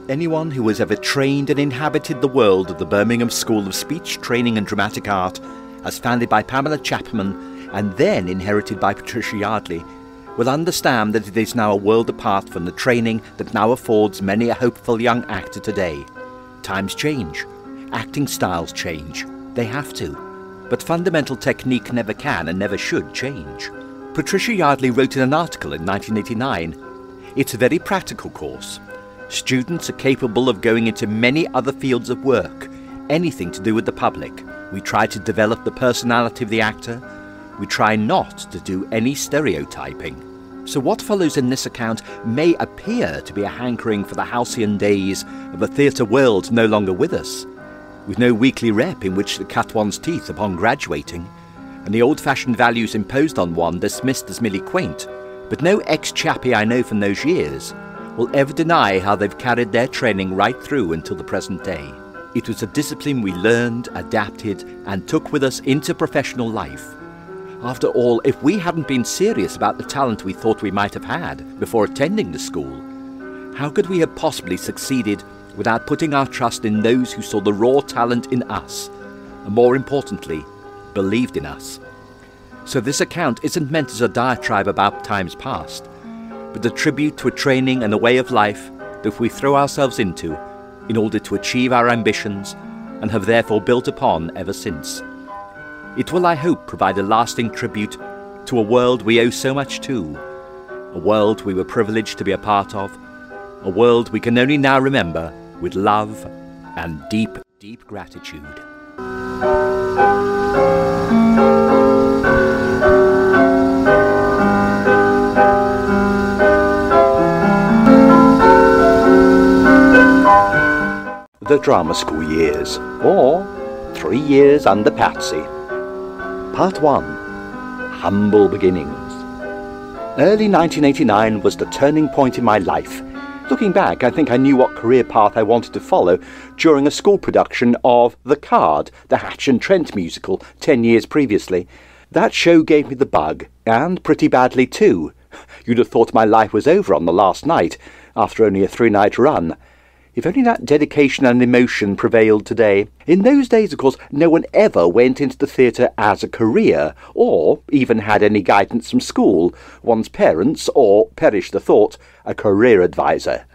Anyone who has ever trained and inhabited the world of the Birmingham School of Speech, Training and Dramatic Art, as founded by Pamela Chapman and then inherited by Patricia Yardley, will understand that it is now a world apart from the training that now affords many a hopeful young actor today. Times change. Acting styles change. They have to. But fundamental technique never can and never should change. Patricia Yardley wrote in an article in 1989, "It's a very practical course. Students are capable of going into many other fields of work, anything to do with the public. We try to develop the personality of the actor. We try not to do any stereotyping." So what follows in this account may appear to be a hankering for the halcyon days of a theatre world no longer with us, with no weekly rep in which to cut one's teeth upon graduating, and the old-fashioned values imposed on one dismissed as merely quaint. But no ex-chappie I know from those years will ever deny how they've carried their training right through until the present day. It was a discipline we learned, adapted, and took with us into professional life. After all, if we hadn't been serious about the talent we thought we might have had before attending the school, how could we have possibly succeeded without putting our trust in those who saw the raw talent in us, and more importantly, believed in us? So this account isn't meant as a diatribe about times past, but a tribute to a training and a way of life that we throw ourselves into in order to achieve our ambitions and have therefore built upon ever since. It will, I hope, provide a lasting tribute to a world we owe so much to, a world we were privileged to be a part of, a world we can only now remember with love and deep, deep gratitude. The Drama School Years, or 3 Years Under Patsy. Part 1. Humble Beginnings. Early 1989 was the turning point in my life. Looking back, I think I knew what career path I wanted to follow during a school production of The Card, the Hatch and Trent musical, 10 years previously. That show gave me the bug, and pretty badly too. You'd have thought my life was over on the last night, after only a 3-night run. If only that dedication and emotion prevailed today. In those days, of course, no one ever went into the theatre as a career, or even had any guidance from school, one's parents, or, perish the thought, a career advisor.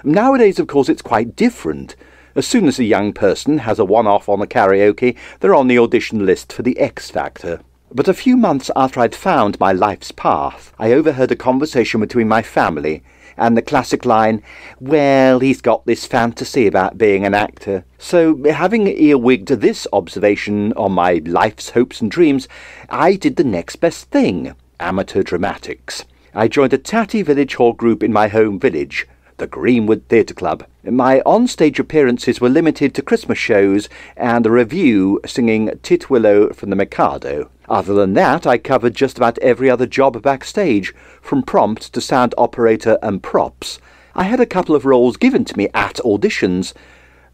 Nowadays, of course, it's quite different. As soon as a young person has a one-off on the karaoke, they're on the audition list for the X Factor. But a few months after I'd found my life's path, I overheard a conversation between my family, and the classic line, "Well, he's got this fantasy about being an actor." So, having earwigged this observation on my life's hopes and dreams, I did the next best thing, amateur dramatics. I joined a tatty village hall group in my home village, the Greenwood Theatre Club. My on-stage appearances were limited to Christmas shows and a revue singing Titwillow from the Mikado. Other than that, I covered just about every other job backstage, from prompt to sound operator and props. I had a couple of roles given to me at auditions,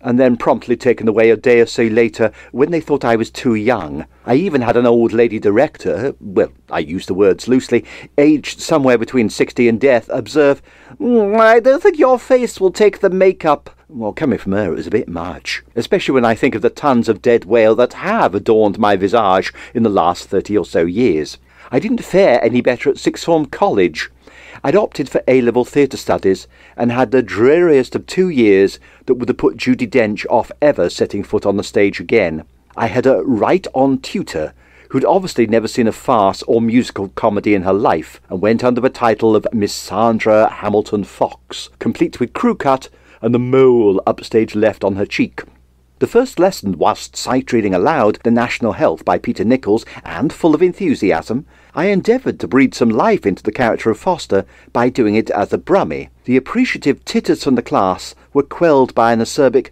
and then promptly taken away a day or so later when they thought I was too young. I even had an old lady director, well, I use the words loosely, aged somewhere between 60 and death, observe, "I don't think your face will take the makeup." Well, coming from her, it was a bit much, especially when I think of the tons of dead whale that have adorned my visage in the last 30 or so years. I didn't fare any better at sixth form college. I'd opted for A-level theatre studies and had the dreariest of 2 years that would have put Judi Dench off ever setting foot on the stage again. I had a right-on tutor who'd obviously never seen a farce or musical comedy in her life and went under the title of Miss Sandra Hamilton Fox, complete with crew cut and the mole upstage left on her cheek. The first lesson, whilst sight-reading aloud The National Health by Peter Nichols, and full of enthusiasm, I endeavoured to breathe some life into the character of Foster by doing it as a brummie. The appreciative titters from the class were quelled by an acerbic,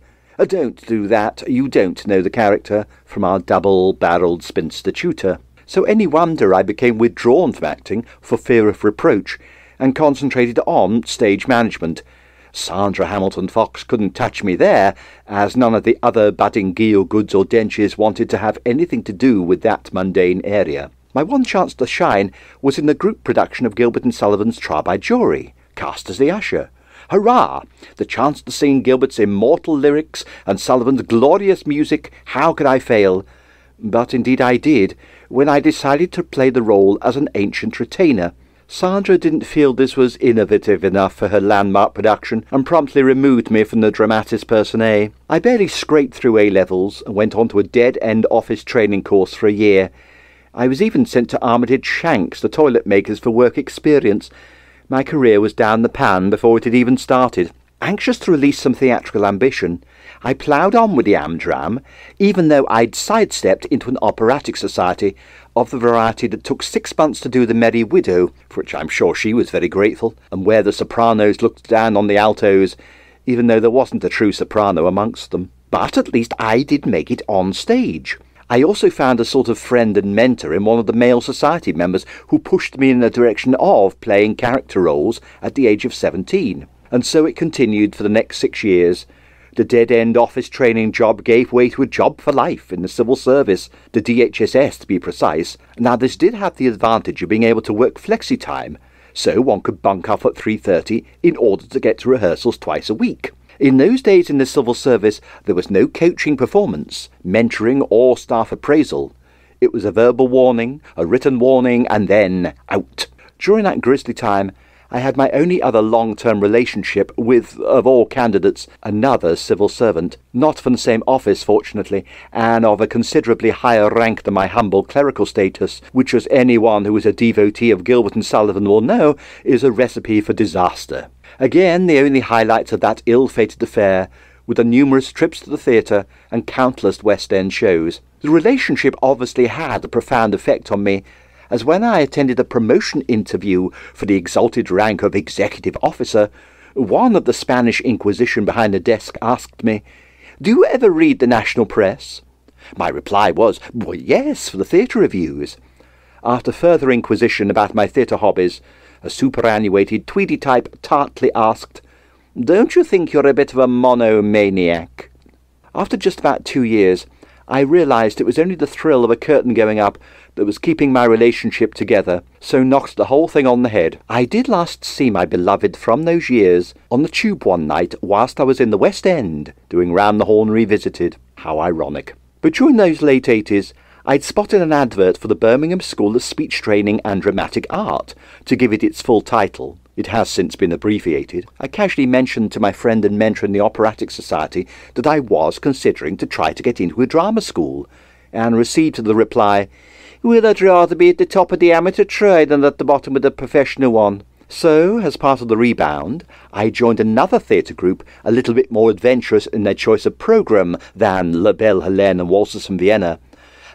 "Don't do that, you don't know the character," from our double-barrelled spinster tutor. So any wonder I became withdrawn from acting for fear of reproach, and concentrated on stage management, Sandra Hamilton Fox couldn't touch me there, as none of the other budding Gielguds or Denches wanted to have anything to do with that mundane area. My one chance to shine was in the group production of Gilbert and Sullivan's Trial by Jury, cast as the usher. Hurrah! The chance to sing Gilbert's immortal lyrics and Sullivan's glorious music, how could I fail? But indeed I did, when I decided to play the role as an ancient retainer. Sandra didn't feel this was innovative enough for her landmark production and promptly removed me from the dramatis personae. I barely scraped through A-levels and went on to a dead-end office training course for a year. I was even sent to Armitage Shanks, the toilet makers, for work experience. My career was down the pan before it had even started. Anxious to release some theatrical ambition, I ploughed on with the Amdram, even though I'd sidestepped into an operatic society of the variety that took 6 months to do The Merry Widow, for which I'm sure she was very grateful, and where the sopranos looked down on the altos, even though there wasn't a true soprano amongst them. But at least I did make it on stage. I also found a sort of friend and mentor in one of the male society members who pushed me in the direction of playing character roles at the age of 17. And so it continued for the next 6 years. The dead-end office training job gave way to a job for life in the civil service, the DHSS to be precise. Now this did have the advantage of being able to work flexi-time, so one could bunk off at 3:30 in order to get to rehearsals twice a week. In those days in the civil service, there was no coaching performance, mentoring or staff appraisal. It was a verbal warning, a written warning, and then out. During that grisly time, I had my only other long-term relationship with, of all candidates, another civil servant, not from the same office, fortunately, and of a considerably higher rank than my humble clerical status, which, as anyone who is a devotee of Gilbert and Sullivan will know, is a recipe for disaster. Again, the only highlights of that ill-fated affair were the numerous trips to the theatre and countless West End shows. The relationship obviously had a profound effect on me, as when I attended a promotion interview for the exalted rank of executive officer, one of the Spanish Inquisition behind the desk asked me, "Do you ever read the national press?" My reply was, "Well, yes, for the theatre reviews." After further inquisition about my theatre hobbies, a superannuated tweedy type tartly asked, "Don't you think you're a bit of a monomaniac?" After just about 2 years, I realised it was only the thrill of a curtain going up that was keeping my relationship together, so knocked the whole thing on the head. I did last see my beloved from those years on the tube one night whilst I was in the West End, doing Round the Horn Revisited. How ironic. But during those late 80s, I'd spotted an advert for the Birmingham School of Speech Training and Dramatic Art, to give it its full title. It has since been abbreviated. I casually mentioned to my friend and mentor in the Operatic Society that I was considering to try to get into a drama school, and received the reply, "Well, I'd rather be at the top of the amateur trade than at the bottom of the professional one." So, as part of the rebound, I joined another theatre group a little bit more adventurous in their choice of programme than La Belle Helene and Waltzes from Vienna.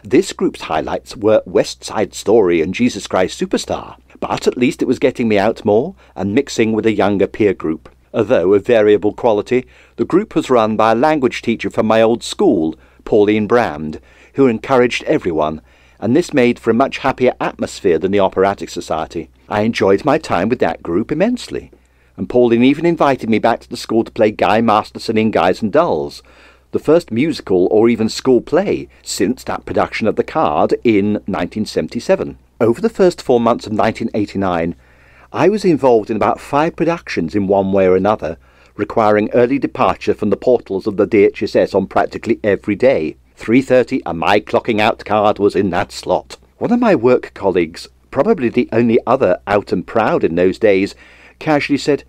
This group's highlights were West Side Story and Jesus Christ Superstar, but at least it was getting me out more and mixing with a younger peer group. Although of variable quality, the group was run by a language teacher from my old school, Pauline Brand, who encouraged everyone, and this made for a much happier atmosphere than the Operatic Society. I enjoyed my time with that group immensely, and Pauline even invited me back to the school to play Guy Masterson in Guys and Dolls, the first musical or even school play since that production of The Card in 1977. Over the first 4 months of 1989, I was involved in about 5 productions in one way or another, requiring early departure from the portals of the DHSS on practically every day. 3:30 and my clocking out card was in that slot. One of my work colleagues, probably the only other out and proud in those days, casually said,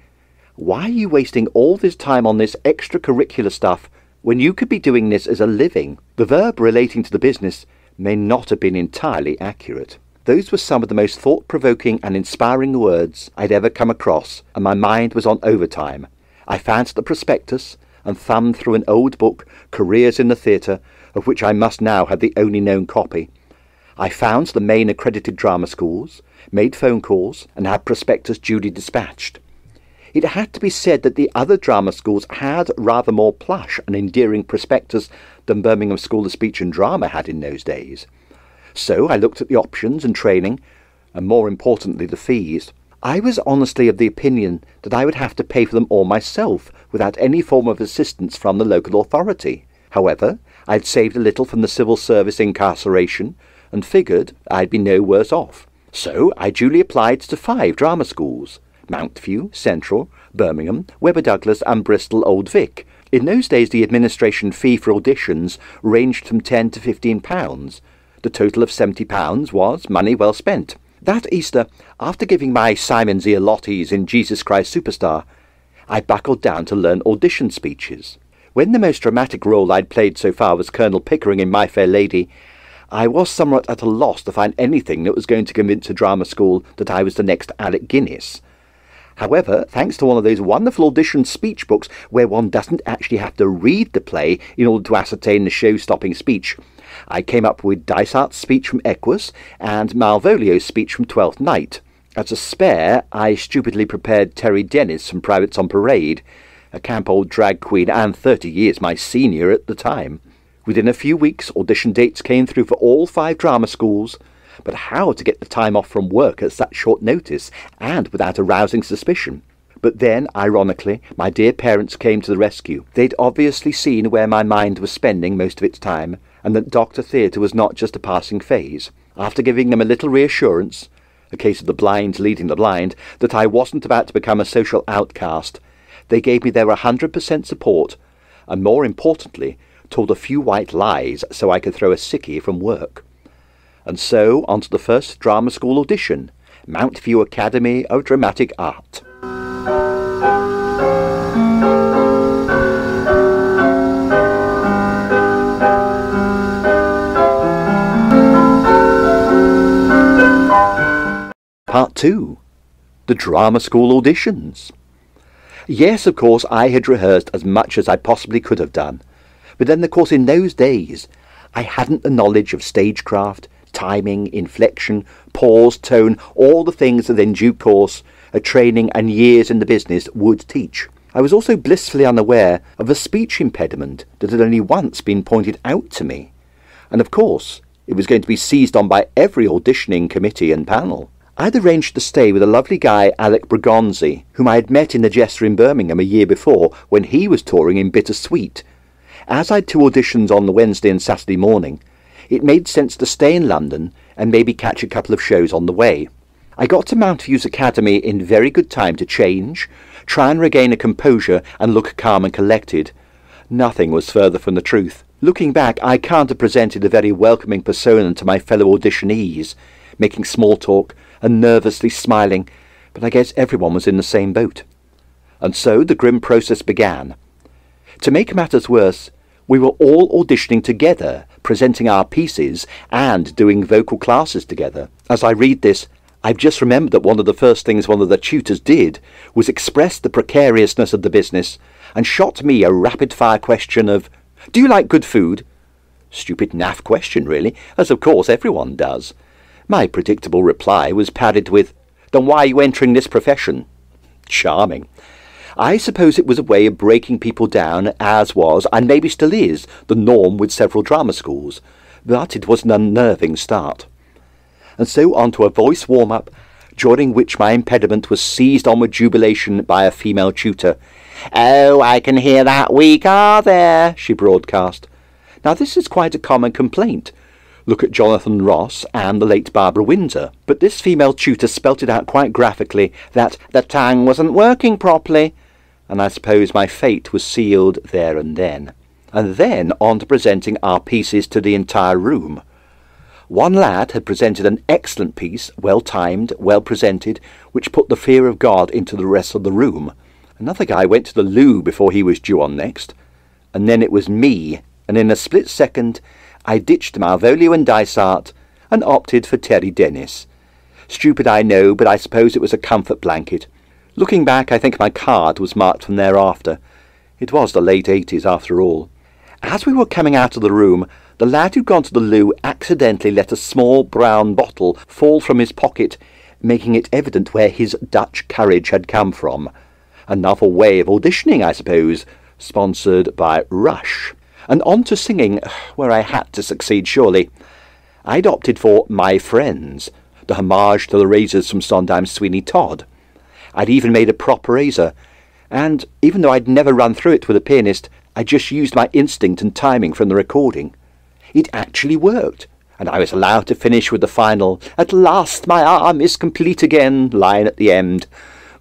"Why are you wasting all this time on this extracurricular stuff when you could be doing this as a living?" The verb relating to the business may not have been entirely accurate. Those were some of the most thought-provoking and inspiring words I'd ever come across, and my mind was on overtime. I found the prospectus and thumbed through an old book, Careers in the Theatre, of which I must now have the only known copy. I found the main accredited drama schools, made phone calls, and had prospectus duly dispatched. It had to be said that the other drama schools had rather more plush and endearing prospectus than Birmingham School of Speech and Drama had in those days. So I looked at the options and training, and more importantly the fees. I was honestly of the opinion that I would have to pay for them all myself without any form of assistance from the local authority. However, I'd saved a little from the civil service incarceration and figured I'd be no worse off. So I duly applied to 5 drama schools: Mountview, Central, Birmingham, Webber Douglas and Bristol Old Vic. In those days the administration fee for auditions ranged from £10 to £15. The total of £70 was money well spent. That Easter, after giving my Simon's ear lotties in Jesus Christ Superstar, I buckled down to learn audition speeches. When the most dramatic role I'd played so far was Colonel Pickering in My Fair Lady, I was somewhat at a loss to find anything that was going to convince a drama school that I was the next Alec Guinness. However, thanks to one of those wonderful audition speech books where one doesn't actually have to read the play in order to ascertain the show-stopping speech, I came up with Dysart's speech from Equus and Malvolio's speech from Twelfth Night. As a spare, I stupidly prepared Terry Dennis from Privates on Parade, a camp old drag queen and 30 years my senior at the time. Within a few weeks, audition dates came through for all 5 drama schools, but how to get the time off from work at such short notice, and without arousing suspicion? But then, ironically, my dear parents came to the rescue. They'd obviously seen where my mind was spending most of its time, and that Dr. Theatre was not just a passing phase. After giving them a little reassurance, a case of the blind leading the blind, that I wasn't about to become a social outcast, they gave me their 100% support, and more importantly, told a few white lies so I could throw a sickie from work. And so on to the first drama school audition, Mountview Academy of Dramatic Art. Part 2. The Drama School Auditions. Yes, of course, I had rehearsed as much as I possibly could have done, but then, of course, in those days, I hadn't the knowledge of stagecraft, timing, inflection, pause, tone, all the things that in due course a training and years in the business would teach. I was also blissfully unaware of a speech impediment that had only once been pointed out to me, and of course it was going to be seized on by every auditioning committee and panel. I'd arranged to stay with a lovely guy, Alec Bragonzi, whom I had met in the Jester in Birmingham a year before when he was touring in Bittersweet. As I'd 2 auditions on the Wednesday and Saturday morning, it made sense to stay in London and maybe catch a couple of shows on the way. I got to Mountviews Academy in very good time to change, try and regain a composure and look calm and collected. Nothing was further from the truth. Looking back, I can't have presented a very welcoming persona to my fellow auditionees, making small talk and nervously smiling, but I guess everyone was in the same boat. And so the grim process began. To make matters worse, we were all auditioning together, presenting our pieces and doing vocal classes together. As I read this, I've just remembered that one of the first things one of the tutors did was express the precariousness of the business and shot me a rapid-fire question of, "Do you like good food?" Stupid naff question, really, as of course everyone does. My predictable reply was padded with, "Then why are you entering this profession?" Charming. I suppose it was a way of breaking people down, as was, and maybe still is, the norm with several drama schools, but it was an unnerving start. And so on to a voice warm-up, during which my impediment was seized on with jubilation by a female tutor. "Oh, I can hear that weak R there," she broadcast. Now this is quite a common complaint. Look at Jonathan Ross and the late Barbara Windsor. But this female tutor spelt it out quite graphically that the tongue wasn't working properly, and I suppose my fate was sealed there and then. And then on to presenting our pieces to the entire room. One lad had presented an excellent piece, well timed, well presented, which put the fear of God into the rest of the room. Another guy went to the loo before he was due on next, and then it was me, and in a split second I ditched Malvolio and Dysart and opted for Terry Dennis. Stupid, I know, but I suppose it was a comfort blanket. Looking back, I think my card was marked from thereafter. It was the late 80s after all. As we were coming out of the room, the lad who'd gone to the loo accidentally let a small brown bottle fall from his pocket, making it evident where his Dutch courage had come from. A novel way of auditioning, I suppose, sponsored by Rush. And on to singing, where I had to succeed surely. I'd opted for My Friends, the homage to the razors from Sondheim's Sweeney Todd. I'd even made a proper razor, and even though I'd never run through it with a pianist, I just used my instinct and timing from the recording. It actually worked, and I was allowed to finish with the final "At last my arm is complete again" line at the end.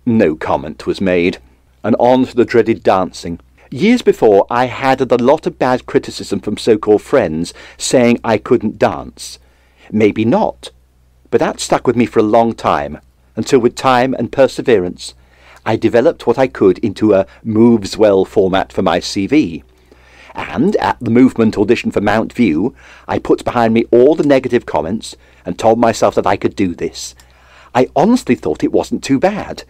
No comment was made, and on to the dreaded dancing. Years before, I had a lot of bad criticism from so-called friends saying I couldn't dance. Maybe not, but that stuck with me for a long time, until with time and perseverance, I developed what I could into a moves well format for my CV. And at the movement audition for Mount View, I put behind me all the negative comments and told myself that I could do this. I honestly thought it wasn't too bad.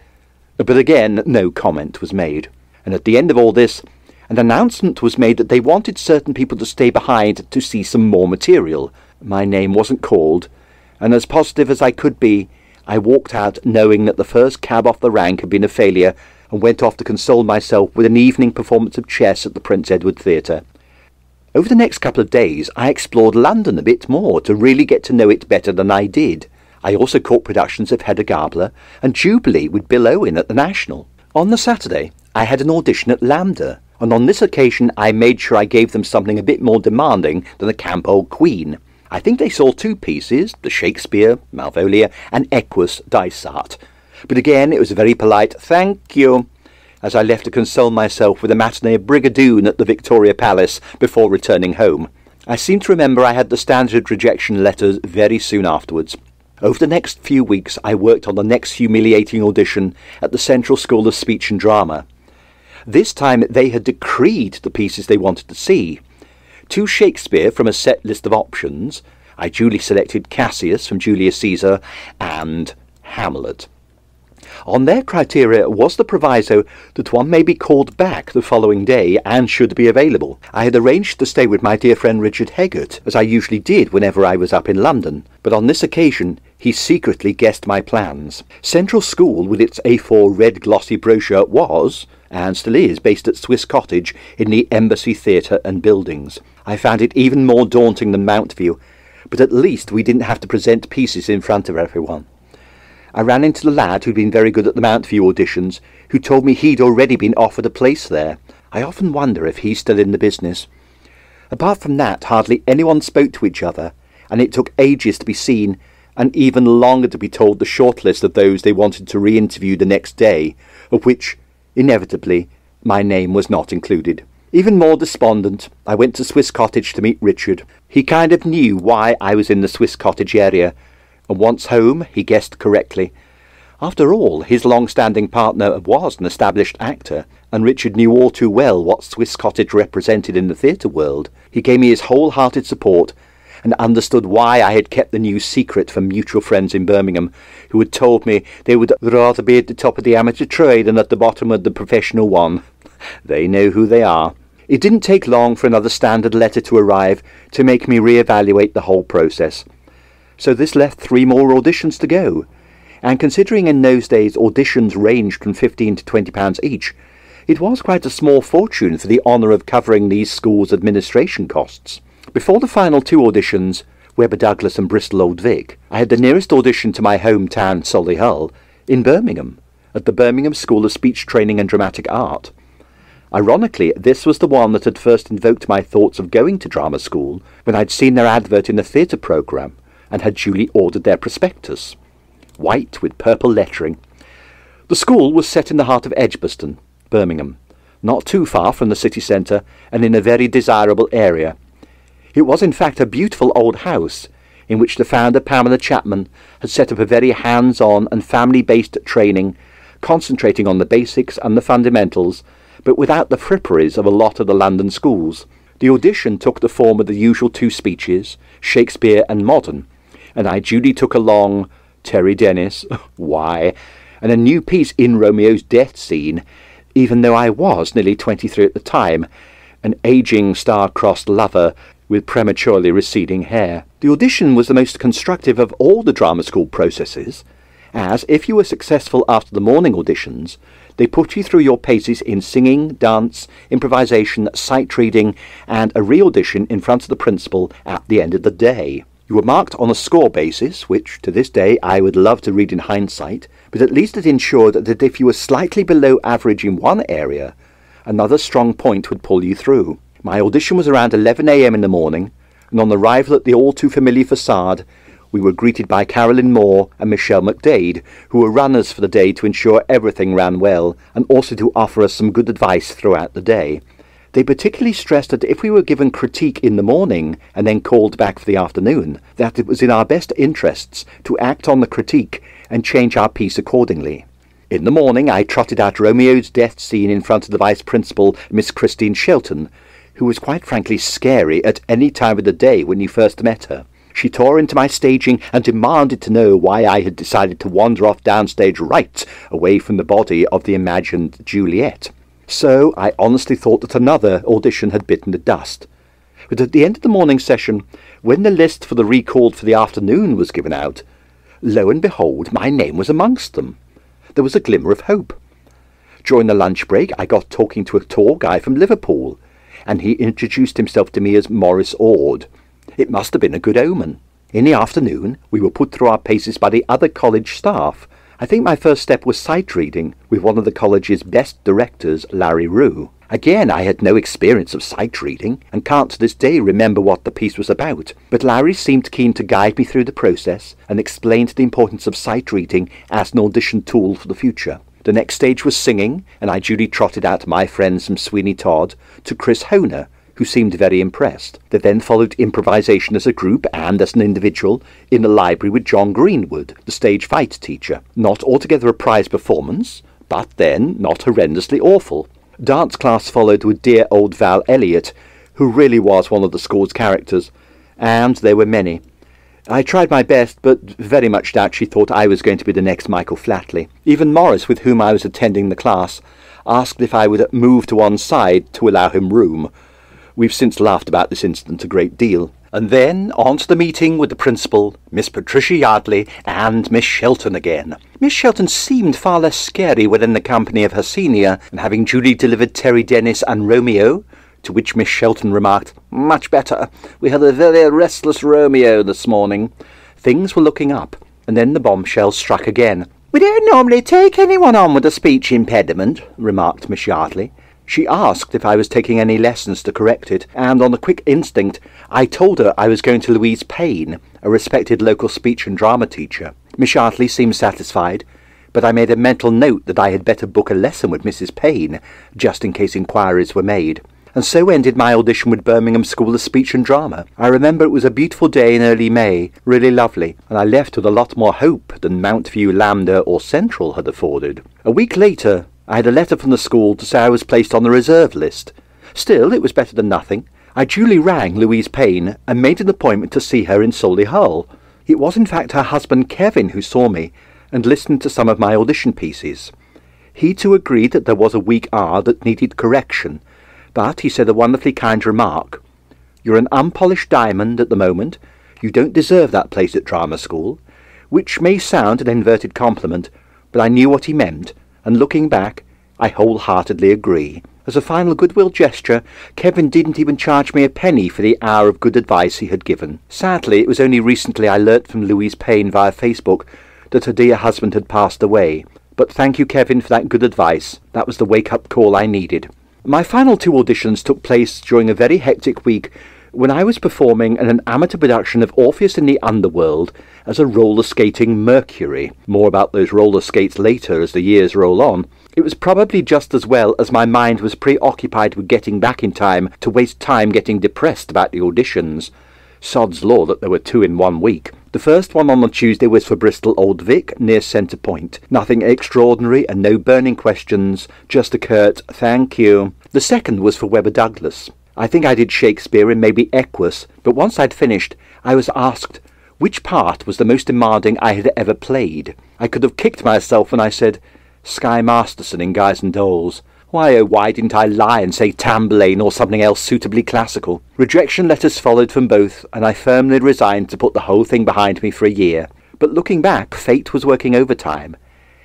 But again, no comment was made. And at the end of all this, an announcement was made that they wanted certain people to stay behind to see some more material. My name wasn't called, and as positive as I could be, I walked out knowing that the first cab off the rank had been a failure, and went off to console myself with an evening performance of chess at the Prince Edward Theatre. Over the next couple of days I explored London a bit more to really get to know it better than I did. I also caught productions of Hedda Gabler and Jubilee with Bill Owen at the National. On the Saturday I had an audition at Lambda, and on this occasion I made sure I gave them something a bit more demanding than the camp old Queen. I think they saw two pieces, the Shakespeare, Malvolio, and Equus Dysart. But again it was a very polite "thank you" as I left to console myself with a matinee of Brigadoon at the Victoria Palace before returning home. I seem to remember I had the standard rejection letters very soon afterwards. Over the next few weeks I worked on the next humiliating audition at the Central School of Speech and Drama. This time they had decreed the pieces they wanted to see. Two Shakespeare from a set list of options. I duly selected Cassius from Julius Caesar and Hamlet. On their criteria was the proviso that one may be called back the following day and should be available. I had arranged to stay with my dear friend Richard Heggart, as I usually did whenever I was up in London, but on this occasion he secretly guessed my plans. Central School, with its A4 red glossy brochure, was, and still is, based at Swiss Cottage in the Embassy Theatre and Buildings. I found it even more daunting than Mount View, but at least we didn't have to present pieces in front of everyone. I ran into the lad who'd been very good at the Mount View auditions, who told me he'd already been offered a place there. I often wonder if he's still in the business. Apart from that, hardly anyone spoke to each other, and it took ages to be seen, and even longer to be told the shortlist of those they wanted to re-interview the next day, of which, inevitably, my name was not included. Even more despondent, I went to Swiss Cottage to meet Richard. He kind of knew why I was in the Swiss Cottage area, and once home he guessed correctly. After all, his long-standing partner was an established actor, and Richard knew all too well what Swiss Cottage represented in the theatre world. He gave me his whole-hearted support, and understood why I had kept the news secret from mutual friends in Birmingham, who had told me they would rather be at the top of the amateur trade than at the bottom of the professional one. They know who they are. It didn't take long for another standard letter to arrive to make me re-evaluate the whole process. So this left 3 more auditions to go, and considering in those days auditions ranged from £15 to £20 each, it was quite a small fortune for the honour of covering these schools' administration costs. Before the final 2 auditions, Webber Douglas and Bristol Old Vic, I had the nearest audition to my hometown, Solihull, in Birmingham, at the Birmingham School of Speech Training and Dramatic Art. Ironically, this was the one that had first invoked my thoughts of going to drama school when I'd seen their advert in the theatre programme and had duly ordered their prospectus. White with purple lettering. The school was set in the heart of Edgbaston, Birmingham, not too far from the city centre and in a very desirable area. It was in fact a beautiful old house in which the founder, Pamela Chapman, had set up a very hands-on and family-based training, concentrating on the basics and the fundamentals, but without the fripperies of a lot of the London schools. The audition took the form of the usual 2 speeches, Shakespeare and Modern, and I duly took along Terry Dennis, why, and a new piece in Romeo's death scene, even though I was nearly 23 at the time, an ageing star-crossed lover with prematurely receding hair. The audition was the most constructive of all the drama school processes, as if you were successful after the morning auditions, they put you through your paces in singing, dance, improvisation, sight reading, and a re-audition in front of the principal at the end of the day. You were marked on a score basis, which to this day I would love to read in hindsight, but at least it ensured that if you were slightly below average in one area, another strong point would pull you through. My audition was around 11 a.m. in the morning, and on arrival at the all-too-familiar facade, we were greeted by Carolyn Moore and Michelle McDade, who were runners for the day to ensure everything ran well, and also to offer us some good advice throughout the day. They particularly stressed that if we were given critique in the morning and then called back for the afternoon, that it was in our best interests to act on the critique and change our piece accordingly. In the morning I trotted out Romeo's death scene in front of the Vice Principal, Miss Christine Shelton, who was quite frankly scary at any time of the day when you first met her. She tore into my staging and demanded to know why I had decided to wander off downstage right away from the body of the imagined Juliet. So I honestly thought that another audition had bitten the dust. But at the end of the morning session, when the list for the recalled for the afternoon was given out, lo and behold, my name was amongst them. There was a glimmer of hope. During the lunch break, I got talking to a tall guy from Liverpool, and he introduced himself to me as Maurice Ord. It must have been a good omen. In the afternoon, we were put through our paces by the other college staff. I think my first step was sight reading with one of the college's best directors, Larry Rue. Again, I had no experience of sight reading, and can't to this day remember what the piece was about, but Larry seemed keen to guide me through the process and explained the importance of sight reading as an audition tool for the future. The next stage was singing, and I duly trotted out my friends from Sweeney Todd to Chris Honer, who seemed very impressed. They then followed improvisation as a group and as an individual in the library with John Greenwood, the stage fight teacher. Not altogether a prize performance, but then not horrendously awful. Dance class followed with dear old Val Elliott, who really was one of the school's characters, and there were many. I tried my best, but very much doubt she thought I was going to be the next Michael Flatley. Even Morris, with whom I was attending the class, asked if I would move to one side to allow him room. We've since laughed about this incident a great deal. And then on to the meeting with the principal, Miss Patricia Yardley, and Miss Shelton again. Miss Shelton seemed far less scary when in the company of her senior, and having duly delivered Terry Dennis and Romeo, to which Miss Shelton remarked, "Much better. We had a very restless Romeo this morning." Things were looking up, and then the bombshell struck again. "We don't normally take anyone on with a speech impediment," remarked Miss Yardley. She asked if I was taking any lessons to correct it, and on a quick instinct I told her I was going to Louise Payne, a respected local speech and drama teacher. Miss Yardley seemed satisfied, but I made a mental note that I had better book a lesson with Mrs. Payne, just in case inquiries were made. And so ended my audition with Birmingham School of Speech and Drama. I remember it was a beautiful day in early May, really lovely, and I left with a lot more hope than Mount View, Lambda or Central had afforded. A week later, I had a letter from the school to say I was placed on the reserve list. Still, it was better than nothing. I duly rang Louise Payne and made an appointment to see her in Solihull. It was in fact her husband Kevin who saw me and listened to some of my audition pieces. He too agreed that there was a weak R that needed correction, but he said a wonderfully kind remark. "You're an unpolished diamond at the moment. You don't deserve that place at drama school," which may sound an inverted compliment, but I knew what he meant, and looking back, I wholeheartedly agree. As a final goodwill gesture, Kevin didn't even charge me a penny for the hour of good advice he had given. Sadly, it was only recently I learnt from Louise Payne via Facebook that her dear husband had passed away. But thank you, Kevin, for that good advice. That was the wake-up call I needed. My final two auditions took place during a very hectic week when I was performing in an amateur production of Orpheus in the Underworld as a roller skating Mercury. More about those roller skates later as the years roll on. It was probably just as well as my mind was preoccupied with getting back in time to waste time getting depressed about the auditions. Sod's law that there were two in 1 week. The first one on the Tuesday was for Bristol Old Vic, near Centre Point. Nothing extraordinary and no burning questions, just a curt "thank you." The second was for Webber Douglas. I think I did Shakespeare and maybe Equus, but once I'd finished, I was asked which part was the most demanding I had ever played. I could have kicked myself when I said Sky Masterson in Guys and Dolls. Why, oh, why didn't I lie and say Tamburlaine or something else suitably classical? Rejection letters followed from both, and I firmly resigned to put the whole thing behind me for a year. But looking back, fate was working overtime,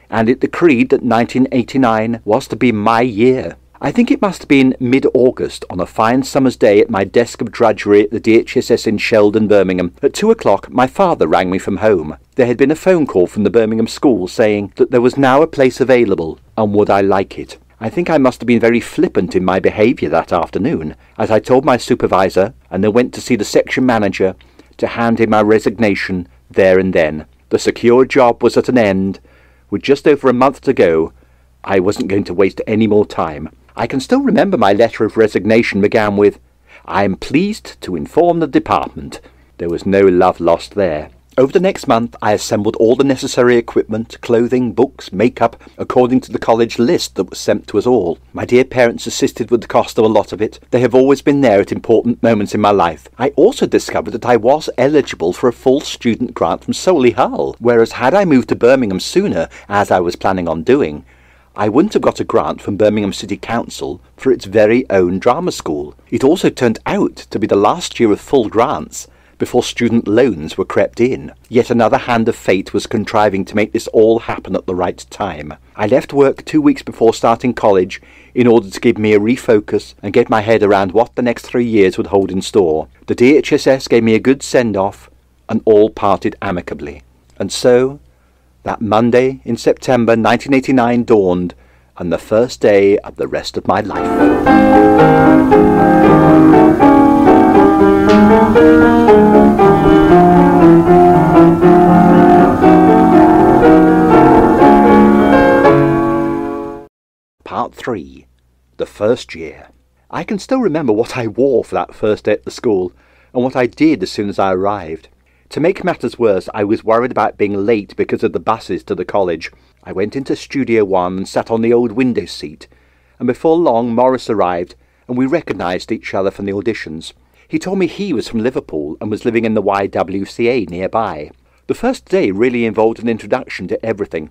and it decreed that 1989 was to be my year. I think it must have been mid-August on a fine summer's day at my desk of drudgery at the DHSS in Sheldon, Birmingham. At 2 o'clock my father rang me from home. There had been a phone call from the Birmingham School saying that there was now a place available and would I like it. I think I must have been very flippant in my behaviour that afternoon, as I told my supervisor and then went to see the section manager to hand in my resignation there and then. The secure job was at an end. With just over a month to go, I wasn't going to waste any more time. I can still remember my letter of resignation began with, "I am pleased to inform the department." There was no love lost there. Over the next month I assembled all the necessary equipment, clothing, books, makeup, according to the college list that was sent to us all. My dear parents assisted with the cost of a lot of it. They have always been there at important moments in my life. I also discovered that I was eligible for a full student grant from Solihull, whereas had I moved to Birmingham sooner, as I was planning on doing, I wouldn't have got a grant from Birmingham City Council for its very own drama school. It also turned out to be the last year of full grants before student loans were crept in. Yet another hand of fate was contriving to make this all happen at the right time. I left work 2 weeks before starting college in order to give me a refocus and get my head around what the next 3 years would hold in store. The DHSS gave me a good send-off and all parted amicably. And so that Monday in September 1989 dawned, and the first day of the rest of my life. Part 3. The first year. I can still remember what I wore for that first day at the school, and what I did as soon as I arrived. To make matters worse, I was worried about being late because of the buses to the college. I went into Studio 1 and sat on the old window seat, and before long Morris arrived and we recognised each other from the auditions. He told me he was from Liverpool and was living in the YWCA nearby. The first day really involved an introduction to everything,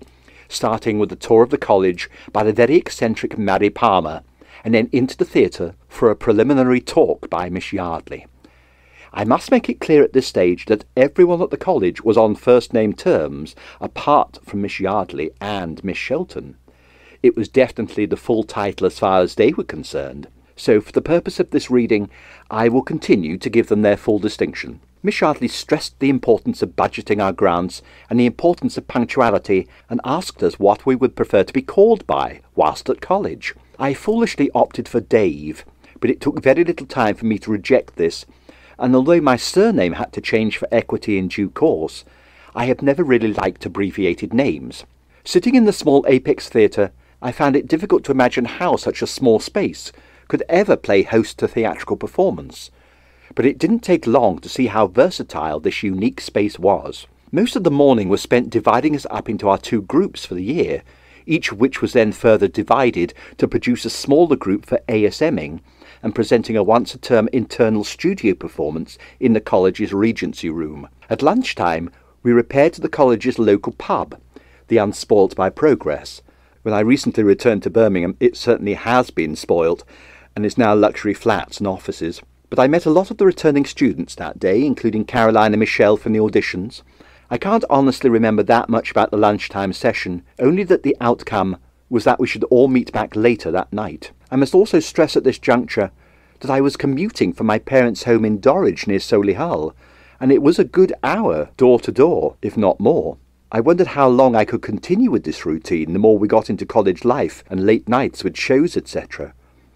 starting with a tour of the college by the very eccentric Mary Palmer, and then into the theatre for a preliminary talk by Miss Yardley. I must make it clear at this stage that everyone at the college was on first-name terms, apart from Miss Yardley and Miss Shelton. It was definitely the full title as far as they were concerned, so for the purpose of this reading, I will continue to give them their full distinction. Miss Yardley stressed the importance of budgeting our grants and the importance of punctuality, and asked us what we would prefer to be called by whilst at college. I foolishly opted for Dave, but it took very little time for me to reject this, and although my surname had to change for equity in due course, I have never really liked abbreviated names. Sitting in the small Apex Theatre, I found it difficult to imagine how such a small space could ever play host to theatrical performance. But it didn't take long to see how versatile this unique space was. Most of the morning was spent dividing us up into our 2 groups for the year, each of which was then further divided to produce a smaller group for ASMing, and presenting a once-a-term internal studio performance in the college's Regency Room. At lunchtime, we repaired to the college's local pub, the Unspoilt by Progress. When I recently returned to Birmingham, it certainly has been spoilt, and is now luxury flats and offices. But I met a lot of the returning students that day, including Caroline and Michelle from the auditions. I can't honestly remember that much about the lunchtime session, only that the outcome was that we should all meet back later that night. I must also stress at this juncture that I was commuting from my parents' home in Dorridge near Solihull, and it was a good hour door to door, if not more. I wondered how long I could continue with this routine the more we got into college life and late nights with shows, etc.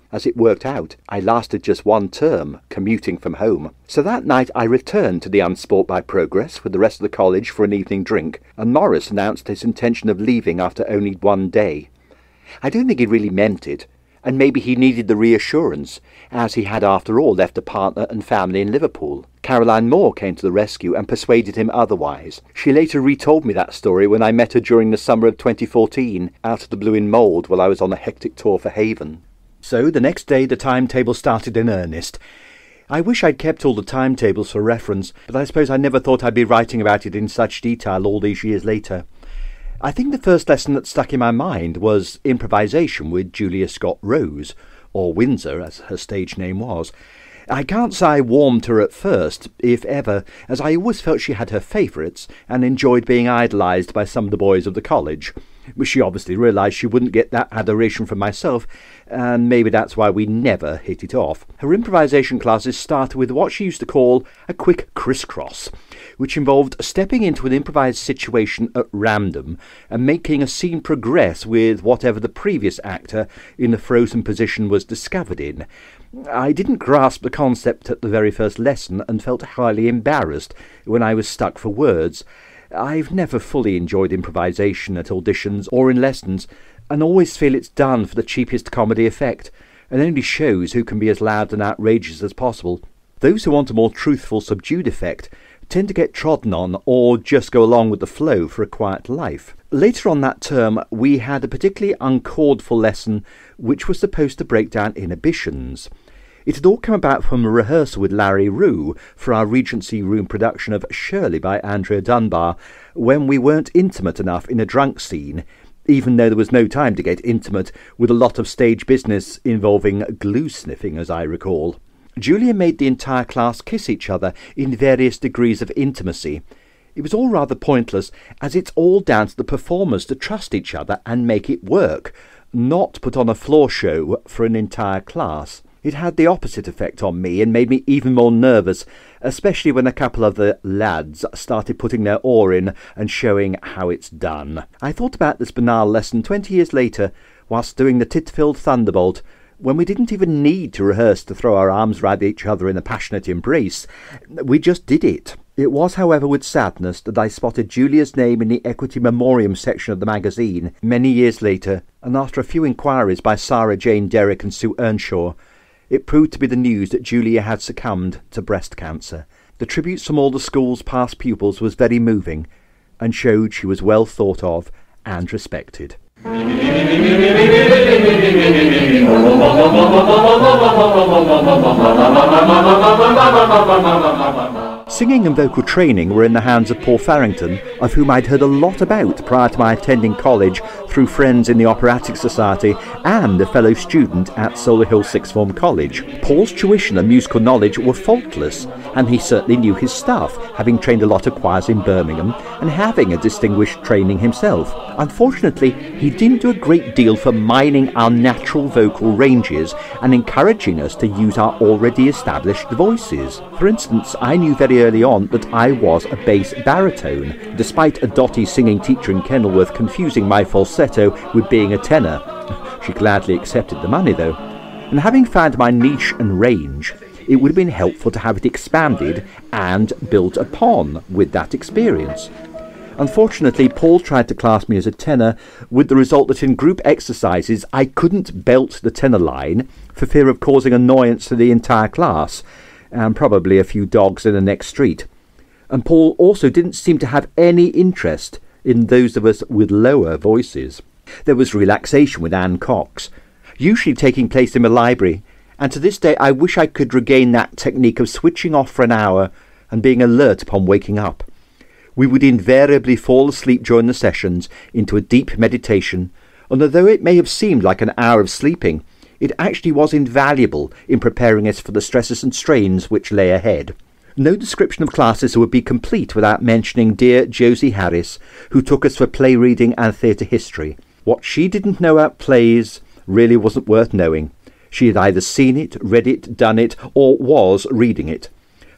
As it worked out, I lasted just 1 term, commuting from home. So that night I returned to the Unsport by Progress with the rest of the college for an evening drink, and Morris announced his intention of leaving after only 1 day. I don't think he really meant it, and maybe he needed the reassurance, as he had after all left a partner and family in Liverpool. Caroline Moore came to the rescue and persuaded him otherwise. She later retold me that story when I met her during the summer of 2014, out of the blue in Mould while I was on a hectic tour for Haven. So the next day the timetable started in earnest. I wish I'd kept all the timetables for reference, but I suppose I never thought I'd be writing about it in such detail all these years later. I think the first lesson that stuck in my mind was Improvisation with Julia Scott Rose, or Windsor as her stage name was. I can't say I warmed to her at first, if ever, as I always felt she had her favourites and enjoyed being idolised by some of the boys of the college. She obviously realised she wouldn't get that adoration from myself, and maybe that's why we never hit it off. Her improvisation classes started with what she used to call a quick crisscross, which involved stepping into an improvised situation at random and making a scene progress with whatever the previous actor in the frozen position was discovered in. I didn't grasp the concept at the very first lesson and felt highly embarrassed when I was stuck for words. I've never fully enjoyed improvisation at auditions or in lessons, and always feel it's done for the cheapest comedy effect, and only shows who can be as loud and outrageous as possible. Those who want a more truthful, subdued effect tend to get trodden on or just go along with the flow for a quiet life. Later on that term, we had a particularly uncalled for lesson which was supposed to break down inhibitions. It had all come about from a rehearsal with Larry Rue for our Regency Room production of Shirley by Andrea Dunbar, when we weren't intimate enough in a drunk scene, even though there was no time to get intimate with a lot of stage business involving glue sniffing, as I recall. Julia made the entire class kiss each other in various degrees of intimacy. It was all rather pointless, as it's all down to the performers to trust each other and make it work, not put on a floor show for an entire class. It had the opposite effect on me and made me even more nervous, especially when a couple of the lads started putting their oar in and showing how it's done. I thought about this banal lesson 20 years later, whilst doing the Titfield Thunderbolt, when we didn't even need to rehearse to throw our arms round each other in a passionate embrace. We just did it. It was, however, with sadness that I spotted Julia's name in the Equity Memoriam section of the magazine many years later, and after a few inquiries by Sarah Jane Derrick and Sue Earnshaw, it proved to be the news that Julia had succumbed to breast cancer. The tributes from all the school's past pupils was very moving, and showed she was well thought of and respected. Singing and vocal training were in the hands of Paul Farrington, of whom I'd heard a lot about prior to my attending college through friends in the Operatic Society and a fellow student at Solihull Sixth Form College. Paul's tuition and musical knowledge were faultless, and he certainly knew his stuff, having trained a lot of choirs in Birmingham and having a distinguished training himself. Unfortunately, he didn't do a great deal for mining our natural vocal ranges and encouraging us to use our already established voices. For instance, I knew very early on that I was a bass baritone, despite a dotty singing teacher in Kenilworth confusing my falsetto with being a tenor. She gladly accepted the money though, and having found my niche and range, it would have been helpful to have it expanded and built upon with that experience. Unfortunately, Paul tried to class me as a tenor, with the result that in group exercises I couldn't belt the tenor line for fear of causing annoyance to the entire class, and probably a few dogs in the next street. And Paul also didn't seem to have any interest in those of us with lower voices. There was relaxation with Anne Cox, usually taking place in the library, and to this day I wish I could regain that technique of switching off for an hour and being alert upon waking up. We would invariably fall asleep during the sessions into a deep meditation, and although it may have seemed like an hour of sleeping, it actually was invaluable in preparing us for the stresses and strains which lay ahead. No description of classes would be complete without mentioning dear Josie Harris, who took us for play reading and theatre history. What she didn't know about plays really wasn't worth knowing. She had either seen it, read it, done it, or was reading it.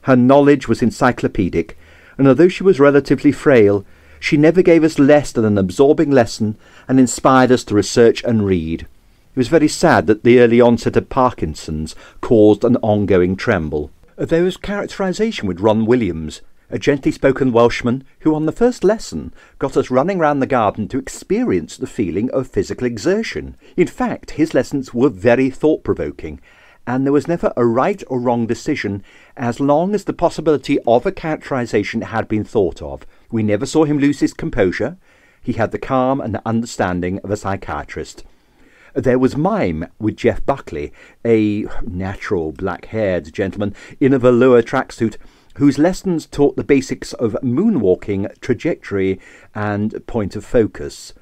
Her knowledge was encyclopedic, and although she was relatively frail, she never gave us less than an absorbing lesson and inspired us to research and read. It was very sad that the early onset of Parkinson's caused an ongoing tremble. There was characterisation with Ron Williams, a gently spoken Welshman who on the first lesson got us running round the garden to experience the feeling of physical exertion. In fact, his lessons were very thought-provoking, and there was never a right or wrong decision as long as the possibility of a characterisation had been thought of. We never saw him lose his composure. He had the calm and understanding of a psychiatrist. There was mime with Jeff Buckley, a natural black-haired gentleman in a velour tracksuit, whose lessons taught the basics of moonwalking, trajectory, and point of focus.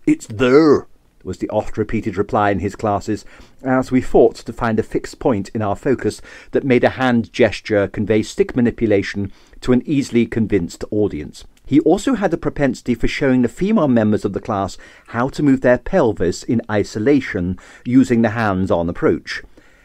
"It's there," was the oft-repeated reply in his classes, as we fought to find a fixed point in our focus that made a hand gesture convey stick manipulation to an easily convinced audience. He also had a propensity for showing the female members of the class how to move their pelvis in isolation using the hands-on approach.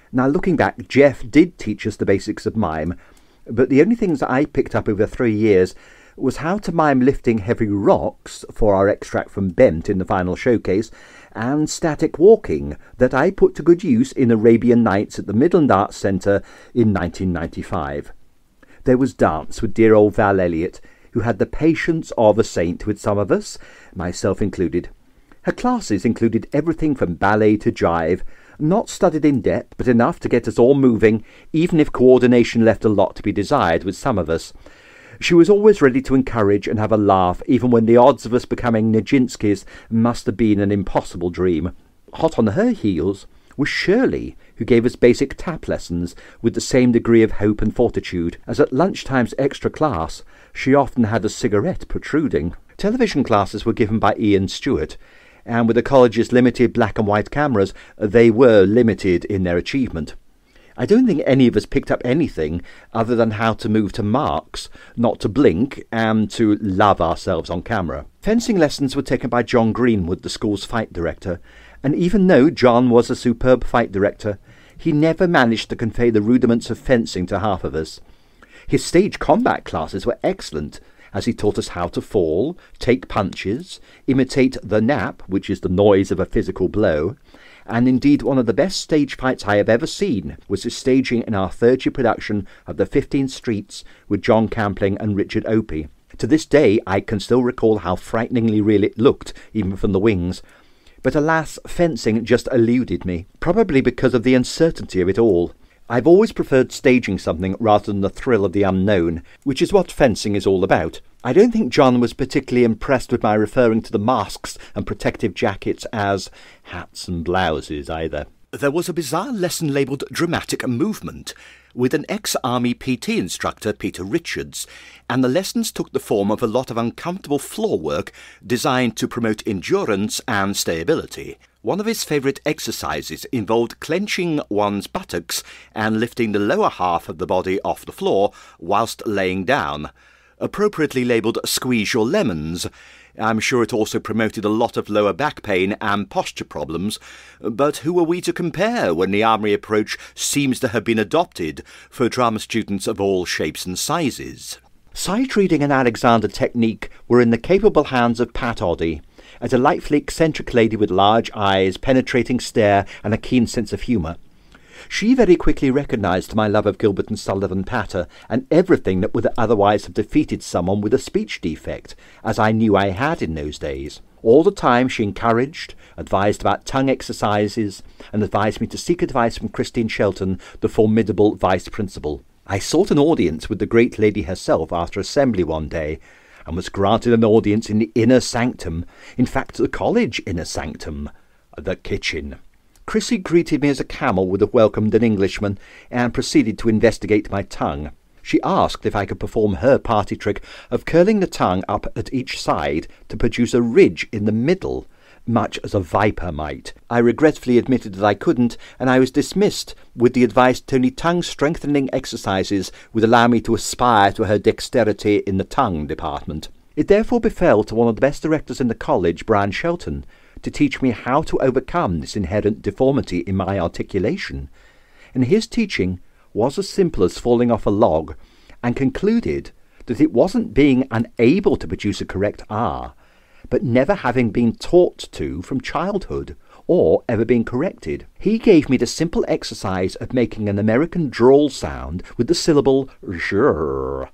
Now, looking back, Jeff did teach us the basics of mime, but the only things that I picked up over 3 years was how to mime lifting heavy rocks for our extract from Bent in the final showcase, and static walking that I put to good use in Arabian Nights at the Midland Arts Centre in 1995. There was dance with dear old Val Elliott, who had the patience of a saint with some of us, myself included. Her classes included everything from ballet to jive, not studied in depth, but enough to get us all moving, even if coordination left a lot to be desired with some of us. She was always ready to encourage and have a laugh, even when the odds of us becoming Nijinsky's must have been an impossible dream. Hot on her heels was Shirley, who gave us basic tap lessons with the same degree of hope and fortitude, as at lunchtime's extra class she often had a cigarette protruding. Television classes were given by Ian Stewart, and with the college's limited black and white cameras, they were limited in their achievement. I don't think any of us picked up anything other than how to move to marks, not to blink, and to love ourselves on camera. Fencing lessons were taken by John Greenwood, the school's fight director, and even though John was a superb fight director, he never managed to convey the rudiments of fencing to half of us. His stage combat classes were excellent, as he taught us how to fall, take punches, imitate the nap, which is the noise of a physical blow, and indeed one of the best stage fights I have ever seen was his staging in our third-year production of The 15 Streets with John Campling and Richard Opie. To this day I can still recall how frighteningly real it looked, even from the wings. But alas, fencing just eluded me, probably because of the uncertainty of it all. I've always preferred staging something rather than the thrill of the unknown, which is what fencing is all about. I don't think John was particularly impressed with my referring to the masks and protective jackets as hats and blouses either. There was a bizarre lesson labelled Dramatic Movement, with an ex-Army PT instructor, Peter Richards, and the lessons took the form of a lot of uncomfortable floor work designed to promote endurance and stability. One of his favourite exercises involved clenching one's buttocks and lifting the lower half of the body off the floor whilst laying down, appropriately labelled Squeeze Your Lemons. I'm sure it also promoted a lot of lower back pain and posture problems, but who are we to compare when the army approach seems to have been adopted for drama students of all shapes and sizes? Sight reading and Alexander technique were in the capable hands of Pat Oddy, a delightfully eccentric lady with large eyes, penetrating stare, and a keen sense of humour. She very quickly recognised my love of Gilbert and Sullivan patter, and everything that would otherwise have defeated someone with a speech defect, as I knew I had in those days. All the time she encouraged, advised about tongue exercises, and advised me to seek advice from Christine Shelton, the formidable vice-principal. I sought an audience with the great lady herself after assembly one day, and was granted an audience in the inner sanctum, in fact the college inner sanctum, the kitchen. Chrissy greeted me as a camel would have welcomed an Englishman, and proceeded to investigate my tongue. She asked if I could perform her party trick of curling the tongue up at each side to produce a ridge in the middle, much as a viper might. I regretfully admitted that I couldn't, and I was dismissed with the advice that only tongue-strengthening exercises would allow me to aspire to her dexterity in the tongue department. It therefore befell to one of the best directors in the college, Brian Shelton, to teach me how to overcome this inherent deformity in my articulation, and his teaching was as simple as falling off a log, and concluded that it wasn't being unable to produce a correct R, but never having been taught to from childhood, or ever being corrected. He gave me the simple exercise of making an American drawl sound with the syllable zhur,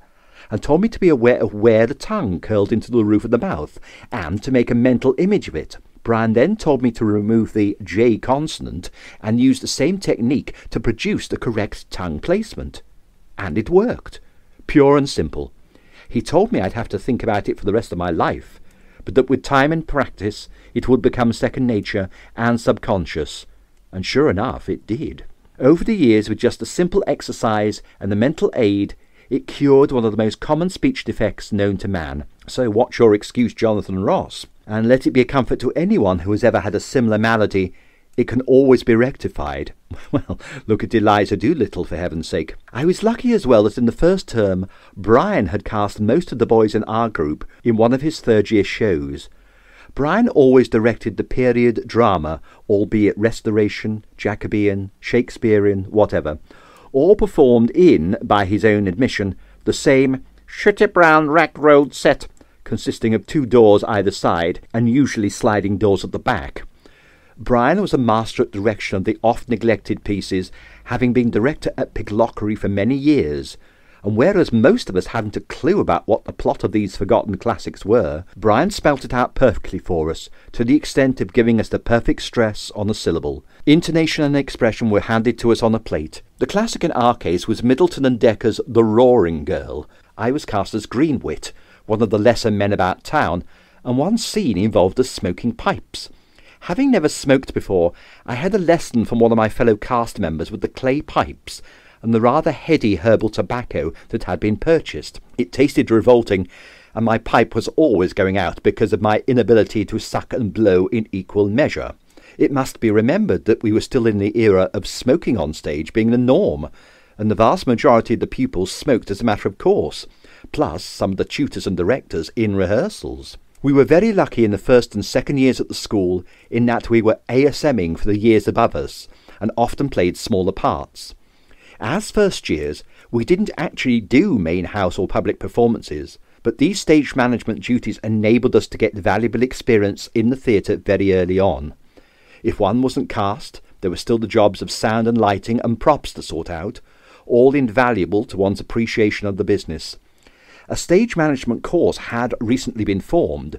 and told me to be aware of where the tongue curled into the roof of the mouth, and to make a mental image of it. Brian then told me to remove the J consonant and use the same technique to produce the correct tongue placement. And it worked. Pure and simple. He told me I'd have to think about it for the rest of my life, but that with time and practice it would become second nature and subconscious. And sure enough, it did. Over the years, with just a simple exercise and the mental aid, it cured one of the most common speech defects known to man. So what's your excuse, Jonathan Ross? And let it be a comfort to anyone who has ever had a similar malady, It can always be rectified. Well, look at Eliza Doolittle, for heaven's sake. I was lucky as well that in the first term, Brian had cast most of the boys in our group in one of his third-year shows. Brian always directed the period drama, albeit Restoration, Jacobean, Shakespearean, whatever, all performed in, by his own admission, the same shitty brown rack road set, consisting of 2 doors either side, and usually sliding doors at the back. Brian was a master at direction of the oft-neglected pieces, having been director at Piglockary for many years, and whereas most of us hadn't a clue about what the plot of these forgotten classics were, Brian spelt it out perfectly for us, to the extent of giving us the perfect stress on a syllable. Intonation and expression were handed to us on a plate. The classic in our case was Middleton and Decker's The Roaring Girl. I was cast as Greenwit, one of the lesser men about town, and one scene involved us smoking pipes. Having never smoked before, I had a lesson from one of my fellow cast members with the clay pipes and the rather heady herbal tobacco that had been purchased. It tasted revolting, and my pipe was always going out because of my inability to suck and blow in equal measure. It must be remembered that we were still in the era of smoking on stage being the norm, and the vast majority of the pupils smoked as a matter of course, plus some of the tutors and directors in rehearsals. We were very lucky in the first and second years at the school in that we were ASMing for the years above us, and often played smaller parts. As first years, we didn't actually do main house or public performances, but these stage management duties enabled us to get valuable experience in the theatre very early on. If one wasn't cast, there were still the jobs of sound and lighting and props to sort out, all invaluable to one's appreciation of the business. A stage management course had recently been formed,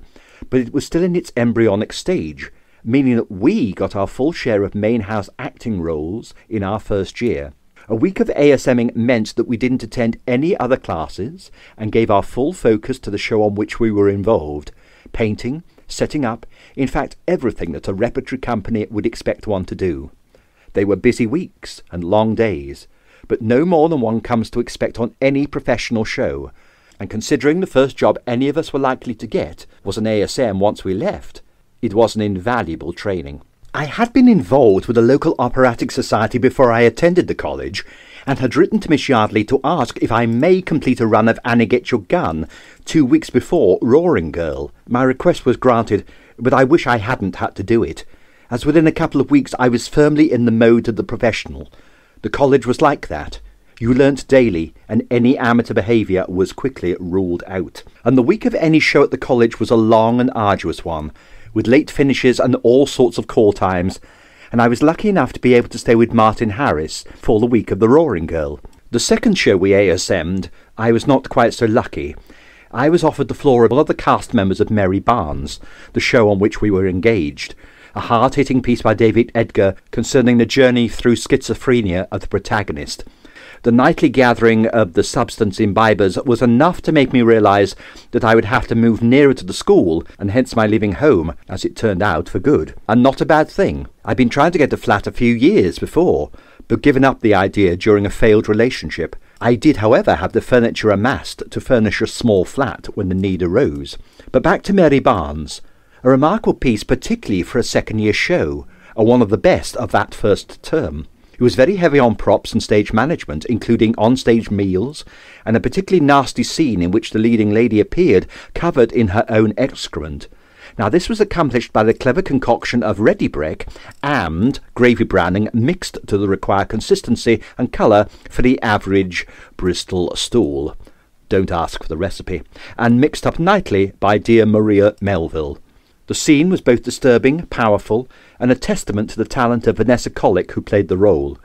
but it was still in its embryonic stage, meaning that we got our full share of main house acting roles in our first year. A week of ASMing meant that we didn't attend any other classes and gave our full focus to the show on which we were involved, painting, setting up, in fact everything that a repertory company would expect one to do. They were busy weeks and long days, but no more than one comes to expect on any professional show, and considering the first job any of us were likely to get was an ASM once we left, it was an invaluable training. I had been involved with a local operatic society before I attended the college, and had written to Miss Yardley to ask if I may complete a run of Annie Get Your Gun 2 weeks before Roaring Girl. My request was granted, but I wish I hadn't had to do it, as within a couple of weeks I was firmly in the mode of the Provisional. The college was like that. You learnt daily, and any amateur behaviour was quickly ruled out. And the week of any show at the college was a long and arduous one, with late finishes and all sorts of call times, and I was lucky enough to be able to stay with Martin Harris for the week of the Roaring Girl. The second show we ASM'd, I was not quite so lucky. I was offered the floor of other cast members of Mary Barnes, the show on which we were engaged, a hard-hitting piece by David Edgar concerning the journey through schizophrenia of the protagonist. The nightly gathering of the substance imbibers was enough to make me realise that I would have to move nearer to the school, and hence my leaving home, as it turned out, for good. And not a bad thing. I'd been trying to get a flat a few years before, but given up the idea during a failed relationship. I did, however, have the furniture amassed to furnish a small flat when the need arose. But back to Mary Barnes. A remarkable piece, particularly for a second-year show, and one of the best of that first term. It was very heavy on props and stage management, including on-stage meals, and a particularly nasty scene in which the leading lady appeared covered in her own excrement. Now this was accomplished by the clever concoction of ready break and gravy browning mixed to the required consistency and colour for the average Bristol stool. Don't ask for the recipe. And mixed up nightly by dear Maria Melville. The scene was both disturbing, powerful, and a testament to the talent of Vanessa Collick, who played the role.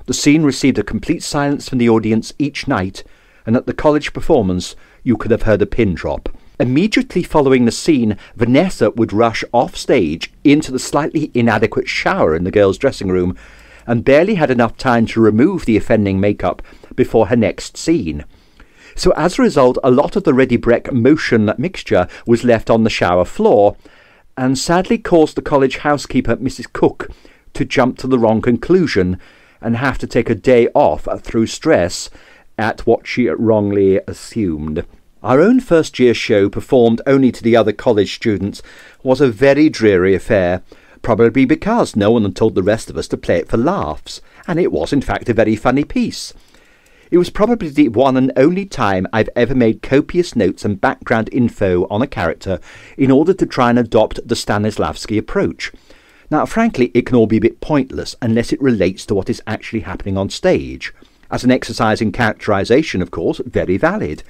The scene received a complete silence from the audience each night, and at the college performance you could have heard a pin drop. Immediately following the scene, Vanessa would rush off stage into the slightly inadequate shower in the girls' dressing room, and barely had enough time to remove the offending makeup before her next scene. So as a result, a lot of the ready break motion mixture was left on the shower floor, and sadly caused the college housekeeper, Mrs. Cook, to jump to the wrong conclusion and have to take a day off through stress at what she wrongly assumed. Our own first-year show, performed only to the other college students, was a very dreary affair, probably because no one had told the rest of us to play it for laughs, and it was in fact a very funny piece. It was probably the one and only time I've ever made copious notes and background info on a character in order to try and adopt the Stanislavski approach. Now, frankly, it can all be a bit pointless unless it relates to what is actually happening on stage. As an exercise in characterization, of course, very valid.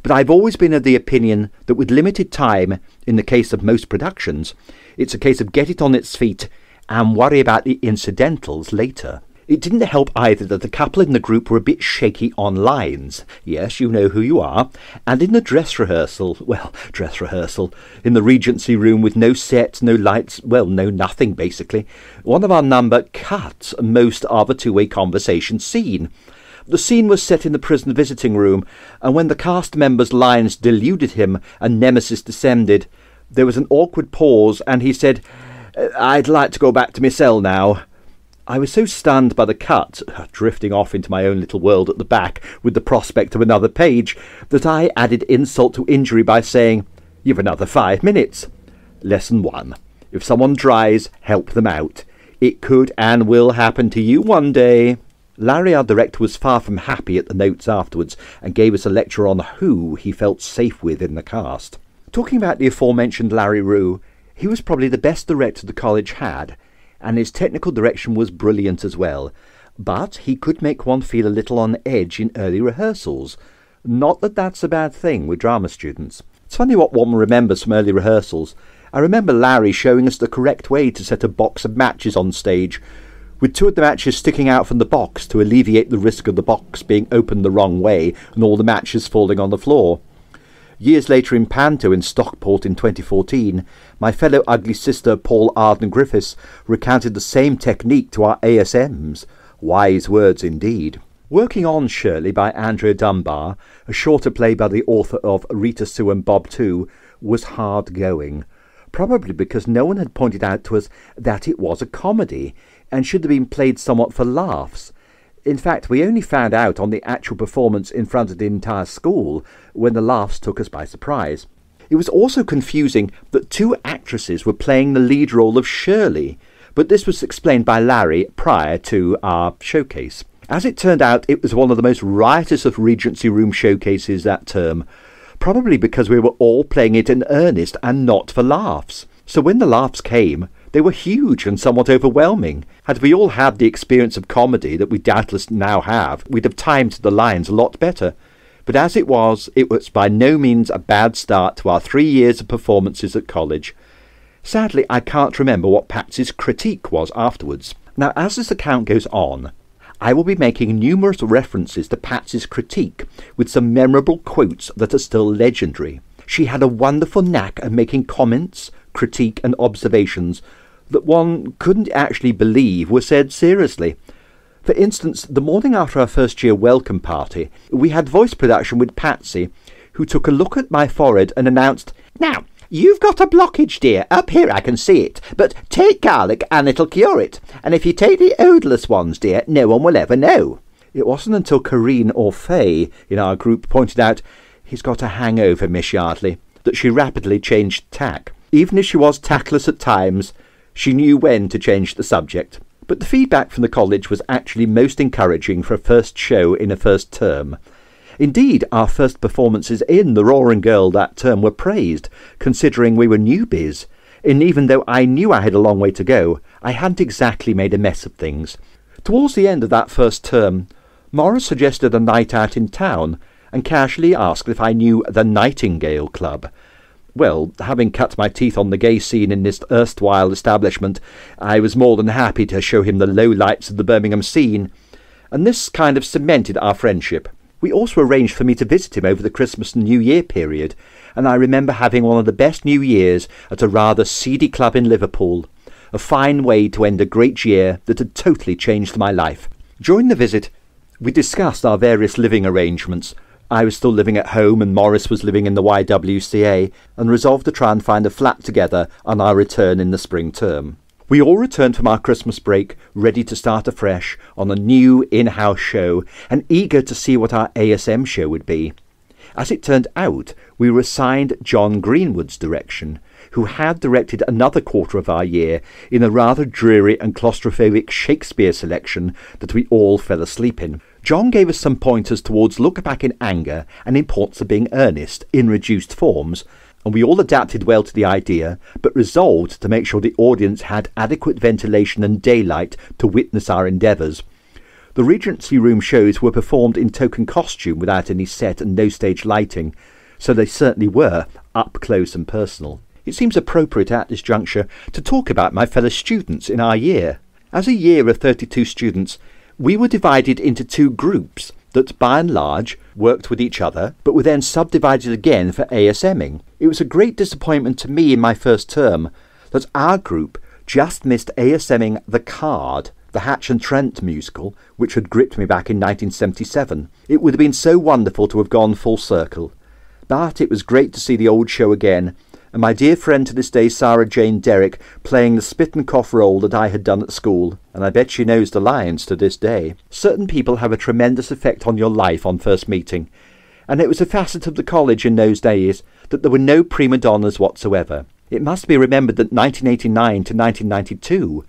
But I've always been of the opinion that with limited time, in the case of most productions, it's a case of get it on its feet and worry about the incidentals later. It didn't help either that the couple in the group were a bit shaky on lines. Yes, you know who you are. And in the dress rehearsal, in the Regency room with no sets, no lights, well, no nothing basically, one of our number cut most of a two-way conversation scene. The scene was set in the prison visiting room, and when the cast member's lines deluded him and Nemesis descended, there was an awkward pause, and he said, "I'd like to go back to my cell now." I was so stunned by the cut, drifting off into my own little world at the back with the prospect of another page, that I added insult to injury by saying, "You've another 5 minutes." Lesson 1. If someone dries, help them out. It could and will happen to you one day. Larry, our director, was far from happy at the notes afterwards and gave us a lecture on who he felt safe with in the cast. Talking about the aforementioned Larry Rue, he was probably the best director the college had, and his technical direction was brilliant as well, but he could make one feel a little on edge in early rehearsals. Not that that's a bad thing with drama students. It's funny what one remembers from early rehearsals. I remember Larry showing us the correct way to set a box of matches on stage, with 2 of the matches sticking out from the box to alleviate the risk of the box being opened the wrong way and all the matches falling on the floor. Years later in Panto in Stockport in 2014, my fellow ugly sister Paul Arden Griffiths recounted the same technique to our ASMs. Wise words indeed. Working on Shirley by Andrea Dunbar, a shorter play by the author of Rita Sue and Bob Too, was hard going. Probably because no one had pointed out to us that it was a comedy and should have been played somewhat for laughs. In fact, we only found out on the actual performance in front of the entire school when the laughs took us by surprise. It was also confusing that 2 actresses were playing the lead role of Shirley, but this was explained by Larry prior to our showcase. As it turned out, it was one of the most riotous of Regency Room showcases that term, probably because we were all playing it in earnest and not for laughs. So when the laughs came, they were huge and somewhat overwhelming. Had we all had the experience of comedy that we doubtless now have, we'd have timed the lines a lot better. But as it was by no means a bad start to our 3 years of performances at college. Sadly, I can't remember what Patsy's critique was afterwards. Now, as this account goes on, I will be making numerous references to Patsy's critique, with some memorable quotes that are still legendary. She had a wonderful knack of making comments, critique and observations that one couldn't actually believe were said seriously. For instance, the morning after our first year welcome party, we had voice production with Patsy, who took a look at my forehead and announced, "Now, you've got a blockage, dear. Up here I can see it. But take garlic and it'll cure it. And if you take the odourless ones, dear, no one will ever know." It wasn't until Corinne or Faye in our group pointed out, "He's got a hangover, Miss Yardley," that she rapidly changed tack. Even if she was tactless at times, she knew when to change the subject. But the feedback from the college was actually most encouraging for a first show in a first term. Indeed, our first performances in The Roaring Girl that term were praised, considering we were newbies. And even though I knew I had a long way to go, I hadn't exactly made a mess of things. Towards the end of that first term, Morris suggested a night out in town, and casually asked if I knew the Nightingale Club. Well, having cut my teeth on the gay scene in this erstwhile establishment, I was more than happy to show him the low lights of the Birmingham scene, and this kind of cemented our friendship. We also arranged for me to visit him over the Christmas and New Year period, and I remember having one of the best New Years at a rather seedy club in Liverpool, a fine way to end a great year that had totally changed my life. During the visit, we discussed our various living arrangements. I was still living at home and Morris was living in the YWCA, and resolved to try and find a flat together on our return in the spring term. We all returned from our Christmas break, ready to start afresh on a new in-house show, and eager to see what our ASM show would be. As it turned out, we were assigned John Greenwood's direction, who had directed another quarter of our year in a rather dreary and claustrophobic Shakespeare selection that we all fell asleep in. John gave us some pointers towards look back in anger and importance of being earnest in reduced forms, and we all adapted well to the idea, but resolved to make sure the audience had adequate ventilation and daylight to witness our endeavours. The Regency Room shows were performed in token costume without any set and no stage lighting, so they certainly were up close and personal. It seems appropriate at this juncture to talk about my fellow students in our year. As a year of 32 students, we were divided into two groups that, by and large, worked with each other, but were then subdivided again for ASMing. It was a great disappointment to me in my first term that our group just missed ASMing The Card, the Hatch and Trent musical, which had gripped me back in 1977. It would have been so wonderful to have gone full circle. But it was great to see the old show again, and my dear friend to this day, Sarah Jane Derrick, playing the spit and cough role that I had done at school, and I bet she knows the lines to this day. Certain people have a tremendous effect on your life on first meeting, and it was a facet of the college in those days that there were no prima donnas whatsoever. It must be remembered that 1989 to 1992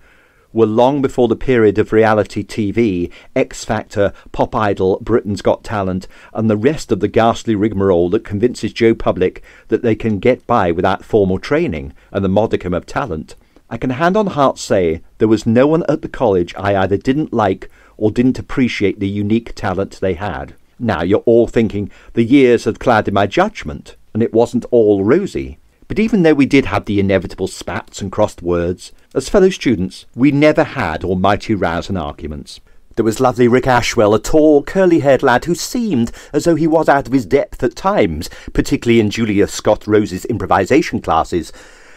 were long before the period of reality TV, X Factor, Pop Idol, Britain's Got Talent, and the rest of the ghastly rigmarole that convinces Joe Public that they can get by without formal training and the modicum of talent. I can hand on heart say there was no one at the college I either didn't like or didn't appreciate the unique talent they had. Now you're all thinking the years had clouded my judgment, and it wasn't all rosy. But even though we did have the inevitable spats and crossed words, as fellow students, we never had almighty rows and arguments. There was lovely Rick Ashwell, a tall, curly-haired lad who seemed as though he was out of his depth at times, particularly in Julia Scott Rose's improvisation classes,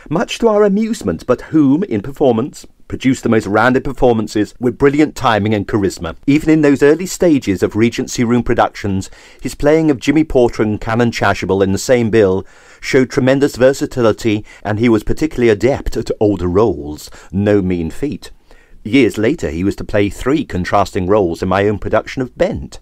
much to our amusement, but whom, in performance, produced the most rounded performances with brilliant timing and charisma. Even in those early stages of Regency Room productions, his playing of Jimmy Porter and Canon Chasuble in the same bill showed tremendous versatility, and he was particularly adept at older roles, no mean feat. Years later he was to play 3 contrasting roles in my own production of Bent.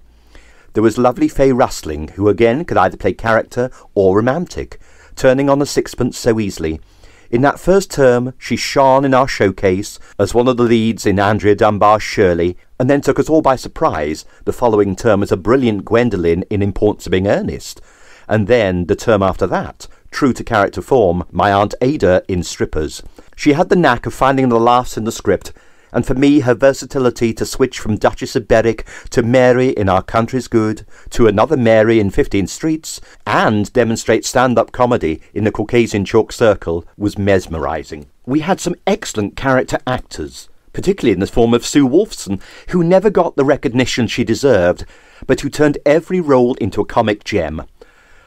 There was lovely Fay Rustling, who again could either play character or romantic, turning on a sixpence so easily. In that first term, she shone in our showcase as one of the leads in Andrea Dunbar's Shirley, and then took us all by surprise the following term as a brilliant Gwendolen in Importance of Being Earnest. And then, the term after that, true to character form, my Aunt Ada in Strippers. She had the knack of finding the laughs in the script, and for me her versatility to switch from Duchess of Berwick to Mary in Our Country's Good, to another Mary in 15 Streets, and demonstrate stand-up comedy in the Caucasian Chalk Circle was mesmerising. We had some excellent character actors, particularly in the form of Sue Wolfson, who never got the recognition she deserved, but who turned every role into a comic gem.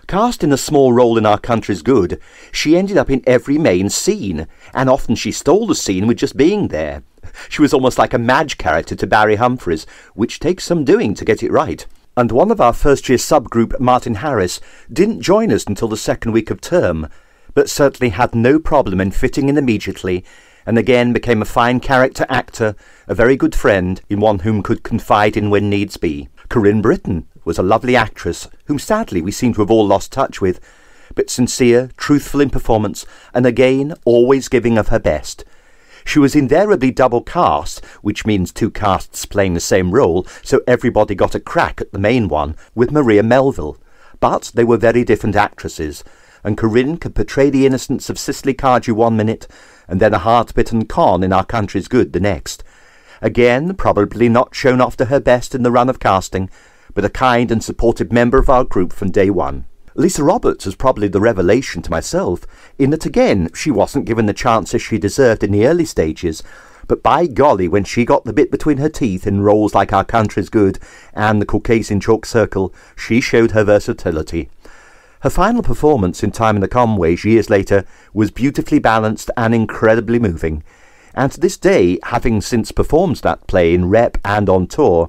Cast in a small role in Our Country's Good, she ended up in every main scene, and often she stole the scene with just being there. She was almost like a Madge character to Barry Humphries, which takes some doing to get it right. And one of our first-year subgroup, Martin Harris, didn't join us until the second week of term, but certainly had no problem in fitting in immediately, and again became a fine character actor, a very good friend, in one whom could confide in when needs be. Corinne Britton was a lovely actress, whom sadly we seem to have all lost touch with, but sincere, truthful in performance, and again always giving of her best. She was invariably double cast, which means 2 casts playing the same role, so everybody got a crack at the main one, with Maria Melville. But they were very different actresses, and Corinne could portray the innocence of Cicely Cardew one minute, and then a hard-bitten con in Our Country's Good the next. Again, probably not shown off to her best in the run of casting, but a kind and supportive member of our group from day one. Lisa Roberts was probably the revelation to myself, in that again she wasn't given the chances she deserved in the early stages, but by golly, when she got the bit between her teeth in roles like Our Country's Good and the Caucasian Chalk Circle, she showed her versatility. Her final performance in Time in the Conways years later was beautifully balanced and incredibly moving, and to this day, having since performed that play in rep and on tour,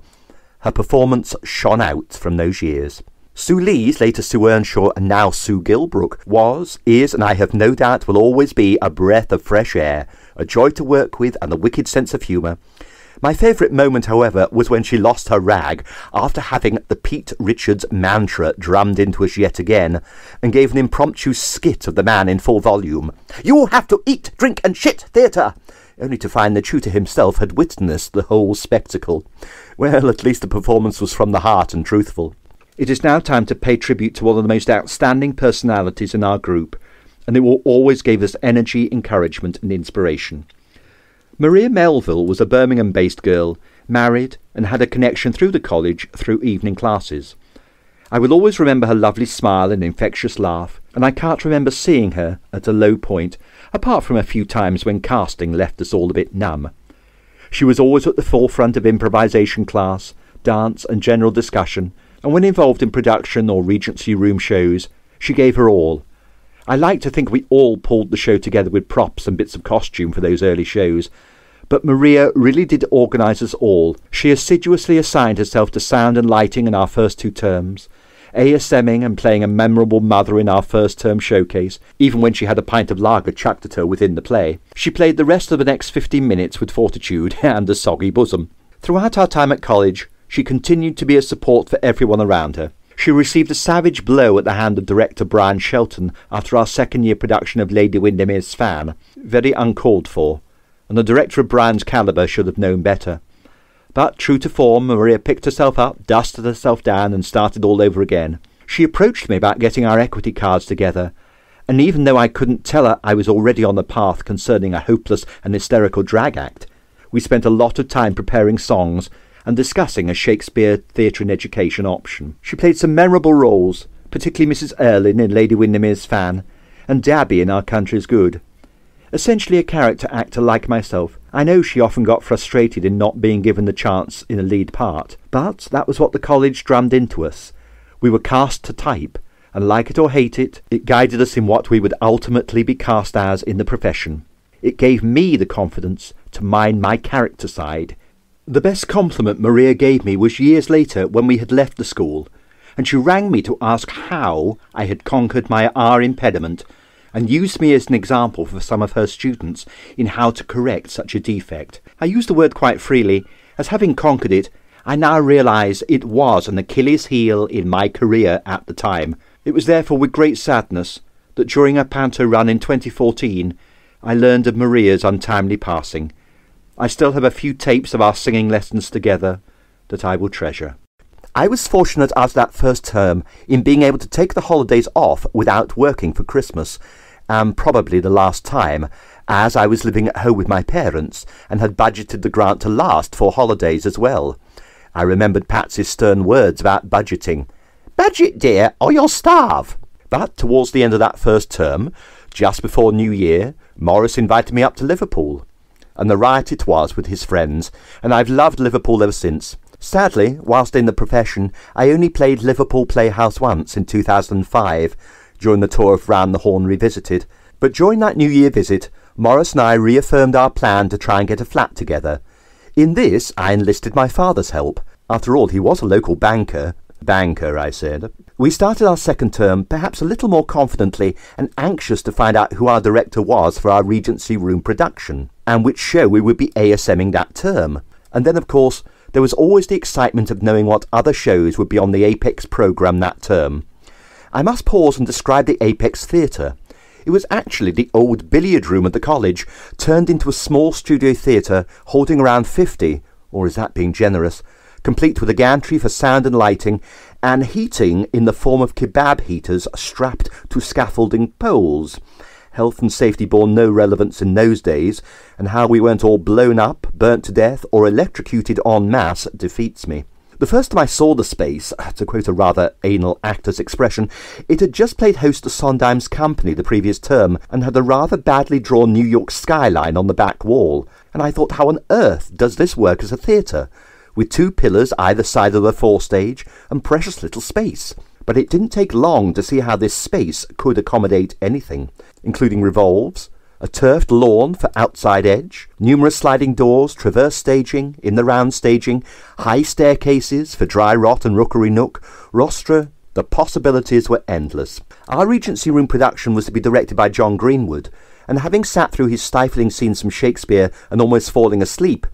her performance shone out from those years. Sue Lees, later Sue Earnshaw and now Sue Gilbrook, was, is, and I have no doubt will always be a breath of fresh air, a joy to work with and a wicked sense of humour. My favourite moment, however, was when she lost her rag after having the Pete Richards mantra drummed into us yet again, and gave an impromptu skit of the man in full volume. "You have to eat, drink and shit theatre!" only to find the tutor himself had witnessed the whole spectacle. Well, at least the performance was from the heart and truthful. It is now time to pay tribute to one of the most outstanding personalities in our group, and it will always give us energy, encouragement and inspiration. Maria Melville was a Birmingham-based girl, married, and had a connection through the college through evening classes. I will always remember her lovely smile and infectious laugh, and I can't remember seeing her at a low point, apart from a few times when casting left us all a bit numb. She was always at the forefront of improvisation class, dance and general discussion, and when involved in production or Regency Room shows, she gave her all. I like to think we all pulled the show together with props and bits of costume for those early shows, but Maria really did organise us all. She assiduously assigned herself to sound and lighting in our first 2 terms, ASMing and playing a memorable mother in our first term showcase, even when she had a pint of lager chucked at her within the play. She played the rest of the next 15 minutes with fortitude and a soggy bosom. Throughout our time at college, she continued to be a support for everyone around her. She received a savage blow at the hand of director Brian Shelton after our second-year production of Lady Windermere's Fan, very uncalled for, and the director of Brian's calibre should have known better. But, true to form, Maria picked herself up, dusted herself down, and started all over again. She approached me about getting our equity cards together, and even though I couldn't tell her I was already on the path concerning a hopeless and hysterical drag act, we spent a lot of time preparing songs and discussing a Shakespeare theatre and education option. She played some memorable roles, particularly Mrs. Erlin in Lady Windermere's Fan, and Dabby in Our Country's Good. Essentially a character actor like myself, I know she often got frustrated in not being given the chance in a lead part, but that was what the college drummed into us. We were cast to type, and like it or hate it, it guided us in what we would ultimately be cast as in the profession. It gave me the confidence to mind my character side. The best compliment Maria gave me was years later when we had left the school, and she rang me to ask how I had conquered my R impediment, and used me as an example for some of her students in how to correct such a defect. I use the word quite freely, as having conquered it, I now realise it was an Achilles heel in my career at the time. It was therefore with great sadness that during a panto run in 2014, I learned of Maria's untimely passing. I still have a few tapes of our singing lessons together that I will treasure. I was fortunate after that first term in being able to take the holidays off without working for Christmas, and probably the last time, as I was living at home with my parents and had budgeted the grant to last 4 holidays as well. I remembered Patsy's stern words about budgeting. "Budget, dear, or you'll starve." But towards the end of that first term, just before New Year, Morris invited me up to Liverpool. And the riot it was with his friends, and I've loved Liverpool ever since. Sadly, whilst in the profession, I only played Liverpool Playhouse once in 2005, during the tour of Round the Horn Revisited. But during that New Year visit, Morris and I reaffirmed our plan to try and get a flat together. In this, I enlisted my father's help. After all, he was a local banker. Banker, I said. We started our second term perhaps a little more confidently and anxious to find out who our director was for our Regency Room production, and which show we would be ASMing that term. And then, of course, there was always the excitement of knowing what other shows would be on the Apex programme that term. I must pause and describe the Apex Theatre. It was actually the old billiard room at the college, turned into a small studio theatre holding around 50, or is that being generous, complete with a gantry for sound and lighting, and heating in the form of kebab heaters strapped to scaffolding poles. Health and safety bore no relevance in those days, and how we weren't all blown up, burnt to death, or electrocuted en masse defeats me. The first time I saw the space, to quote a rather anal actor's expression, it had just played host to Sondheim's Company the previous term, and had a rather badly drawn New York skyline on the back wall, and I thought, how on earth does this work as a theatre? With 2 pillars either side of the forestage, and precious little space. But it didn't take long to see how this space could accommodate anything, including revolves, a turfed lawn for outside edge, numerous sliding doors, traverse staging, in the round staging, high staircases for dry rot and rookery nook, rostra. The possibilities were endless. Our Regency Room production was to be directed by John Greenwood, and having sat through his stifling scenes from Shakespeare and almost falling asleep,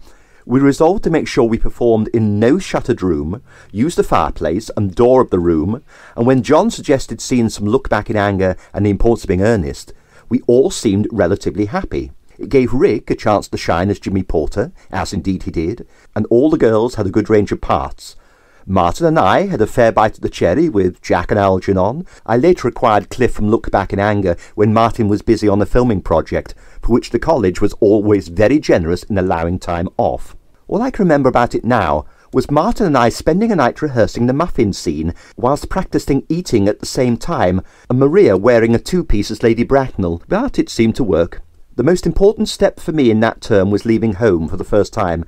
We resolved to make sure we performed in no shuttered room, used the fireplace and door of the room, and when John suggested scenes from Look Back in Anger and The Importance of Being Earnest, we all seemed relatively happy. It gave Rick a chance to shine as Jimmy Porter, as indeed he did, and all the girls had a good range of parts. Martin and I had a fair bite at the cherry with Jack and Algernon. I later acquired Cliff from Look Back in Anger when Martin was busy on a filming project, for which the college was always very generous in allowing time off. All I can remember about it now was Martin and I spending a night rehearsing the muffin scene whilst practising eating at the same time, and Maria wearing a two-piece as Lady Bracknell, but it seemed to work. The most important step for me in that term was leaving home for the first time,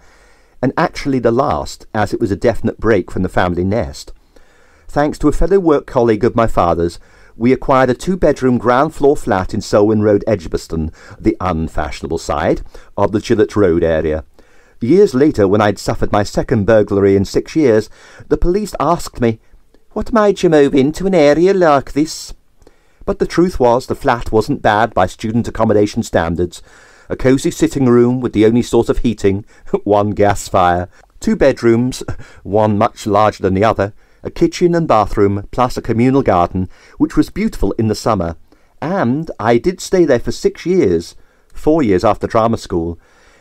and actually the last, as it was a definite break from the family nest. Thanks to a fellow work colleague of my father's, we acquired a two-bedroom ground-floor flat in Selwyn Road, Edgbaston, the unfashionable side of the Gillett Road area. Years later, when I'd suffered my second burglary in 6 years, the police asked me, "What made you move into an area like this?" But the truth was the flat wasn't bad by student accommodation standards. A cosy sitting room with the only source of heating, one gas fire, 2 bedrooms, one much larger than the other, a kitchen and bathroom, plus a communal garden, which was beautiful in the summer. And I did stay there for 6 years, 4 years after drama school.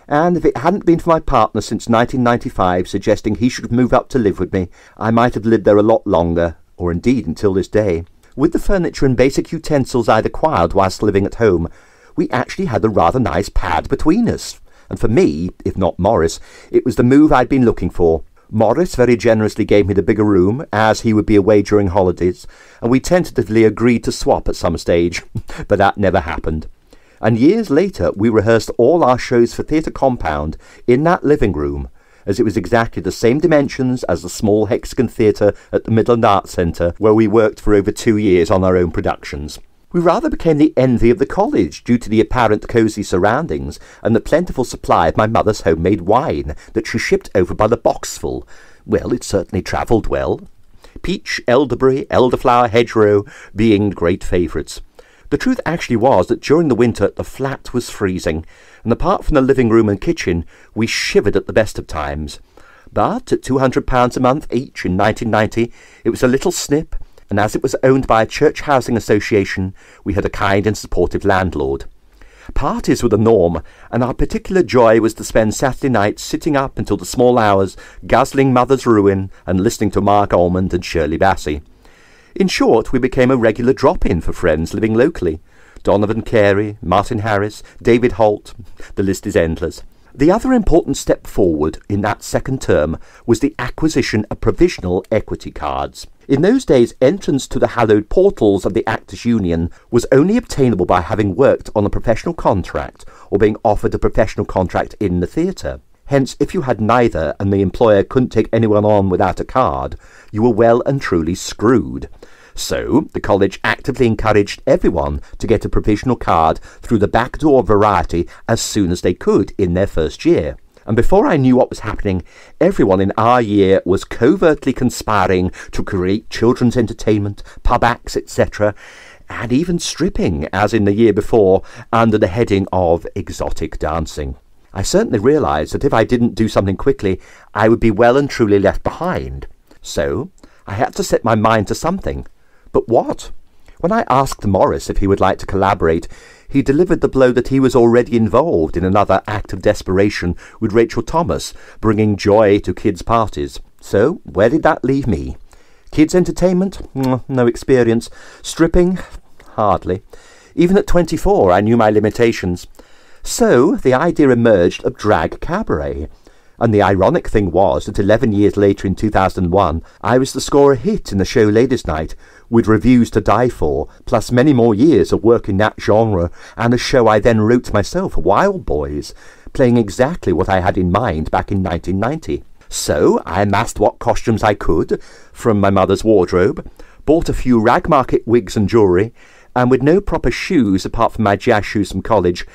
And if it hadn't been for my partner since 1995 suggesting he should move up to live with me, I might have lived there a lot longer, or indeed until this day. With the furniture and basic utensils I'd acquired whilst living at home, we actually had a rather nice pad between us. And for me, if not Morris, it was the move I'd been looking for. Morris very generously gave me the bigger room, as he would be away during holidays, and we tentatively agreed to swap at some stage, but that never happened. And years later we rehearsed all our shows for Theatre Compound in that living room, as it was exactly the same dimensions as the small hexagon theatre at the Midland Arts Centre, where we worked for over 2 years on our own productions. We rather became the envy of the college due to the apparent cosy surroundings and the plentiful supply of my mother's homemade wine that she shipped over by the boxful. Well, it certainly travelled well. Peach, elderberry, elderflower, hedgerow being great favourites. The truth actually was that during the winter the flat was freezing, and apart from the living room and kitchen, we shivered at the best of times. But at £200 a month each in 1990, it was a little snip, and as it was owned by a church housing association, we had a kind and supportive landlord. Parties were the norm, and our particular joy was to spend Saturday nights sitting up until the small hours, guzzling Mother's Ruin and listening to Mark Almond and Shirley Bassey. In short, we became a regular drop-in for friends living locally. Donovan Carey, Martin Harris, David Holt, the list is endless. The other important step forward in that second term was the acquisition of provisional equity cards. In those days, entrance to the hallowed portals of the Actors' Union was only obtainable by having worked on a professional contract or being offered a professional contract in the theatre. Hence, if you had neither and the employer couldn't take anyone on without a card, you were well and truly screwed. So, the college actively encouraged everyone to get a provisional card through the back door of Variety as soon as they could in their first year. And before I knew what was happening, everyone in our year was covertly conspiring to create children's entertainment, pub acts, etc., and even stripping, as in the year before, under the heading of exotic dancing. I certainly realised that if I didn't do something quickly, I would be well and truly left behind. So, I had to set my mind to something. But what? When I asked Morris if he would like to collaborate, he delivered the blow that he was already involved in another act of desperation with Rachel Thomas, bringing joy to kids' parties. So, where did that leave me? Kids' entertainment? No experience. Stripping? Hardly. Even at 24, I knew my limitations. So, the idea emerged of drag cabaret. And the ironic thing was that 11 years later in 2001, I was to score a hit in the show Ladies' Night, with reviews to die for, plus many more years of work in that genre, and a show I then wrote myself, Wild Boys, playing exactly what I had in mind back in 1990. So, I amassed what costumes I could from my mother's wardrobe, bought a few rag market wigs and jewellery, and with no proper shoes apart from my jazz shoes from college,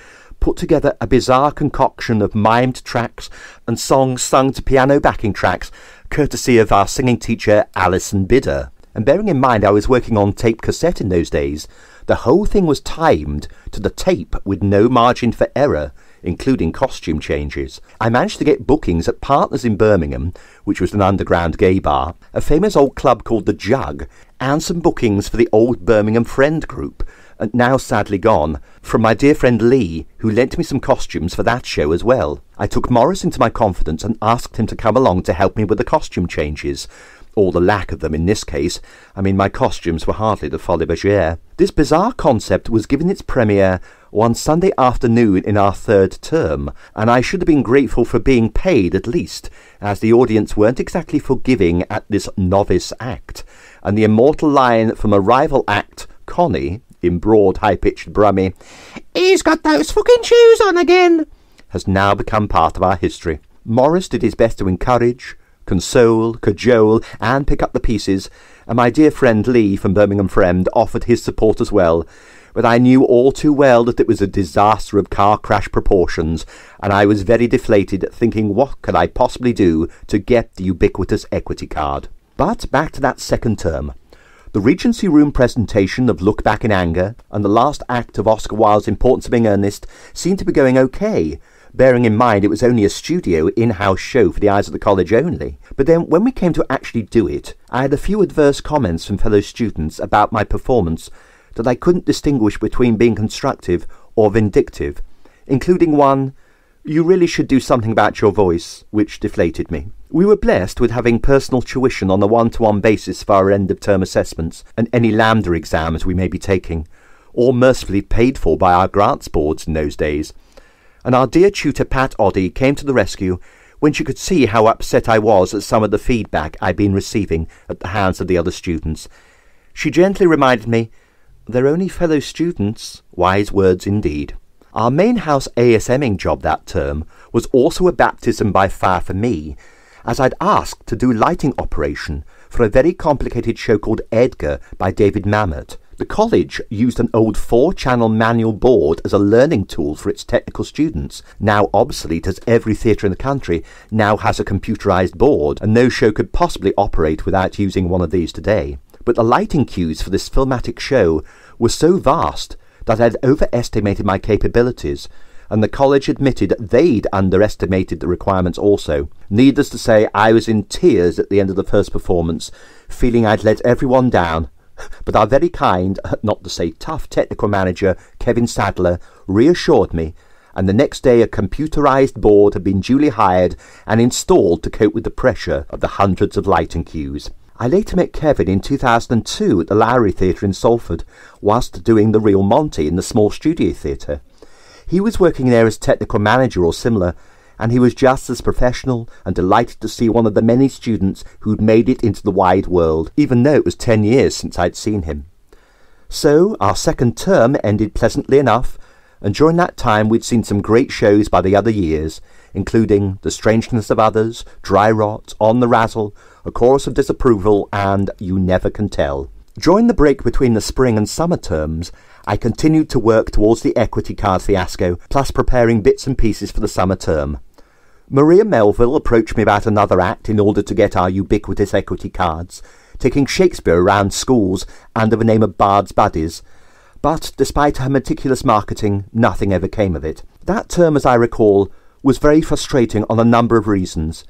put together a bizarre concoction of mimed tracks and songs sung to piano backing tracks, courtesy of our singing teacher Alison Bidder. And bearing in mind I was working on tape cassette in those days, The whole thing was timed to the tape with no margin for error, including costume changes. I managed to get bookings at Partners in Birmingham, which was an underground gay bar, a famous old club called The Jug, and some bookings for the old Birmingham Friend group, now sadly gone, from my dear friend Lee, who lent me some costumes for that show as well. I took Morris into my confidence and asked him to come along to help me with the costume changes, or the lack of them in this case. I mean, my costumes were hardly the folie bergère. This bizarre concept was given its premiere one Sunday afternoon in our third term, and I should have been grateful for being paid at least, as the audience weren't exactly forgiving at this novice act, and the immortal line from a rival act, Connie, in broad, high-pitched Brummy, "He's got those fucking shoes on again," has now become part of our history. Morris did his best to encourage, console, cajole, and pick up the pieces, and my dear friend Lee from Birmingham Friend offered his support as well, but I knew all too well that it was a disaster of car crash proportions, and I was very deflated, thinking what could I possibly do to get the ubiquitous equity card. But back to that second term. The Regency Room presentation of Look Back in Anger and the last act of Oscar Wilde's Importance of Being Earnest seemed to be going okay, bearing in mind it was only a studio in-house show for the eyes of the college only. But then when we came to actually do it, I had a few adverse comments from fellow students about my performance that I couldn't distinguish between being constructive or vindictive, including one, "You really should do something about your voice," which deflated me. We were blessed with having personal tuition on a one-to-one basis for our end-of-term assessments and any Lambda exams we may be taking, all mercifully paid for by our grants boards in those days. And our dear tutor Pat Oddie came to the rescue when she could see how upset I was at some of the feedback I'd been receiving at the hands of the other students. She gently reminded me, "They're only fellow students," wise words indeed. Our main house ASMing job that term was also a baptism by fire for me, as I'd asked to do lighting operation for a very complicated show called Edgar by David Mamet. The college used an old 4-channel manual board as a learning tool for its technical students, now obsolete as every theatre in the country now has a computerised board, and no show could possibly operate without using one of these today. But the lighting cues for this filmatic show were so vast that I'd overestimated my capabilities, and the college admitted they'd underestimated the requirements also. Needless to say, I was in tears at the end of the first performance, feeling I'd let everyone down. But our very kind, not to say tough, technical manager, Kevin Sadler, reassured me, and the next day a computerised board had been duly hired and installed to cope with the pressure of the hundreds of lighting cues. I later met Kevin in 2002 at the Lowry Theatre in Salford, whilst doing The Real Monty in the small studio theatre. He was working there as technical manager or similar, and he was just as professional and delighted to see one of the many students who'd made it into the wide world, even though it was 10 years since I'd seen him. So our second term ended pleasantly enough, and during that time we'd seen some great shows by the other years, including The Strangeness of Others, Dry Rot, On the Razzle, A Chorus of Disapproval, and You Never Can Tell. During the break between the spring and summer terms, I continued to work towards the equity card fiasco, plus preparing bits and pieces for the summer term. Maria Melville approached me about another act in order to get our ubiquitous equity cards, taking Shakespeare around schools under the name of Bard's Buddies, but despite her meticulous marketing, nothing ever came of it. That term, as I recall, was very frustrating on a number of reasons.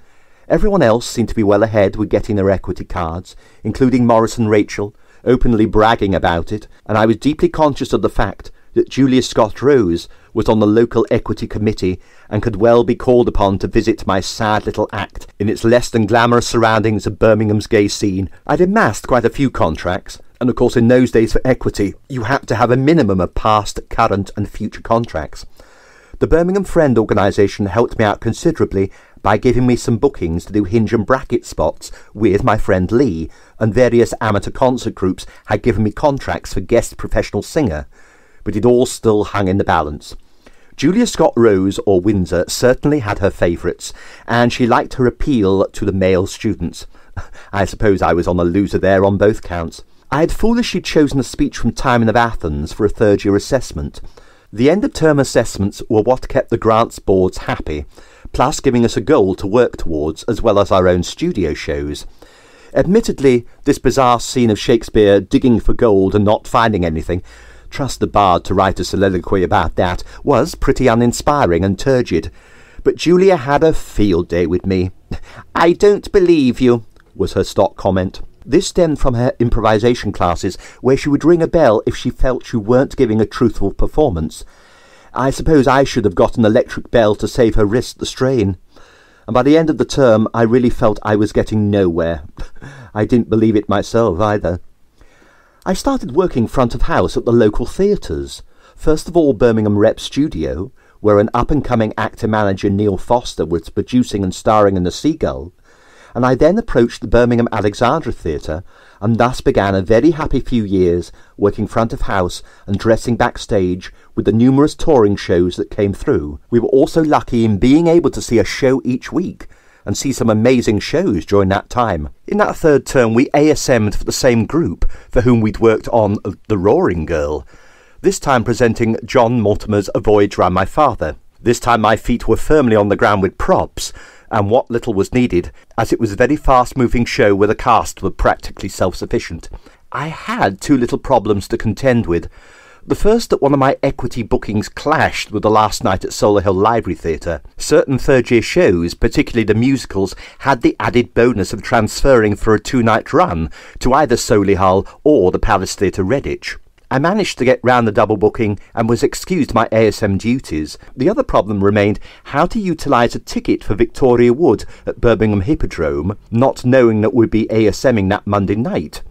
Everyone else seemed to be well ahead with getting their equity cards, including Morris and Rachel, openly bragging about it, and I was deeply conscious of the fact that Julia Scott-Rose was on the local equity committee and could well be called upon to visit my sad little act in its less than glamorous surroundings of Birmingham's gay scene. I'd amassed quite a few contracts, and of course in those days for equity you had to have a minimum of past, current and future contracts. The Birmingham Friend organisation helped me out considerably by giving me some bookings to do hinge and bracket spots with my friend Lee, and various amateur concert groups had given me contracts for guest professional singer, but it all still hung in the balance. Julia Scott-Rose, or Windsor, certainly had her favourites, and she liked her appeal to the male students. I suppose I was on a loser there on both counts. I had foolishly chosen a speech from Timon of Athens for a third-year assessment. The end-of-term assessments were what kept the grants boards happy, plus giving us a goal to work towards, as well as our own studio shows. Admittedly, this bizarre scene of Shakespeare digging for gold and not finding anything Trust the bard to write a soliloquy about that was pretty uninspiring and turgid. But Julia had a field day with me. "I don't believe you," was her stock comment. This stemmed from her improvisation classes, where she would ring a bell if she felt you weren't giving a truthful performance. I suppose I should have got an electric bell to save her wrist the strain. And by the end of the term, I really felt I was getting nowhere. I didn't believe it myself either. I started working front of house at the local theatres. First of all, Birmingham Rep Studio, where an up-and-coming actor-manager Neil Foster was producing and starring in The Seagull, and I then approached the Birmingham Alexandra Theatre, and thus began a very happy few years working front of house and dressing backstage with the numerous touring shows that came through. We were also lucky in being able to see a show each week, and see some amazing shows during that time. In that third term, we ASM'd for the same group for whom we'd worked on The Roaring Girl, this time presenting John Mortimer's A Voyage Round My Father. This time my feet were firmly on the ground with props, and what little was needed, as it was a very fast-moving show where the cast were practically self-sufficient. I had two little problems to contend with. The first, that one of my equity bookings clashed with the last night at Solihull Library Theatre. Certain third-year shows, particularly the musicals, had the added bonus of transferring for a two-night run to either Solihull or the Palace Theatre Redditch. I managed to get round the double booking and was excused my ASM duties. The other problem remained how to utilise a ticket for Victoria Wood at Birmingham Hippodrome, not knowing that we'd be ASMing that Monday night.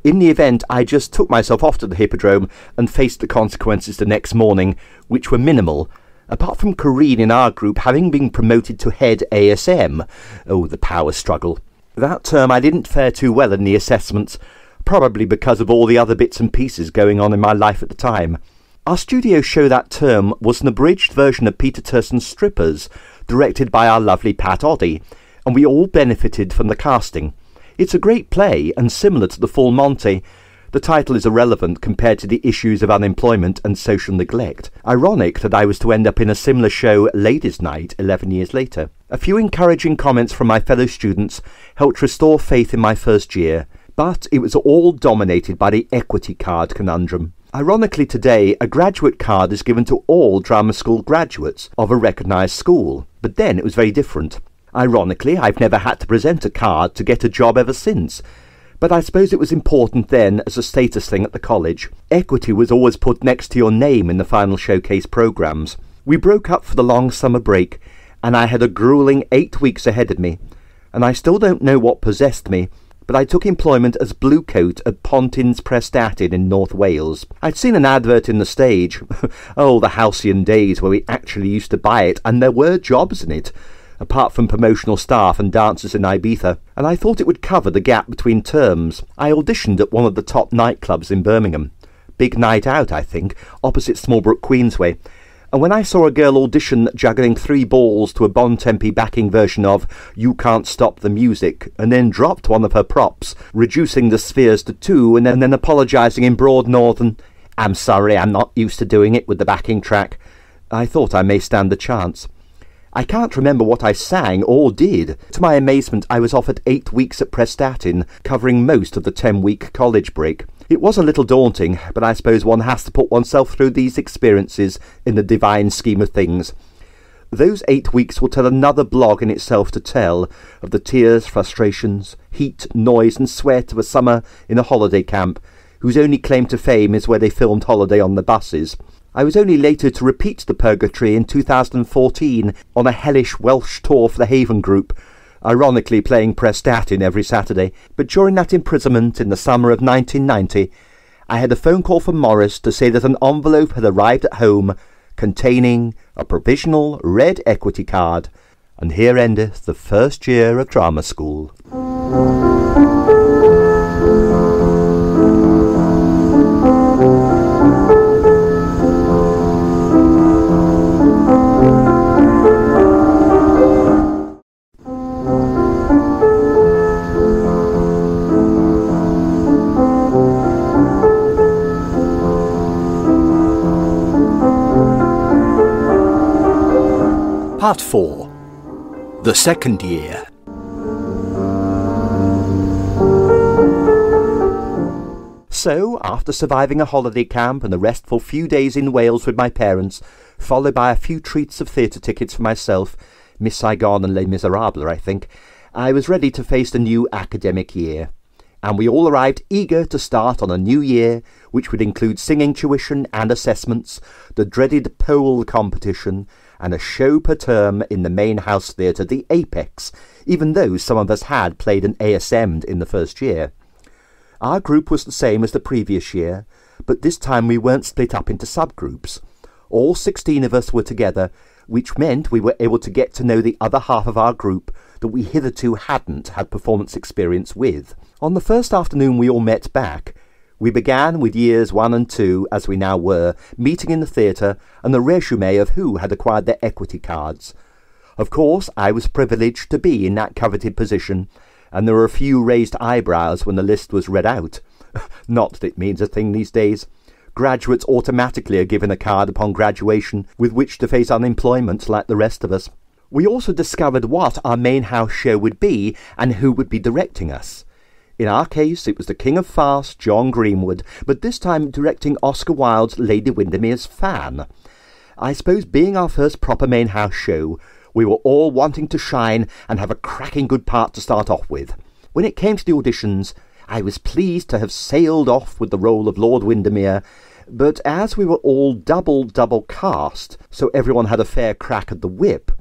In the event, I just took myself off to the Hippodrome and faced the consequences the next morning, which were minimal, apart from Corrine in our group having been promoted to head ASM. Oh, the power struggle. That term I didn't fare too well in the assessments, probably because of all the other bits and pieces going on in my life at the time. Our studio show that term was an abridged version of Peter Turson's Strippers, directed by our lovely Pat Oddy, and we all benefited from the casting. It's a great play, and similar to the Full Monty. The title is irrelevant compared to the issues of unemployment and social neglect. Ironic that I was to end up in a similar show, Ladies' Night, 11 years later. A few encouraging comments from my fellow students helped restore faith in my first year, but it was all dominated by the equity card conundrum. Ironically today, a graduate card is given to all drama school graduates of a recognised school, but then it was very different. Ironically, I've never had to present a card to get a job ever since, but I suppose it was important then as a status thing at the college. Equity was always put next to your name in the final showcase programmes. We broke up for the long summer break, and I had a gruelling 8 weeks ahead of me, and I still don't know what possessed me, but I took employment as bluecoat at Pontins Prestatyn in North Wales. I'd seen an advert in the stage. Oh, the halcyon days where we actually used to buy it, and there were jobs in it, apart from promotional staff and dancers in Ibiza, and I thought it would cover the gap between terms. I auditioned at one of the top nightclubs in Birmingham. Big Night Out, I think, opposite Smallbrook Queensway, and when I saw a girl audition juggling 3 balls to a Bon Tempi backing version of You Can't Stop the Music, and then dropped one of her props, reducing the spheres to 2, and then apologising in broad northern, "I'm sorry, I'm not used to doing it with the backing track," I thought I may stand a chance. I can't remember what I sang or did. To my amazement, I was offered 8 weeks at Prestatyn, covering most of the 10-week college break. It was a little daunting, but I suppose one has to put oneself through these experiences in the divine scheme of things. Those 8 weeks will tell another blog in itself to tell of the tears, frustrations, heat, noise and sweat of a summer in a holiday camp, whose only claim to fame is where they filmed Holiday on the Buses. I was only later to repeat the purgatory in 2014 on a hellish Welsh tour for the Haven Group, ironically playing Prestatyn every Saturday. But during that imprisonment in the summer of 1990, I had a phone call from Morris to say that an envelope had arrived at home containing a provisional red equity card, and here endeth the first year of drama school. Part 4. The second year. So, after surviving a holiday camp and a restful few days in Wales with my parents, followed by a few treats of theatre tickets for myself, Miss Saigon and Les Miserables, I think, I was ready to face the new academic year. And we all arrived eager to start on a new year, which would include singing tuition and assessments, the dreaded pole competition, and a show per term in the main house theatre, the Apex, even though some of us had played an ASM'd in the first year. Our group was the same as the previous year, but this time we weren't split up into subgroups. All 16 of us were together, which meant we were able to get to know the other half of our group that we hitherto hadn't had performance experience with. On the first afternoon we all met back, we began with years 1 and 2, as we now were, meeting in the theatre, and the resume of who had acquired their equity cards. Of course, I was privileged to be in that coveted position, and there were a few raised eyebrows when the list was read out. Not that it means a thing these days. Graduates automatically are given a card upon graduation with which to face unemployment like the rest of us. We also discovered what our main house show would be and who would be directing us. In our case, it was the King of Farce, John Greenwood, but this time directing Oscar Wilde's Lady Windermere's Fan. I suppose being our first proper main house show, we were all wanting to shine and have a cracking good part to start off with. When it came to the auditions, I was pleased to have sailed off with the role of Lord Windermere, but as we were all double cast, so everyone had a fair crack at the whip,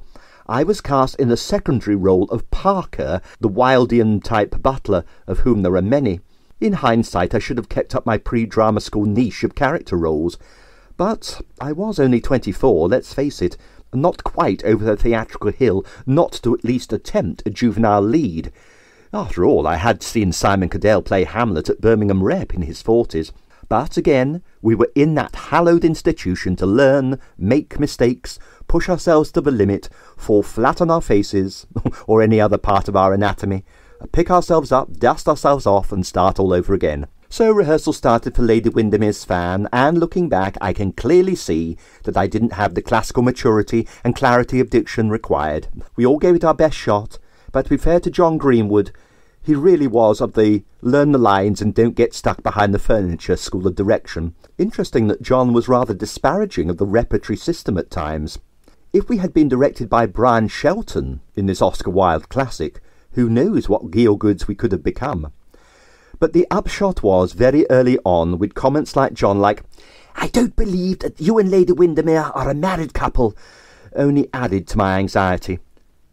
I was cast in the secondary role of Parker, the Wildian-type butler, of whom there are many. In hindsight, I should have kept up my pre-drama school niche of character roles. But I was only 24, let's face it, not quite over the theatrical hill not to at least attempt a juvenile lead. After all, I had seen Simon Cadell play Hamlet at Birmingham Rep in his 40s. But again, we were in that hallowed institution to learn, make mistakes, push ourselves to the limit, fall flat on our faces, or any other part of our anatomy, pick ourselves up, dust ourselves off, and start all over again. So rehearsal started for Lady Windermere's Fan, and looking back, I can clearly see that I didn't have the classical maturity and clarity of diction required. We all gave it our best shot, but to be fair to John Greenwood, he really was of the learn the lines and don't get stuck behind the furniture school of direction. Interesting that John was rather disparaging of the repertory system at times. If we had been directed by Brian Shelton in this Oscar Wilde classic, who knows what Gielguds we could have become. But the upshot was, very early on, with comments like John like, "I don't believe that you and Lady Windermere are a married couple," only added to my anxiety.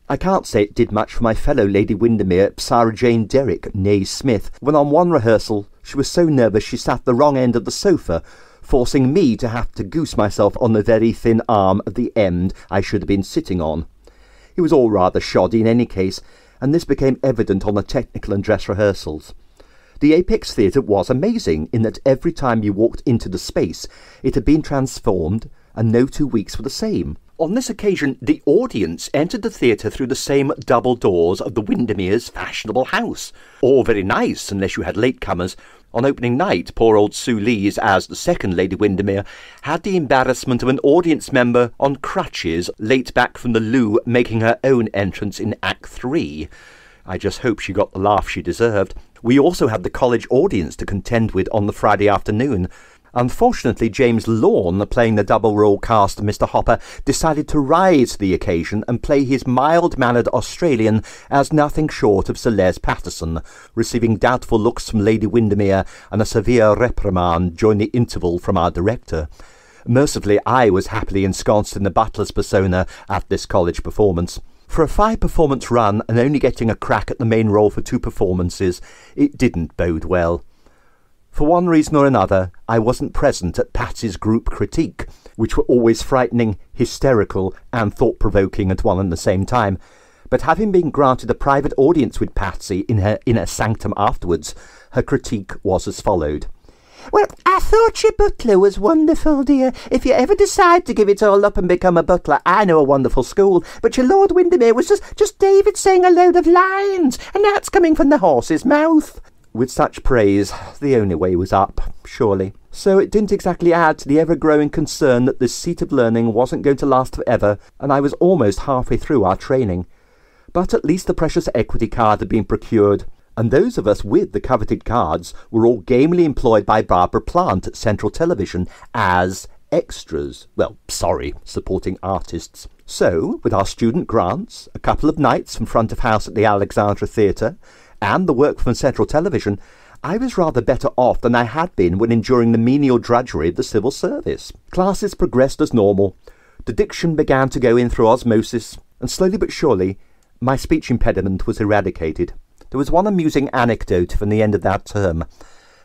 I can't say it did much for my fellow Lady Windermere, Sarah Jane Derrick, née Smith, when on one rehearsal she was so nervous she sat the wrong end of the sofa, forcing me to have to goose myself on the very thin arm of the end I should have been sitting on. It was all rather shoddy in any case, and this became evident on the technical and dress rehearsals. The Apex Theatre was amazing in that every time you walked into the space, it had been transformed, and no 2 weeks were the same. On this occasion, the audience entered the theatre through the same double doors of the Windermere's fashionable house. All very nice, unless you had latecomers. On opening night, poor old Sue Lees, as the second Lady Windermere, had the embarrassment of an audience member on crutches, late back from the loo, making her own entrance in Act 3. I just hope she got the laugh she deserved. We also had the college audience to contend with on the Friday afternoon. Unfortunately, James Lorne, playing the double role cast of Mr. Hopper, decided to rise to the occasion and play his mild-mannered Australian as nothing short of Sir Les Patterson, receiving doubtful looks from Lady Windermere and a severe reprimand during the interval from our director. Mercifully, I was happily ensconced in the butler's persona at this college performance. For a 5-performance run and only getting a crack at the main role for 2 performances, it didn't bode well. For one reason or another, I wasn't present at Patsy's group critique, which were always frightening, hysterical, and thought-provoking at one and the same time. But having been granted a private audience with Patsy in her inner sanctum afterwards, her critique was as followed. "Well, I thought your butler was wonderful, dear. If you ever decide to give it all up and become a butler, I know a wonderful school. But your Lord Windermere was just David saying a load of lines, and that's coming from the horse's mouth." With such praise, the only way was up, surely. So it didn't exactly add to the ever-growing concern that this seat of learning wasn't going to last forever, and I was almost halfway through our training. But at least the precious equity card had been procured, and those of us with the coveted cards were all gamely employed by Barbara Plant at Central Television as extras. Well, sorry, supporting artists. So, with our student grants, a couple of nights from front of house at the Alexandra Theatre, and the work from Central Television, I was rather better off than I had been when enduring the menial drudgery of the civil service. Classes progressed as normal. The diction began to go in through osmosis, and slowly but surely, my speech impediment was eradicated. There was one amusing anecdote from the end of that term.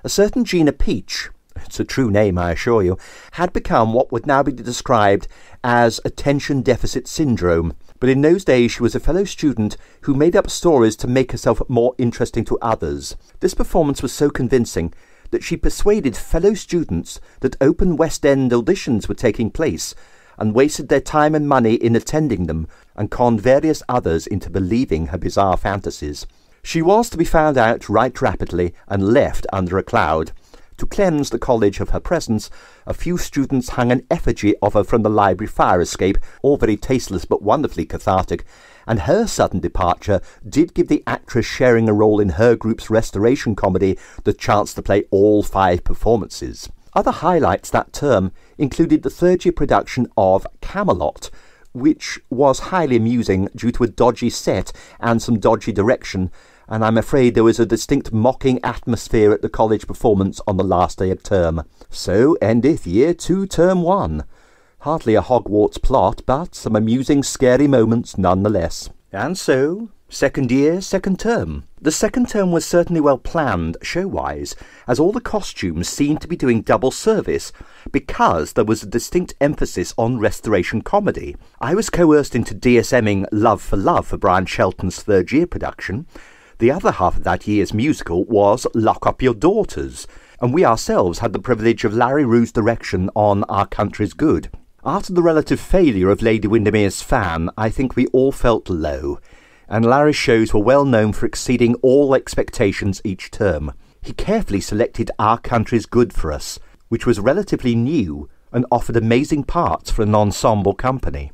A certain Gina Peach, it's a true name, I assure you, had become what would now be described as attention deficit syndrome. But in those days she was a fellow student who made up stories to make herself more interesting to others. This performance was so convincing that she persuaded fellow students that open West End auditions were taking place, and wasted their time and money in attending them, and conned various others into believing her bizarre fantasies. She was to be found out right rapidly and left under a cloud. To cleanse the college of her presence, a few students hung an effigy of her from the library fire escape, all very tasteless but wonderfully cathartic, and her sudden departure did give the actress sharing a role in her group's restoration comedy the chance to play all 5 performances. Other highlights that term included the third-year production of Camelot, which was highly amusing due to a dodgy set and some dodgy direction, and I'm afraid there was a distinct mocking atmosphere at the college performance on the last day of term. So endeth Year 2, Term 1. Hardly a Hogwarts plot, but some amusing, scary moments nonetheless. And so, second year, second term. The second term was certainly well planned, show-wise, as all the costumes seemed to be doing double service, because there was a distinct emphasis on restoration comedy. I was coerced into DSMing Love for Brian Shelton's third-year production. The other half of that year's musical was Lock Up Your Daughters, and we ourselves had the privilege of Larry Rue's direction on Our Country's Good. After the relative failure of Lady Windermere's Fan, I think we all felt low, and Larry's shows were well known for exceeding all expectations each term. He carefully selected Our Country's Good for us, which was relatively new and offered amazing parts for an ensemble company.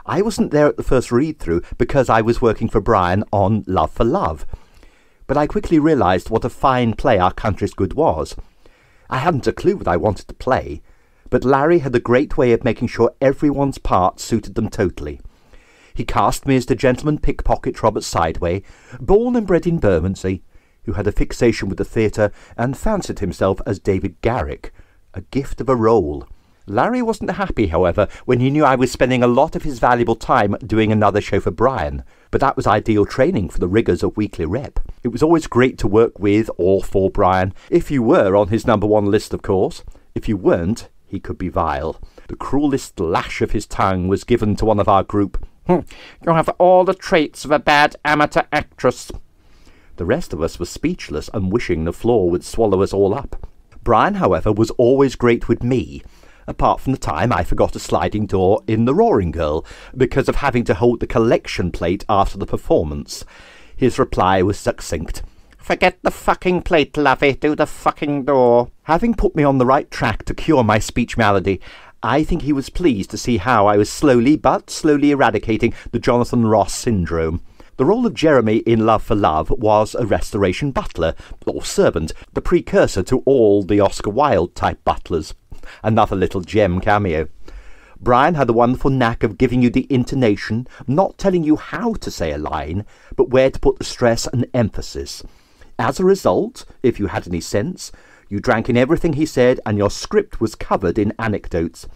I wasn't there at the first read-through because I was working for Brian on Love for Love, but I quickly realised what a fine play Our Country's Good was. I hadn't a clue what I wanted to play, but Larry had a great way of making sure everyone's part suited them totally. He cast me as the gentleman pickpocket Robert Sideway, born and bred in Bermondsey, who had a fixation with the theatre and fancied himself as David Garrick, a gift of a role. Larry wasn't happy, however, when he knew I was spending a lot of his valuable time doing another show for Brian, but that was ideal training for the rigours of weekly rep. It was always great to work with or for Brian, if you were on his #1 list, of course. If you weren't, he could be vile. The cruellest lash of his tongue was given to one of our group. You have all the traits of a bad amateur actress. The rest of us were speechless and wishing the floor would swallow us all up. Brian, however, was always great with me, apart from the time I forgot a sliding door in The Roaring Girl because of having to hold the collection plate after the performance. His reply was succinct. "Forget the fucking plate, lovey, do the fucking door." Having put me on the right track to cure my speech malady, I think he was pleased to see how I was slowly eradicating the Jonathan Ross syndrome. The role of Jeremy in Love for Love was a restoration butler, or servant, the precursor to all the Oscar Wilde-type butlers. Another little gem cameo. Brian had the wonderful knack of giving you the intonation, not telling you how to say a line, but where to put the stress and emphasis. As a result, if you had any sense, you drank in everything he said and your script was covered in anecdotes.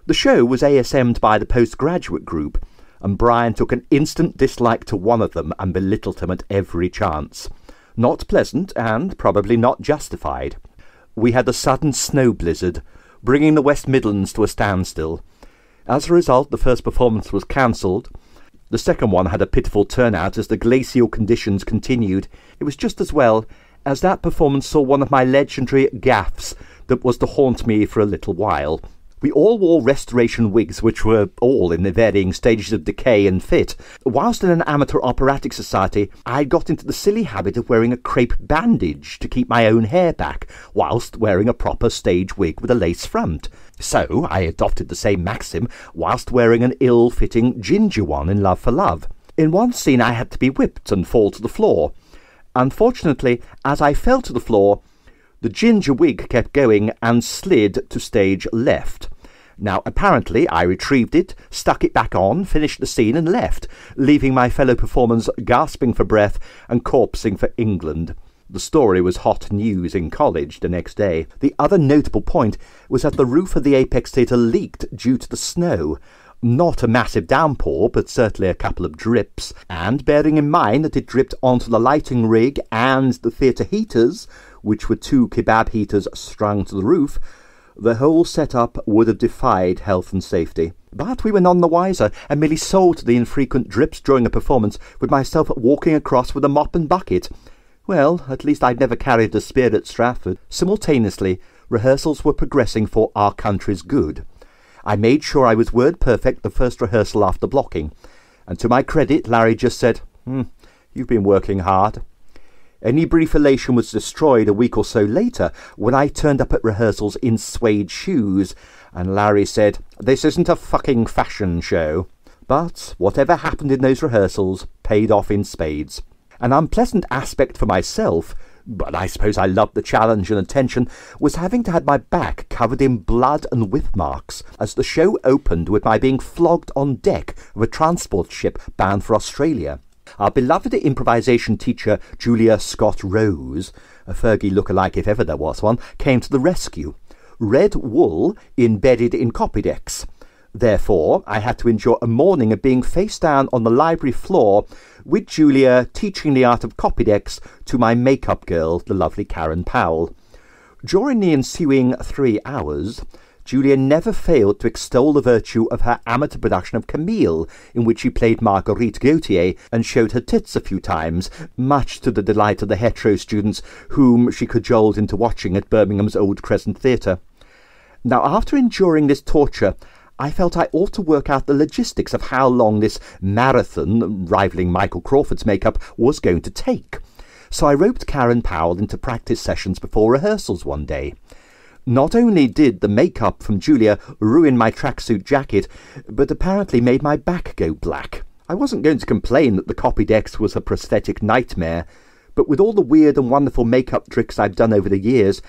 The show was ASM'd by the postgraduate group, and Brian took an instant dislike to one of them and belittled him at every chance. Not pleasant and probably not justified. We had a sudden snow blizzard, bringing the West Midlands to a standstill. As a result, the first performance was cancelled. The second one had a pitiful turnout as the glacial conditions continued. It was just as well, as that performance saw one of my legendary gaffes that was to haunt me for a little while. We all wore restoration wigs, which were all in the varying stages of decay and fit. Whilst in an amateur operatic society, I got into the silly habit of wearing a crepe bandage to keep my own hair back, whilst wearing a proper stage wig with a lace front. So I adopted the same maxim whilst wearing an ill-fitting ginger one in Love for Love. In one scene I had to be whipped and fall to the floor, Unfortunately, as I fell to the floor, the ginger wig kept going and slid to stage left. Now, apparently, I retrieved it, stuck it back on, finished the scene and left, leaving my fellow performers gasping for breath and corpsing for England. The story was hot news in college the next day. The other notable point was that the roof of the Apex Theatre leaked due to the snow. Not a massive downpour, but certainly a couple of drips. And bearing in mind that it dripped onto the lighting rig and the theatre heaters, which were 2 kebab heaters strung to the roof, the whole setup would have defied health and safety. But we were none the wiser, and merely solved the infrequent drips during a performance with myself walking across with a mop and bucket. Well, at least I'd never carried a spear at Stratford. Simultaneously, rehearsals were progressing for Our Country's Good. I made sure I was word perfect the first rehearsal after blocking, and to my credit, Larry just said, "You've been working hard." Any brief elation was destroyed a week or so later when I turned up at rehearsals in suede shoes, and Larry said, "This isn't a fucking fashion show." But whatever happened in those rehearsals paid off in spades. An unpleasant aspect for myself, but I suppose I loved the challenge and attention, was having to have my back covered in blood and whip marks as the show opened with my being flogged on deck of a transport ship bound for Australia. Our beloved improvisation teacher, Julia Scott Rose, a Fergie look-alike if ever there was one, came to the rescue. Red wool embedded in copy decks. Therefore, I had to endure a morning of being face down on the library floor with Julia teaching the art of copy decks to my make-up girl, the lovely Karen Powell. During the ensuing 3 hours, Julia never failed to extol the virtue of her amateur production of Camille, in which she played Marguerite Gautier and showed her tits a few times, much to the delight of the hetero students whom she cajoled into watching at Birmingham's Old Crescent Theatre. Now, after enduring this torture, I felt I ought to work out the logistics of how long this marathon, rivaling Michael Crawford's makeup, was going to take. So I roped Karen Powell into practice sessions before rehearsals one day. Not only did the makeup from Julia ruin my tracksuit jacket, but apparently made my back go black. I wasn't going to complain that the copy decks was a prosthetic nightmare, but with all the weird and wonderful makeup tricks I've done over the years,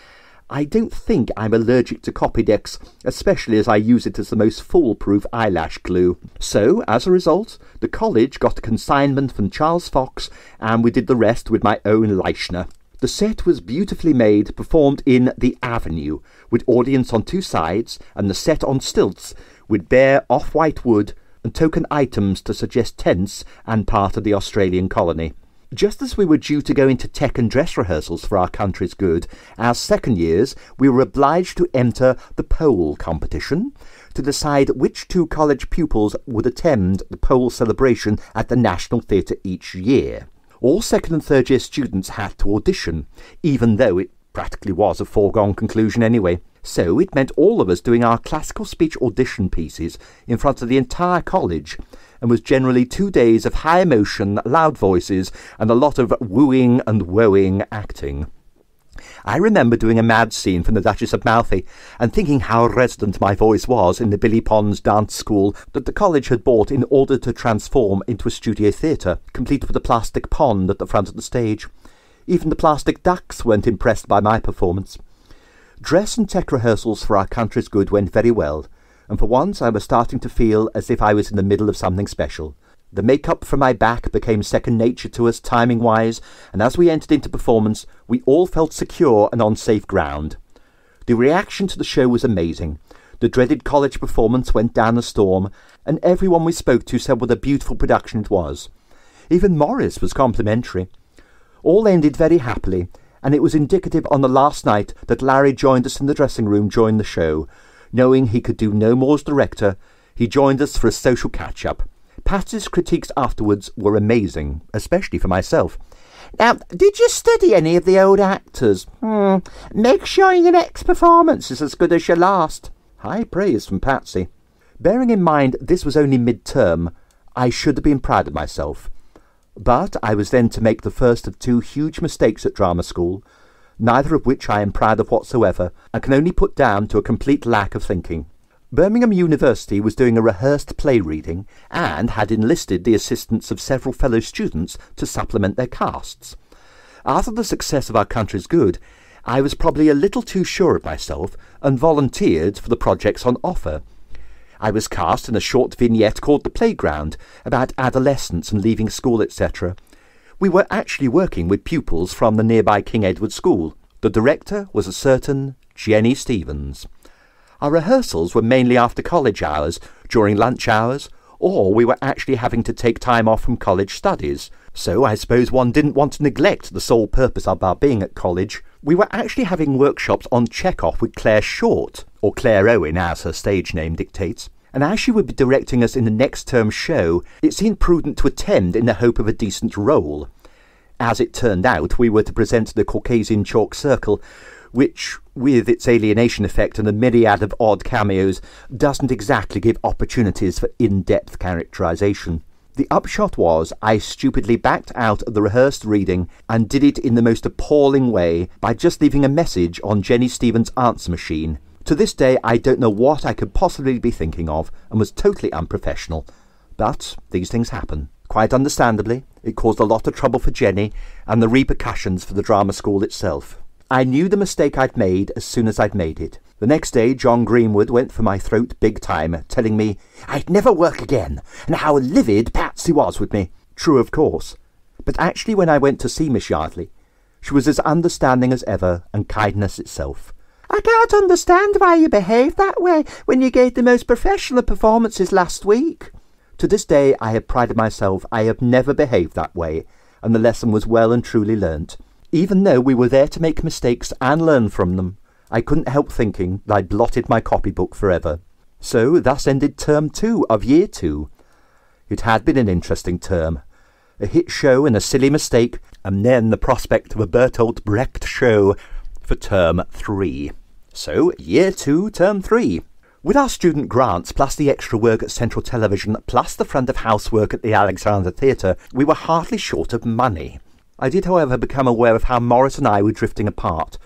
I don't think I'm allergic to copy decks, especially as I use it as the most foolproof eyelash glue. So, as a result, the college got a consignment from Charles Fox, and we did the rest with my own Leichner. The set was beautifully made, performed in the Avenue, with audience on 2 sides, and the set on stilts, with bare off-white wood and token items to suggest tents and part of the Australian colony. Just as we were due to go into tech and dress rehearsals for Our Country's Good, as second years, we were obliged to enter the pole competition to decide which 2 college pupils would attend the pole celebration at the National Theatre each year. All second and third year students had to audition, even though it practically was a foregone conclusion anyway. So it meant all of us doing our classical speech audition pieces in front of the entire college, and was generally 2 days of high emotion, loud voices, and a lot of wooing and woeing acting. I remember doing a mad scene from the Duchess of Malfi and thinking how resonant my voice was in the Billy Pons dance school that the college had bought in order to transform into a studio theatre, complete with a plastic pond at the front of the stage. Even the plastic ducks weren't impressed by my performance. Dress and tech rehearsals for Our Country's Good went very well, and for once I was starting to feel as if I was in the middle of something special. The makeup from my back became second nature to us timing-wise, and as we entered into performance, we all felt secure and on safe ground. The reaction to the show was amazing. The dreaded college performance went down a storm, and everyone we spoke to said what a beautiful production it was. Even Morris was complimentary. All ended very happily, and it was indicative on the last night that Larry joined us in the dressing room during the show. Knowing he could do no more as director, he joined us for a social catch-up. Patsy's critiques afterwards were amazing, especially for myself. "Now, did you study any of the old actors? Make sure your next performance is as good as your last." High praise from Patsy. Bearing in mind this was only mid-term, I should have been proud of myself. But I was then to make the first of 2 huge mistakes at drama school, neither of which I am proud of whatsoever, and can only put down to a complete lack of thinking. Birmingham University was doing a rehearsed play reading and had enlisted the assistance of several fellow students to supplement their casts. After the success of Our Country's Good, I was probably a little too sure of myself and volunteered for the projects on offer. I was cast in a short vignette called The Playground, about adolescence and leaving school, etc. We were actually working with pupils from the nearby King Edward School. The director was a certain Jenny Stevens. Our rehearsals were mainly after college hours, during lunch hours, or we were actually having to take time off from college studies. So I suppose one didn't want to neglect the sole purpose of our being at college. We were actually having workshops on Chekhov with Claire Short, or Claire Owen as her stage name dictates, and as she would be directing us in the next term's show, it seemed prudent to attend in the hope of a decent role. As it turned out, we were to present the Caucasian Chalk Circle, which, with its alienation effect and a myriad of odd cameos, doesn't exactly give opportunities for in-depth characterisation. The upshot was I stupidly backed out of the rehearsed reading and did it in the most appalling way by just leaving a message on Jenny Stevens' answer machine. To this day I don't know what I could possibly be thinking of and was totally unprofessional. But these things happen. Quite understandably, it caused a lot of trouble for Jenny and the repercussions for the drama school itself. I knew the mistake I'd made as soon as I'd made it. The next day John Greenwood went for my throat big time, telling me I'd never work again, and how livid Patsy was with me. True, of course. But actually when I went to see Miss Yardley, she was as understanding as ever, and kindness itself. I can't understand why you behaved that way when you gave the most professional performances last week. To this day I have prided myself I have never behaved that way, and the lesson was well and truly learnt. Even though we were there to make mistakes and learn from them, I couldn't help thinking that I'd blotted my copybook forever. So thus ended Term 2 of Year 2. It had been an interesting term. A hit show and a silly mistake, and then the prospect of a Bertolt Brecht show for Term 3. So, Year 2, Term 3. With our student grants, plus the extra work at Central Television, plus the front-of-house work at the Alexander Theatre, we were hardly short of money. I did, however, become aware of how Morris and I were drifting apart,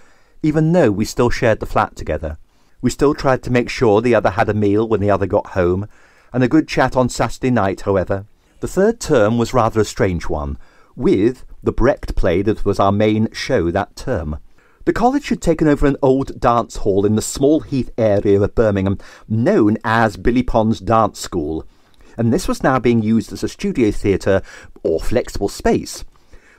even though we still shared the flat together. We still tried to make sure the other had a meal when the other got home, and a good chat on Saturday night, however. The third term was rather a strange one, with the Brecht play that was our main show that term. The college had taken over an old dance hall in the Small Heath area of Birmingham, known as Billy Pond's Dance School, and this was now being used as a studio theatre or flexible space.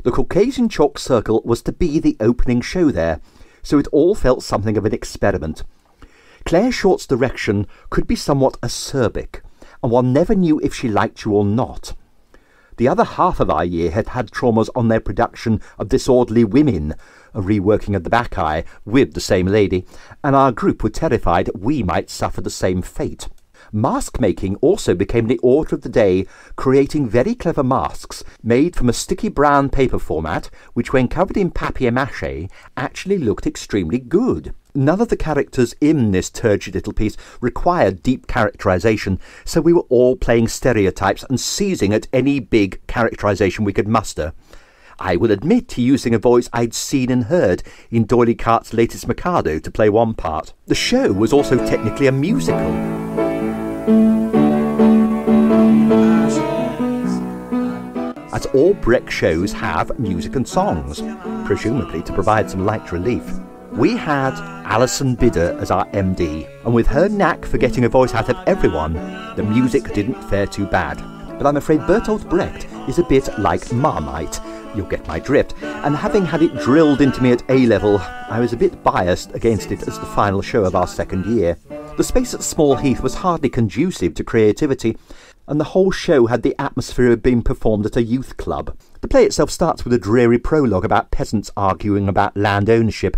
The Caucasian Chalk Circle was to be the opening show there, so it all felt something of an experiment. Claire Short's direction could be somewhat acerbic, and one never knew if she liked you or not. The other half of our year had had traumas on their production of Disorderly Women, a reworking of the Bacchae with the same lady, and our group were terrified we might suffer the same fate. Mask making also became the order of the day, creating very clever masks made from a sticky brown paper format, which when covered in papier-mâché actually looked extremely good. None of the characters in this turgid little piece required deep characterization, so we were all playing stereotypes and seizing at any big characterization we could muster. I will admit to using a voice I'd seen and heard in Doyley Cart's latest Mikado to play one part. The show was also technically a musical. As all Brecht shows have music and songs, presumably to provide some light relief. We had Alison Bidder as our MD, and with her knack for getting a voice out of everyone, the music didn't fare too bad. But I'm afraid Bertolt Brecht is a bit like Marmite, you'll get my drift, and having had it drilled into me at A-level, I was a bit biased against it as the final show of our second year. The space at Small Heath was hardly conducive to creativity, and the whole show had the atmosphere of being performed at a youth club. The play itself starts with a dreary prologue about peasants arguing about land ownership,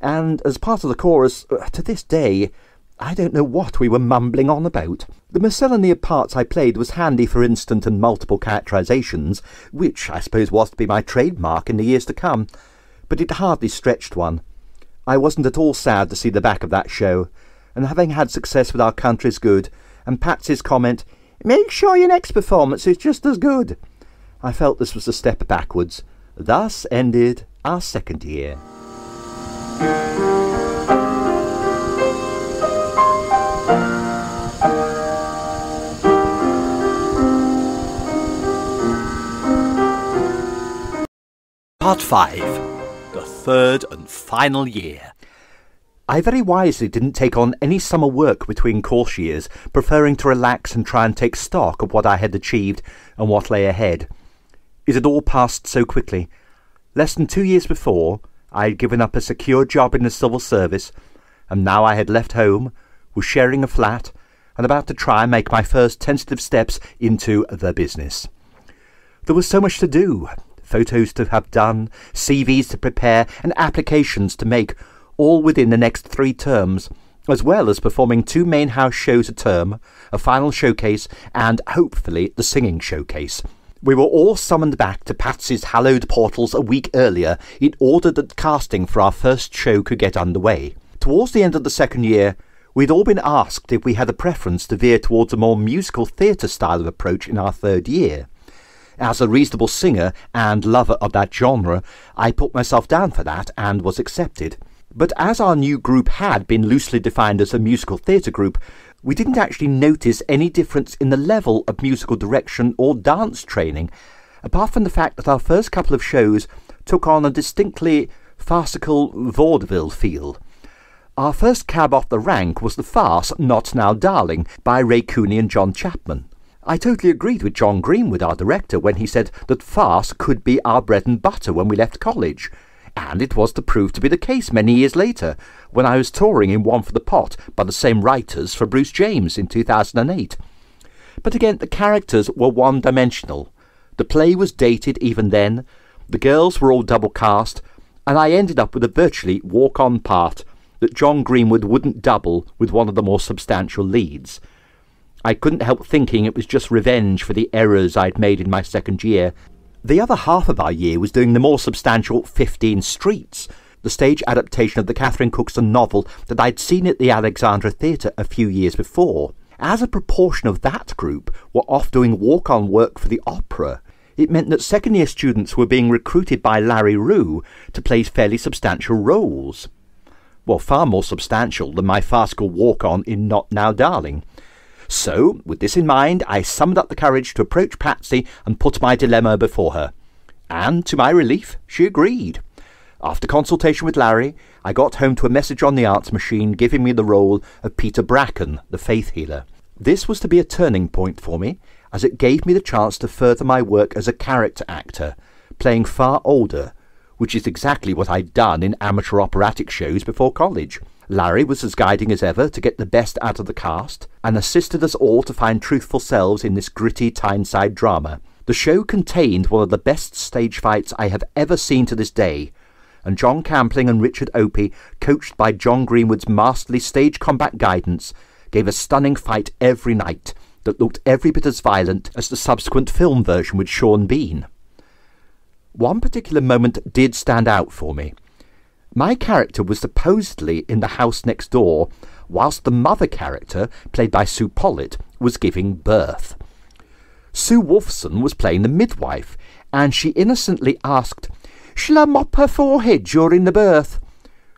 and as part of the chorus, to this day, I don't know what we were mumbling on about. The miscellany of parts I played was handy for instant and multiple characterizations, which I suppose was to be my trademark in the years to come, but it hardly stretched one. I wasn't at all sad to see the back of that show, and having had success with Our Country's Good, and Patsy's comment, "Make sure your next performance is just as good," I felt this was a step backwards. Thus ended our second year. Part 5. The third and final year. I very wisely didn't take on any summer work between course years, preferring to relax and try and take stock of what I had achieved and what lay ahead. It had all passed so quickly. Less than 2 years before, I had given up a secure job in the civil service, and now I had left home, was sharing a flat, and about to try and make my first tentative steps into the business. There was so much to do. Photos to have done, CVs to prepare, and applications to make, all within the next 3 terms, as well as performing 2 main house shows a term, a final showcase, and, hopefully, the singing showcase. We were all summoned back to Patsy's hallowed portals a week earlier in order that casting for our first show could get underway. Towards the end of the second year, we'd all been asked if we had a preference to veer towards a more musical theatre style of approach in our third year. As a reasonable singer and lover of that genre, I put myself down for that and was accepted. But as our new group had been loosely defined as a musical theatre group, we didn't actually notice any difference in the level of musical direction or dance training, apart from the fact that our first couple of shows took on a distinctly farcical vaudeville feel. Our first cab off the rank was the farce Not Now Darling by Ray Cooney and John Chapman. I totally agreed with John Greenwood, our director, when he said that farce could be our bread and butter when we left college. And it was to prove to be the case many years later, when I was touring in One for the Pot by the same writers for Bruce James in 2008. But again, the characters were one-dimensional. The play was dated even then, the girls were all double cast, and I ended up with a virtually walk-on part that John Greenwood wouldn't double with one of the more substantial leads. I couldn't help thinking it was just revenge for the errors I'd made in my second year. The other half of our year was doing the more substantial 15 Streets, the stage adaptation of the Catherine Cookson novel that I'd seen at the Alexandra Theatre a few years before. As a proportion of that group were off doing walk-on work for the opera, it meant that second-year students were being recruited by Larry Rue to play fairly substantial roles. Well, far more substantial than my farcical walk-on in Not Now Darling. So, with this in mind, I summoned up the courage to approach Patsy and put my dilemma before her. And, to my relief, she agreed. After consultation with Larry, I got home to a message on the answer machine giving me the role of Peter Bracken, the faith healer. This was to be a turning point for me, as it gave me the chance to further my work as a character actor, playing far older, which is exactly what I'd done in amateur operatic shows before college. Larry was as guiding as ever to get the best out of the cast, and assisted us all to find truthful selves in this gritty Tyneside drama. The show contained one of the best stage fights I have ever seen to this day, and John Campling and Richard Opie, coached by John Greenwood's masterly stage combat guidance, gave a stunning fight every night that looked every bit as violent as the subsequent film version with Sean Bean. One particular moment did stand out for me. My character was supposedly in the house next door, whilst the mother character, played by Sue Pollitt, was giving birth. Sue Wolfson was playing the midwife, and she innocently asked, "Shall I mop her forehead during the birth?"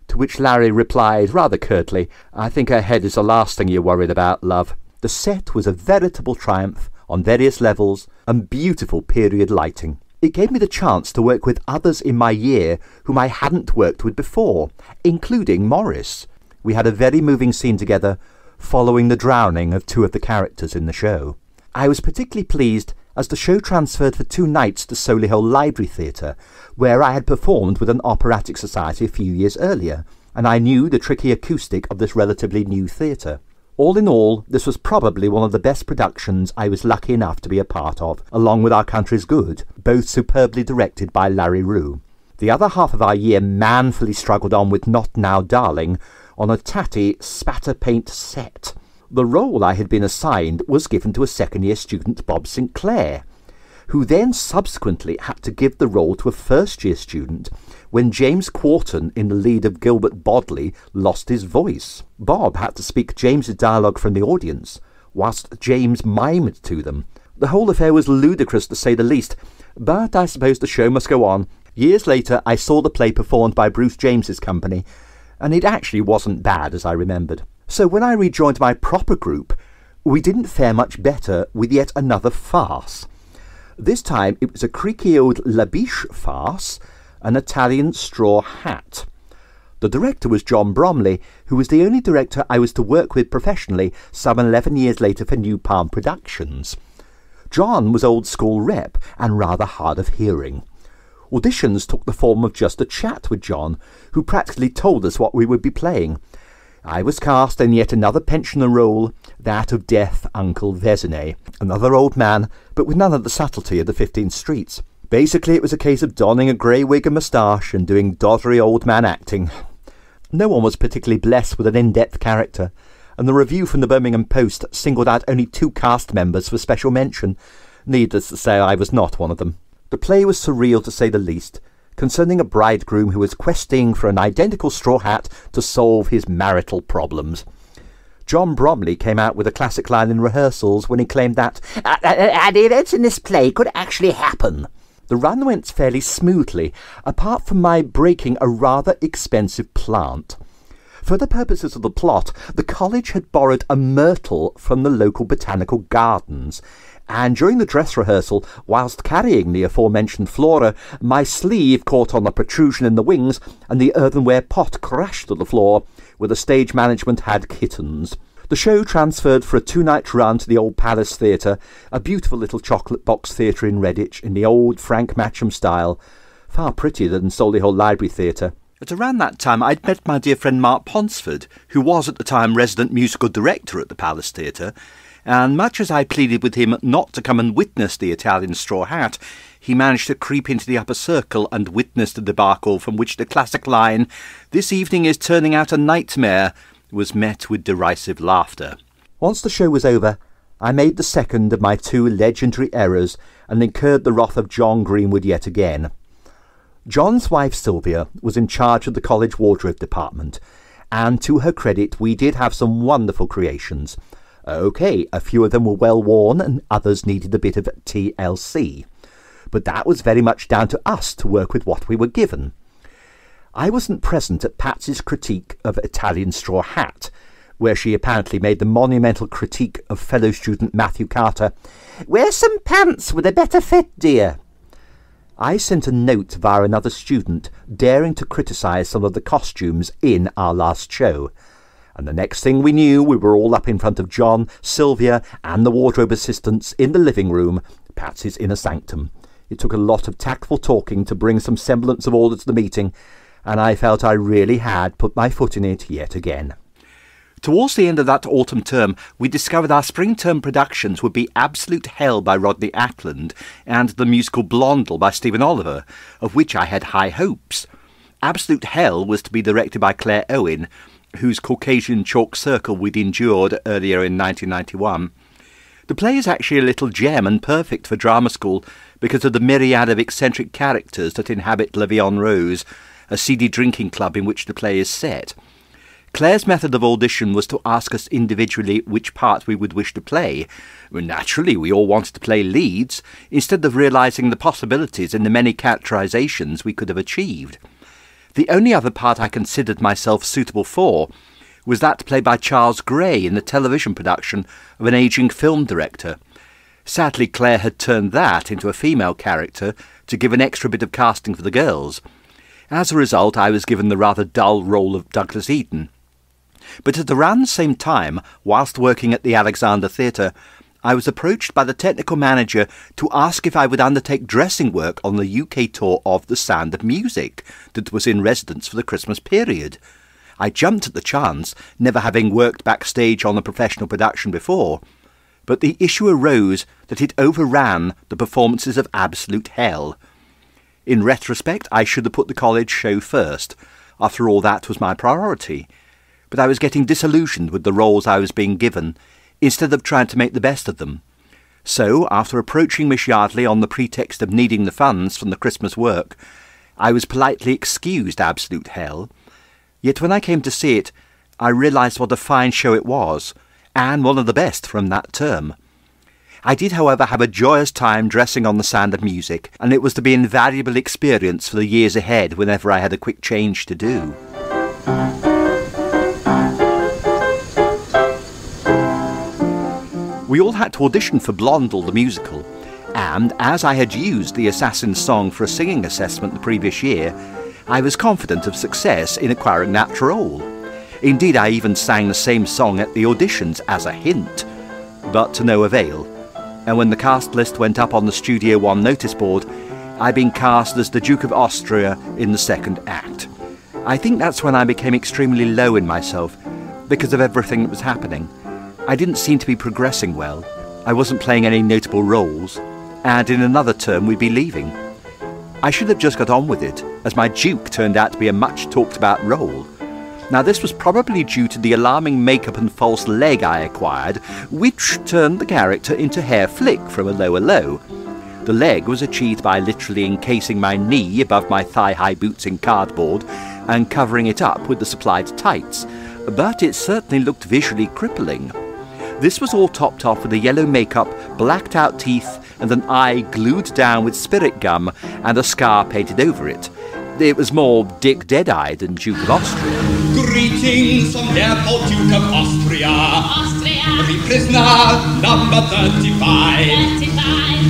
To which Larry replied rather curtly, "I think her head is the last thing you're worried about, love." The set was a veritable triumph on various levels and beautiful period lighting. It gave me the chance to work with others in my year whom I hadn't worked with before, including Morris. We had a very moving scene together, following the drowning of 2 of the characters in the show. I was particularly pleased as the show transferred for 2 nights to Solihull Library Theatre, where I had performed with an operatic society a few years earlier, and I knew the tricky acoustic of this relatively new theatre. All in all, this was probably one of the best productions I was lucky enough to be a part of, along with Our Country's Good, both superbly directed by Larry Rue. The other half of our year manfully struggled on with Not Now Darling on a tatty spatter paint set. The role I had been assigned was given to a second-year student, Bob Sinclair, who then subsequently had to give the role to a first-year student when James Quarton, in the lead of Gilbert Bodley, lost his voice. Bob had to speak James's dialogue from the audience, whilst James mimed to them. The whole affair was ludicrous to say the least, but I suppose the show must go on. Years later, I saw the play performed by Bruce James's company, and it actually wasn't bad as I remembered. So when I rejoined my proper group, we didn't fare much better with yet another farce. This time it was a creaky old La Biche farce, An Italian Straw Hat. The director was John Bromley, who was the only director I was to work with professionally some 11 years later for New Palm Productions. John was old school rep and rather hard of hearing. Auditions took the form of just a chat with John, who practically told us what we would be playing. I was cast in yet another pensioner role, that of Deaf Uncle Vésinet, another old man, but with none of the subtlety of the 15 Streets. Basically, it was a case of donning a grey wig and moustache and doing doddery old man acting. No one was particularly blessed with an in-depth character, and the review from the Birmingham Post singled out only 2 cast members for special mention. Needless to say, I was not one of them. The play was surreal to say the least, concerning a bridegroom who was questing for an identical straw hat to solve his marital problems. John Bromley came out with a classic line in rehearsals when he claimed that the events in this play could actually happen. The run went fairly smoothly, apart from my breaking a rather expensive plant. For the purposes of the plot, the college had borrowed a myrtle from the local botanical gardens, and during the dress rehearsal, whilst carrying the aforementioned flora, my sleeve caught on a protrusion in the wings, and the earthenware pot crashed to the floor, where the stage management had kittens. The show transferred for a 2-night run to the Old Palace Theatre, a beautiful little chocolate box theatre in Redditch in the old Frank Matcham style, far prettier than Solihull Library Theatre. At around that time I'd met my dear friend Mark Ponsford, who was at the time resident musical director at the Palace Theatre, and much as I pleaded with him not to come and witness the Italian Straw Hat, he managed to creep into the upper circle and witness the debacle from which the classic line, "This evening is turning out a nightmare," was met with derisive laughter. Once the show was over, I made the second of my 2 legendary errors and incurred the wrath of John Greenwood yet again. John's wife Sylvia was in charge of the college wardrobe department, and to her credit we did have some wonderful creations. OK, a few of them were well worn and others needed a bit of TLC, but that was very much down to us to work with what we were given. I wasn't present at Patsy's critique of Italian Straw Hat, where she apparently made the monumental critique of fellow student Matthew Carter, "Wear some pants with a better fit, dear." I sent a note via another student daring to criticise some of the costumes in our last show, and the next thing we knew we were all up in front of John, Sylvia and the wardrobe assistants in the living room, Patsy's inner sanctum. It took a lot of tactful talking to bring some semblance of order to the meeting, and I felt I really had put my foot in it yet again. Towards the end of that autumn term, we discovered our spring term productions would be Absolute Hell by Rodney Ackland and the musical Blondel by Stephen Oliver, of which I had high hopes. Absolute Hell was to be directed by Claire Owen, whose Caucasian chalk circle we'd endured earlier in 1991. The play is actually a little gem and perfect for drama school because of the myriad of eccentric characters that inhabit Levion Rose, a seedy drinking club in which the play is set. Claire's method of audition was to ask us individually which part we would wish to play. Naturally, we all wanted to play leads, instead of realising the possibilities in the many characterisations we could have achieved. The only other part I considered myself suitable for was that played by Charles Gray in the television production of an ageing film director. Sadly, Claire had turned that into a female character to give an extra bit of casting for the girls. As a result, I was given the rather dull role of Douglas Eden. But at around the same time, whilst working at the Alexander Theatre, I was approached by the technical manager to ask if I would undertake dressing work on the UK tour of The Sound of Music that was in residence for the Christmas period. I jumped at the chance, never having worked backstage on a professional production before, but the issue arose that it overran the performances of Absolute Hell. In retrospect, I should have put the college show first. After all, that was my priority. But I was getting disillusioned with the roles I was being given, instead of trying to make the best of them. So, after approaching Miss Yardley on the pretext of needing the funds from the Christmas work, I was politely excused Absolute Hell. Yet when I came to see it, I realised what a fine show it was, and one of the best from that term. I did, however, have a joyous time dressing on The Sound of Music, and it was to be an invaluable experience for the years ahead whenever I had a quick change to do. We all had to audition for Blondel the musical, And as I had used the Assassin's Song for a singing assessment the previous year, I was confident of success in acquiring that role. Indeed, I even sang the same song at the auditions as a hint, but to no avail. And when the cast list went up on the Studio One notice board, I'd been cast as the Duke of Austria in the second act. I think that's when I became extremely low in myself, because of everything that was happening. I didn't seem to be progressing well. I wasn't playing any notable roles, and in another term we'd be leaving. I should have just got on with it, as my Duke turned out to be a much talked about role. Now this was probably due to the alarming makeup and false leg I acquired, which turned the character into Hair Flick from a lower low. The leg was achieved by literally encasing my knee above my thigh-high boots in cardboard and covering it up with the supplied tights, but it certainly looked visually crippling. This was all topped off with a yellow makeup, blacked out teeth, and an eye glued down with spirit gum and a scar painted over it. It was more Dick Deadeye than Duke of Austria. Greetings from Airport Duke of Austria. The prisoner number 35.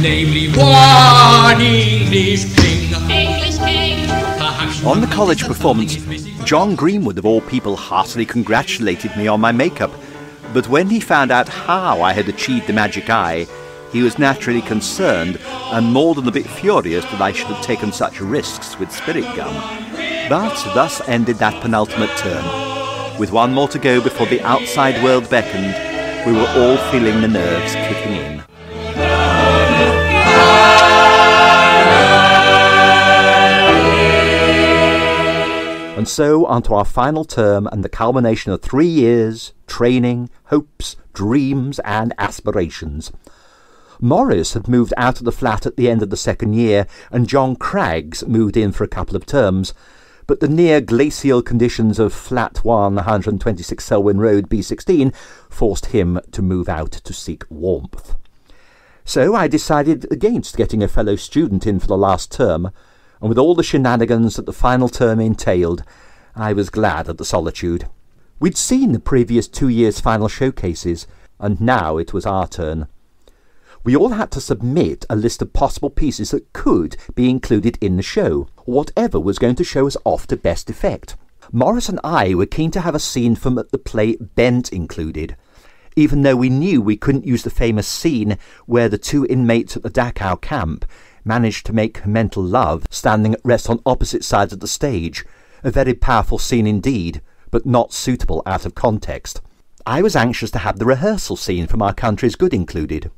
Namely one English king. On the college performance, John Greenwood of all people heartily congratulated me on my makeup, but when he found out how I had achieved the magic eye, he was naturally concerned and more than a bit furious that I should have taken such risks with spirit gum. But thus ended that penultimate term. With one more to go before the outside world beckoned, we were all feeling the nerves kicking in. And so onto our final term and the culmination of 3 years, training, hopes, dreams and aspirations. Morris had moved out of the flat at the end of the second year, and John Craggs moved in for a couple of terms, but the near-glacial conditions of Flat 1, 126 Selwyn Road, B16, forced him to move out to seek warmth. So I decided against getting a fellow student in for the last term, and with all the shenanigans that the final term entailed, I was glad of the solitude. We'd seen the previous 2 years' final showcases, and now it was our turn. We all had to submit a list of possible pieces that could be included in the show, or whatever was going to show us off to best effect. Morris and I were keen to have a scene from the play Bent included, even though we knew we couldn't use the famous scene where the 2 inmates at the Dachau camp managed to make mental love standing at rest on opposite sides of the stage, a very powerful scene indeed, but not suitable out of context. I was anxious to have the rehearsal scene from Our Country's Good included.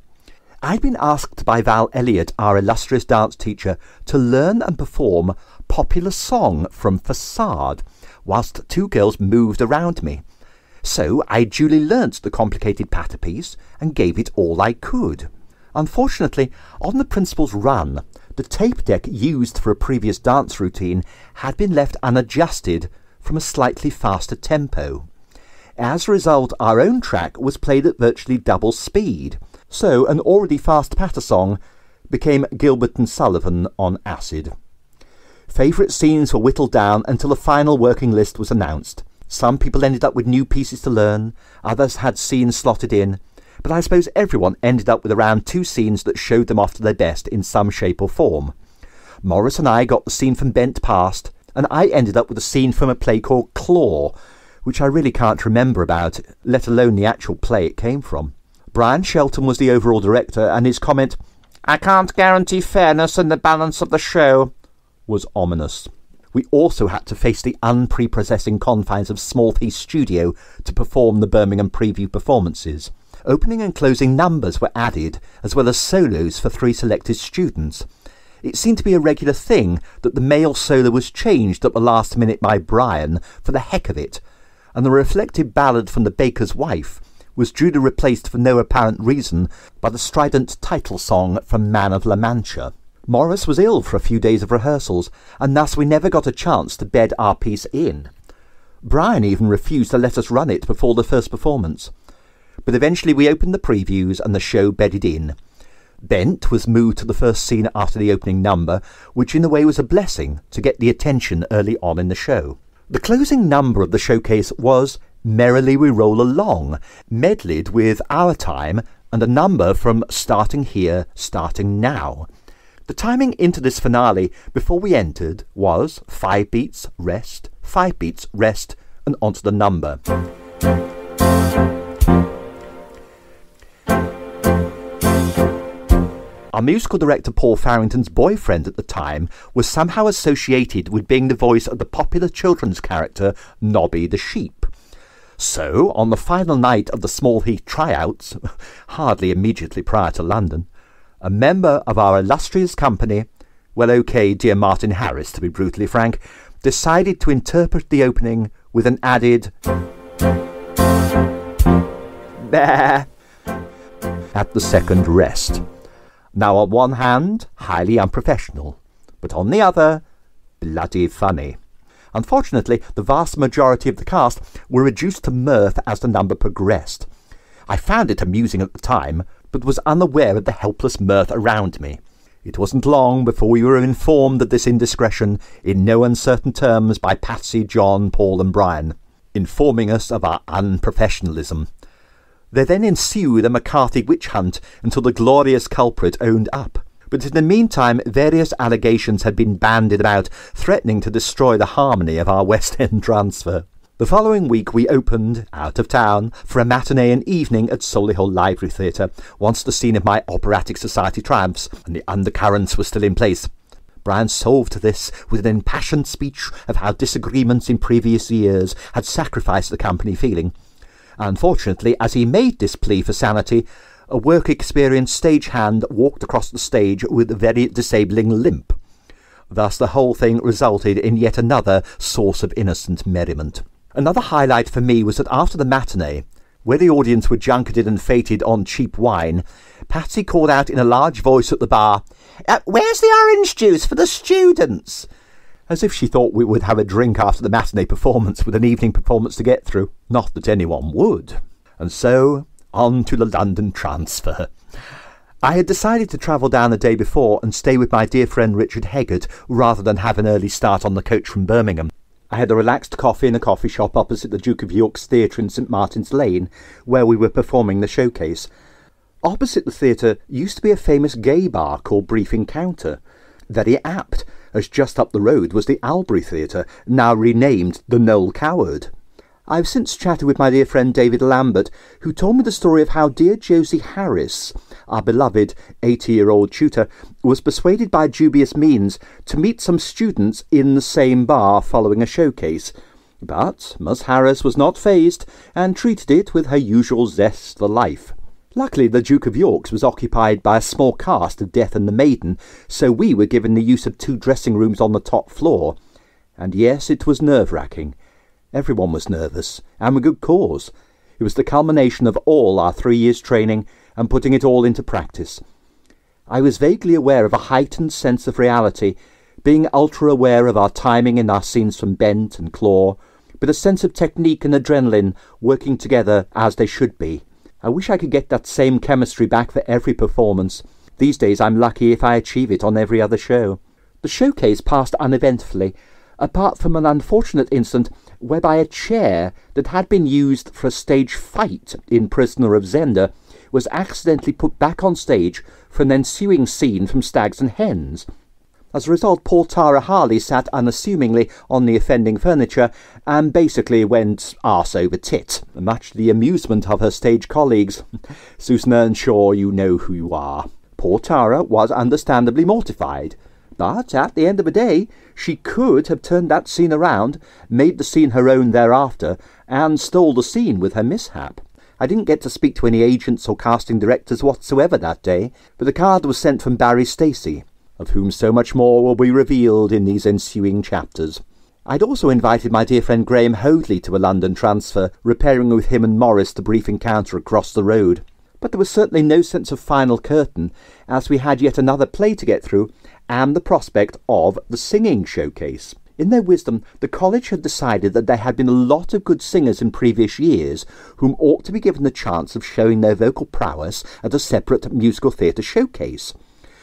I'd been asked by Val Elliott, our illustrious dance teacher, to learn and perform Popular Song from Facade, whilst 2 girls moved around me. So I duly learnt the complicated patter piece and gave it all I could. Unfortunately, on the principal's run, the tape deck used for a previous dance routine had been left unadjusted from a slightly faster tempo. As a result, our own track was played at virtually double speed, so an already fast patter song became Gilbert and Sullivan on acid. Favourite scenes were whittled down until a final working list was announced. Some people ended up with new pieces to learn, others had scenes slotted in, but I suppose everyone ended up with around 2 scenes that showed them off to their best in some shape or form. Morris and I got the scene from Bent past, and I ended up with a scene from a play called Claw, which I really can't remember about, let alone the actual play it came from. Brian Shelton was the overall director, and his comment, "I can't guarantee fairness and the balance of the show," was ominous. We also had to face the unprepossessing confines of Small Piece Studio to perform the Birmingham preview performances. Opening and closing numbers were added, as well as solos for 3 selected students. It seemed to be a regular thing that the male solo was changed at the last minute by Brian for the heck of it, and the reflective ballad from The Baker's Wife was duly replaced for no apparent reason by the strident title song from Man of La Mancha. Morris was ill for a few days of rehearsals, and thus we never got a chance to bed our piece in. Brian even refused to let us run it before the first performance. But eventually we opened the previews and the show bedded in. Bent was moved to the first scene after the opening number, which in a way was a blessing to get the attention early on in the show. The closing number of the showcase was Merrily We Roll Along, medleyed with Our Time and a number from Starting Here, Starting Now. The timing into this finale before we entered was 5 beats, rest, 5 beats, rest, and onto the number. Our musical director Paul Farrington's boyfriend at the time was somehow associated with being the voice of the popular children's character Nobby the Sheep. So, on the final night of the Small Heath tryouts, hardly immediately prior to London, a member of our illustrious company, well, okay, dear Martin Harris to be brutally frank, decided to interpret the opening with an added "bah" at the second rest. Now, on one hand, highly unprofessional, but on the other, bloody funny. Unfortunately, the vast majority of the cast were reduced to mirth as the number progressed. I found it amusing at the time, but was unaware of the helpless mirth around me. It wasn't long before we were informed of this indiscretion in no uncertain terms by Patsy, John, Paul and Brian, informing us of our unprofessionalism. There then ensued a McCarthy witch hunt until the glorious culprit owned up. But in the meantime, various allegations had been bandied about, threatening to destroy the harmony of our West End transfer. The following week we opened, out of town, for a matinee and evening at Solihull Library Theatre, once the scene of my operatic society triumphs, and the undercurrents were still in place. Brian solved this with an impassioned speech of how disagreements in previous years had sacrificed the company feeling. Unfortunately, as he made this plea for sanity, a work-experienced stagehand walked across the stage with a very disabling limp. Thus the whole thing resulted in yet another source of innocent merriment. Another highlight for me was that after the matinee, where the audience were junketed and fated on cheap wine, Patsy called out in a large voice at the bar, "Where's the orange juice for the students?" As if she thought we would have a drink after the matinee performance with an evening performance to get through. Not that anyone would. And so, on to the London transfer. I had decided to travel down the day before and stay with my dear friend Richard Heggart rather than have an early start on the coach from Birmingham. I had a relaxed coffee in a coffee shop opposite the Duke of York's Theatre in St Martin's Lane, where we were performing the showcase. Opposite the theatre used to be a famous gay bar called Brief Encounter. Very apt, as just up the road was the Albury Theatre, now renamed the Noel Coward. I have since chatted with my dear friend David Lambert, who told me the story of how dear Josie Harris, our beloved 80-year-old tutor, was persuaded by dubious means to meet some students in the same bar following a showcase. But Miss Harris was not fazed, and treated it with her usual zest for life. Luckily, the Duke of York's was occupied by a small cast of Death and the Maiden, so we were given the use of 2 dressing rooms on the top floor. And yes, it was nerve-wracking. Everyone was nervous, and with good cause. It was the culmination of all our 3 years' training and putting it all into practice. I was vaguely aware of a heightened sense of reality, being ultra-aware of our timing in our scenes from Bent and Claw, but a sense of technique and adrenaline working together as they should be. I wish I could get that same chemistry back for every performance. These days I'm lucky if I achieve it on every other show. The showcase passed uneventfully, apart from an unfortunate incident whereby a chair that had been used for a stage fight in Prisoner of Zenda was accidentally put back on stage for an ensuing scene from Stags and Hens. As a result, poor Tara Harley sat unassumingly on the offending furniture and basically went arse over tit, much to the amusement of her stage colleagues. Susan Earnshaw, you know who you are. Poor Tara was understandably mortified, but at the end of the day, she could have turned that scene around, made the scene her own thereafter, and stole the scene with her mishap. I didn't get to speak to any agents or casting directors whatsoever that day, but the card was sent from Barry Stacey, of whom so much more will be revealed in these ensuing chapters. I'd also invited my dear friend Graham Hoadley to a London transfer, repairing with him and Morris the Brief Encounter across the road. But there was certainly no sense of final curtain, as we had yet another play to get through, and the prospect of the singing showcase. In their wisdom, the college had decided that there had been a lot of good singers in previous years whom ought to be given the chance of showing their vocal prowess at a separate musical theatre showcase.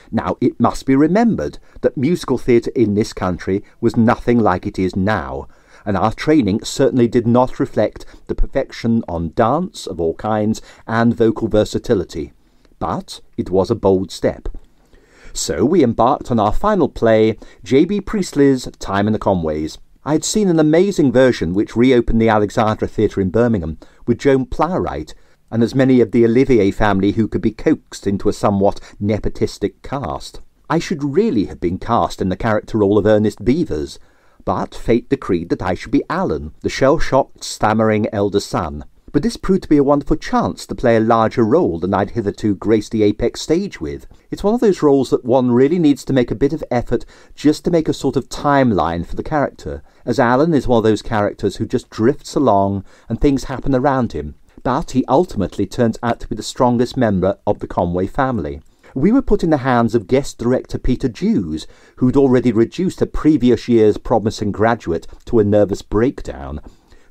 Now, it must be remembered that musical theatre in this country was nothing like it is now, and our training certainly did not reflect the perfection on dance of all kinds and vocal versatility. but it was a bold step. So we embarked on our final play, J.B. Priestley's Time in the Conways. I had seen an amazing version which reopened the Alexandra Theatre in Birmingham with Joan Plowright, and as many of the Olivier family who could be coaxed into a somewhat nepotistic cast. I should really have been cast in the character role of Ernest Beavers, but fate decreed that I should be Alan, the shell-shocked, stammering elder son. But this proved to be a wonderful chance to play a larger role than I'd hitherto graced the Apex stage with. It's one of those roles that one really needs to make a bit of effort just to make a sort of timeline for the character, as Alan is one of those characters who just drifts along and things happen around him. But he ultimately turns out to be the strongest member of the Conway family. We were put in the hands of guest director Peter Dews, who'd already reduced a previous year's promising graduate to a nervous breakdown.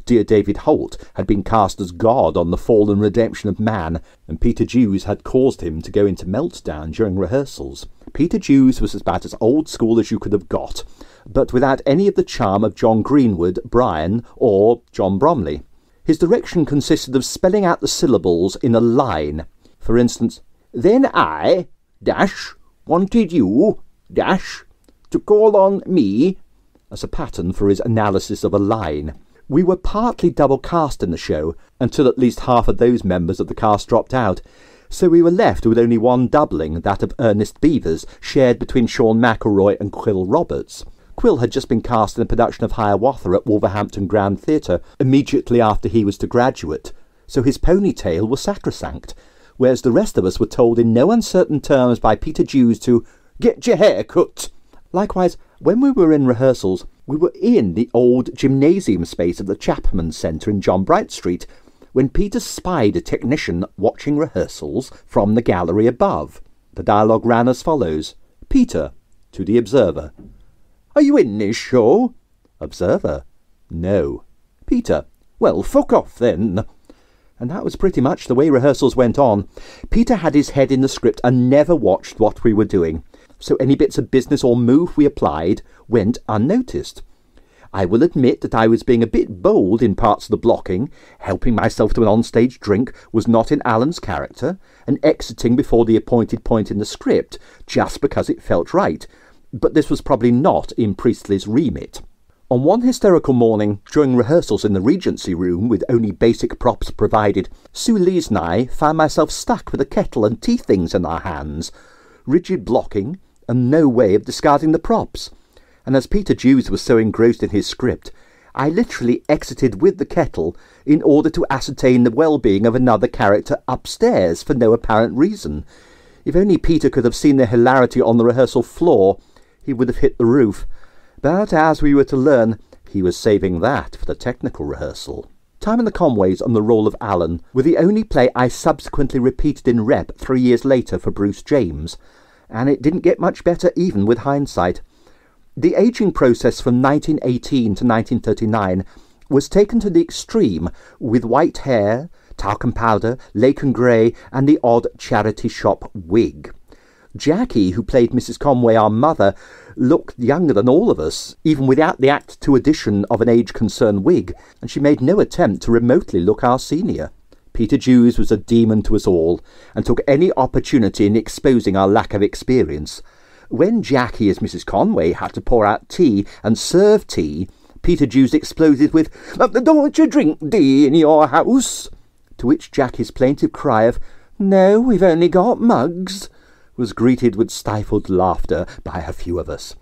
Dear David Holt had been cast as God on the fall and redemption of man, and Peter Dews had caused him to go into meltdown during rehearsals. Peter Dews was about as old school as you could have got, but without any of the charm of John Greenwood, Brian, or John Bromley. His direction consisted of spelling out the syllables in a line. For instance, "Then I, wanted you, to call on me," as a pattern for his analysis of a line. We were partly double cast in the show, until at least half of those members of the cast dropped out, so we were left with only one doubling, that of Ernest Beavers, shared between Sean McElroy and Quill Roberts. Quill had just been cast in a production of Hiawatha at Wolverhampton Grand Theatre immediately after he was to graduate, so his ponytail was sacrosanct, whereas the rest of us were told in no uncertain terms by Peter Dews to "get your hair cut." Likewise, when we were in rehearsals, we were in the old gymnasium space of the Chapman Centre in John Bright Street, when Peter spied a technician watching rehearsals from the gallery above. The dialogue ran as follows. Peter, to the observer: "Are you in this show?" Observer: "No." Peter: "Well, fuck off then." And that was pretty much the way rehearsals went on. Peter had his head in the script and never watched what we were doing, so any bits of business or move we applied went unnoticed. I will admit that I was being a bit bold in parts of the blocking. Helping myself to an onstage drink was not in Alan's character, and exiting before the appointed point in the script just because it felt right. But this was probably not in Priestley's remit. On one hysterical morning, during rehearsals in the Regency room with only basic props provided, Sue Lees and I found myself stuck with a kettle and tea things in our hands, rigid blocking, and no way of discarding the props. And as Peter Dews was so engrossed in his script, I literally exited with the kettle in order to ascertain the well-being of another character upstairs for no apparent reason. If only Peter could have seen the hilarity on the rehearsal floor, he would have hit the roof. But as we were to learn, he was saving that for the technical rehearsal. Time in the Conways and the role of Alan were the only play I subsequently repeated in rep 3 years later for Bruce James, and it didn't get much better even with hindsight. The ageing process from 1918 to 1939 was taken to the extreme, with white hair, talcum powder, Lacon grey, and the odd charity shop wig. Jackie, who played Mrs. Conway, our mother, looked younger than all of us, even without the Act 2 edition of an age-concerned wig, and she made no attempt to remotely look our senior. Peter Dews was a demon to us all, and took any opportunity in exposing our lack of experience. When Jackie, as Mrs. Conway, had to pour out tea and serve tea, Peter Dews exploded with, "Don't you drink tea in your house?" To which Jackie's plaintive cry of, "No, we've only got mugs," was greeted with stifled laughter by a few of us.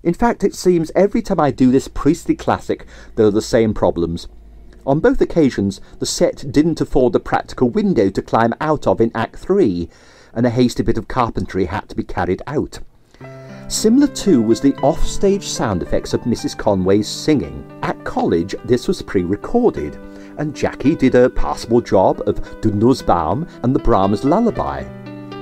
In fact, it seems every time I do this Priestley classic, there are the same problems. On both occasions, the set didn't afford a practical window to climb out of in Act 3, and a hasty bit of carpentry had to be carried out. Similar too was the off-stage sound effects of Mrs. Conway's singing. At college, this was pre-recorded, and Jackie did a passable job of Du Nussbaum and the Brahms Lullaby.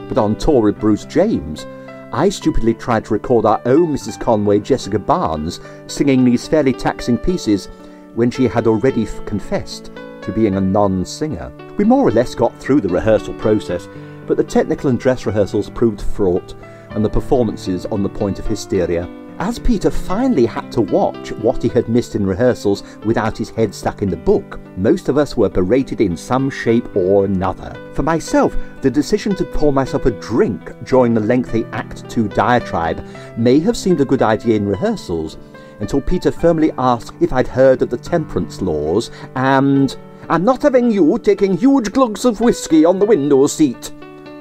But on tour with Bruce James, I stupidly tried to record our own Mrs. Conway, Jessica Barnes, singing these fairly taxing pieces when she had already confessed to being a non-singer. We more or less got through the rehearsal process, but the technical and dress rehearsals proved fraught, and the performances on the point of hysteria. As Peter finally had to watch what he had missed in rehearsals without his head stuck in the book, most of us were berated in some shape or another. For myself, the decision to pour myself a drink during the lengthy Act 2 diatribe may have seemed a good idea in rehearsals, until Peter firmly asked if I'd heard of the temperance laws and "I'm not having you taking huge glugs of whiskey on the window seat,"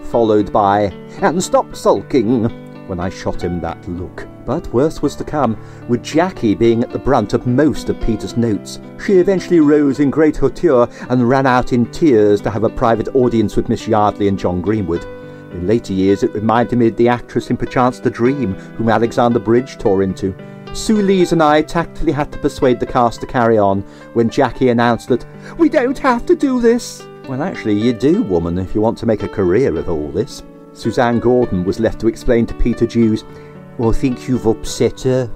followed by "and stop sulking," when I shot him that look. But worse was to come, with Jackie being at the brunt of most of Peter's notes. She eventually rose in great hauteur and ran out in tears to have a private audience with Miss Yardley and John Greenwood. In later years it reminded me of the actress in Perchance to Dream, whom Alexander Bridge tore into. Sue Lees and I tactfully had to persuade the cast to carry on when Jackie announced that "we don't have to do this." Well, actually you do, woman, if you want to make a career of all this. Suzanne Gordon was left to explain to Peter Jews, "Well, I think you've upset her."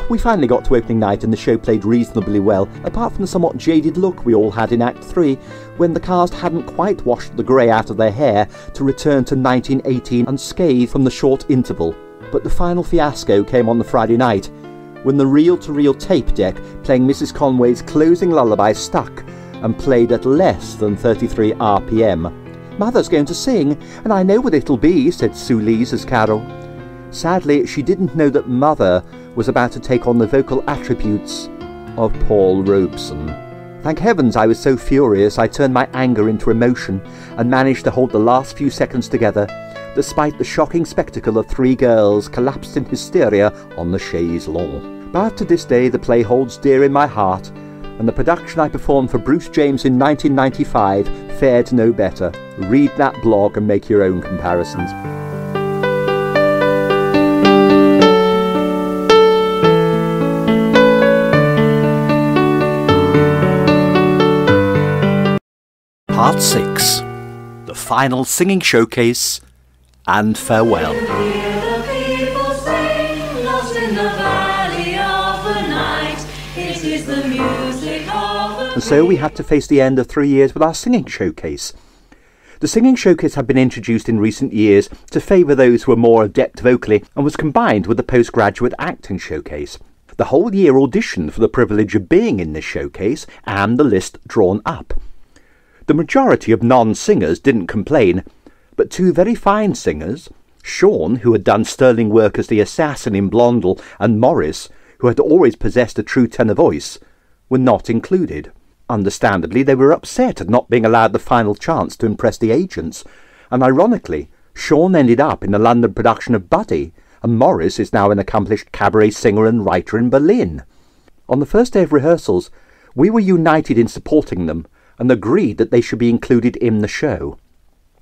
We finally got to opening night and the show played reasonably well, apart from the somewhat jaded look we all had in Act 3, when the cast hadn't quite washed the grey out of their hair to return to 1918 unscathed from the short interval. But the final fiasco came on the Friday night, when the reel-to-reel tape deck playing Mrs. Conway's closing lullaby stuck and played at less than 33 RPM. "Mother's going to sing, and I know what it'll be," said Sue Lees as Carol. Sadly, she didn't know that Mother was about to take on the vocal attributes of Paul Robeson. Thank heavens I was so furious I turned my anger into emotion and managed to hold the last few seconds together, despite the shocking spectacle of 3 girls collapsed in hysteria on the chaise longue. But to this day the play holds dear in my heart, and the production I performed for Bruce James in 1995 fared no better. Read that blog and make your own comparisons. Part 6. The final singing showcase and farewell. And so we had to face the end of 3 years with our singing showcase. The singing showcase had been introduced in recent years to favour those who were more adept vocally and was combined with the postgraduate acting showcase. The whole year auditioned for the privilege of being in this showcase and the list drawn up. The majority of non-singers didn't complain, but 2 very fine singers, Sean, who had done sterling work as the assassin in Blondel, and Morris, who had always possessed a true tenor voice, were not included. Understandably, they were upset at not being allowed the final chance to impress the agents, and ironically, Sean ended up in the London production of Buddy, and Morris is now an accomplished cabaret singer and writer in Berlin. On the first day of rehearsals, we were united in supporting them, and agreed that they should be included in the show.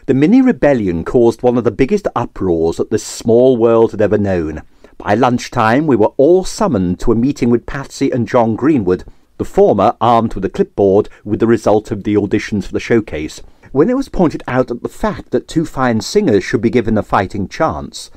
The mini-rebellion caused one of the biggest uproars that this small world had ever known. By lunchtime we were all summoned to a meeting with Patsy and John Greenwood, the former armed with a clipboard with the result of the auditions for the showcase. When it was pointed out at the fact that 2 fine singers should be given a fighting chance,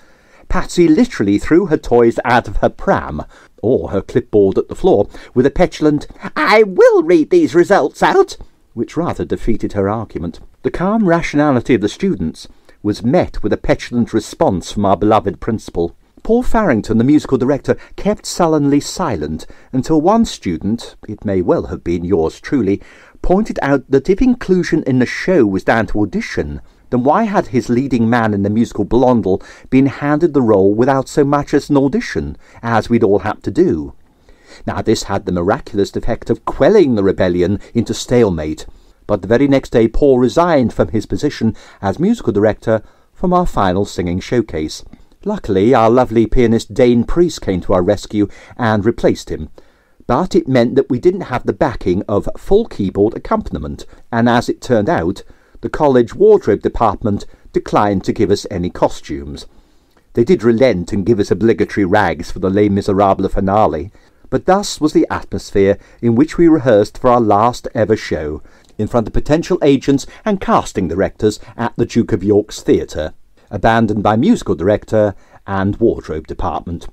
Patsy literally threw her toys out of her pram, or her clipboard at the floor, with a petulant, "I will read these results out," which rather defeated her argument. The calm rationality of the students was met with a petulant response from our beloved principal. Paul Farrington, the musical director, kept sullenly silent until one student, it may well have been yours truly, pointed out that if inclusion in the show was down to audition, then why had his leading man in the musical Blondel been handed the role without so much as an audition, as we'd all had to do? Now this had the miraculous effect of quelling the rebellion into stalemate, but the very next day Paul resigned from his position as musical director from our final singing showcase. Luckily, our lovely pianist Dane Priest came to our rescue and replaced him, but it meant that we didn't have the backing of full keyboard accompaniment, and as it turned out, the college wardrobe department declined to give us any costumes. They did relent and give us obligatory rags for the Les Miserables finale, but thus was the atmosphere in which we rehearsed for our last ever show, in front of potential agents and casting directors at the Duke of York's Theatre, abandoned by musical director and wardrobe department.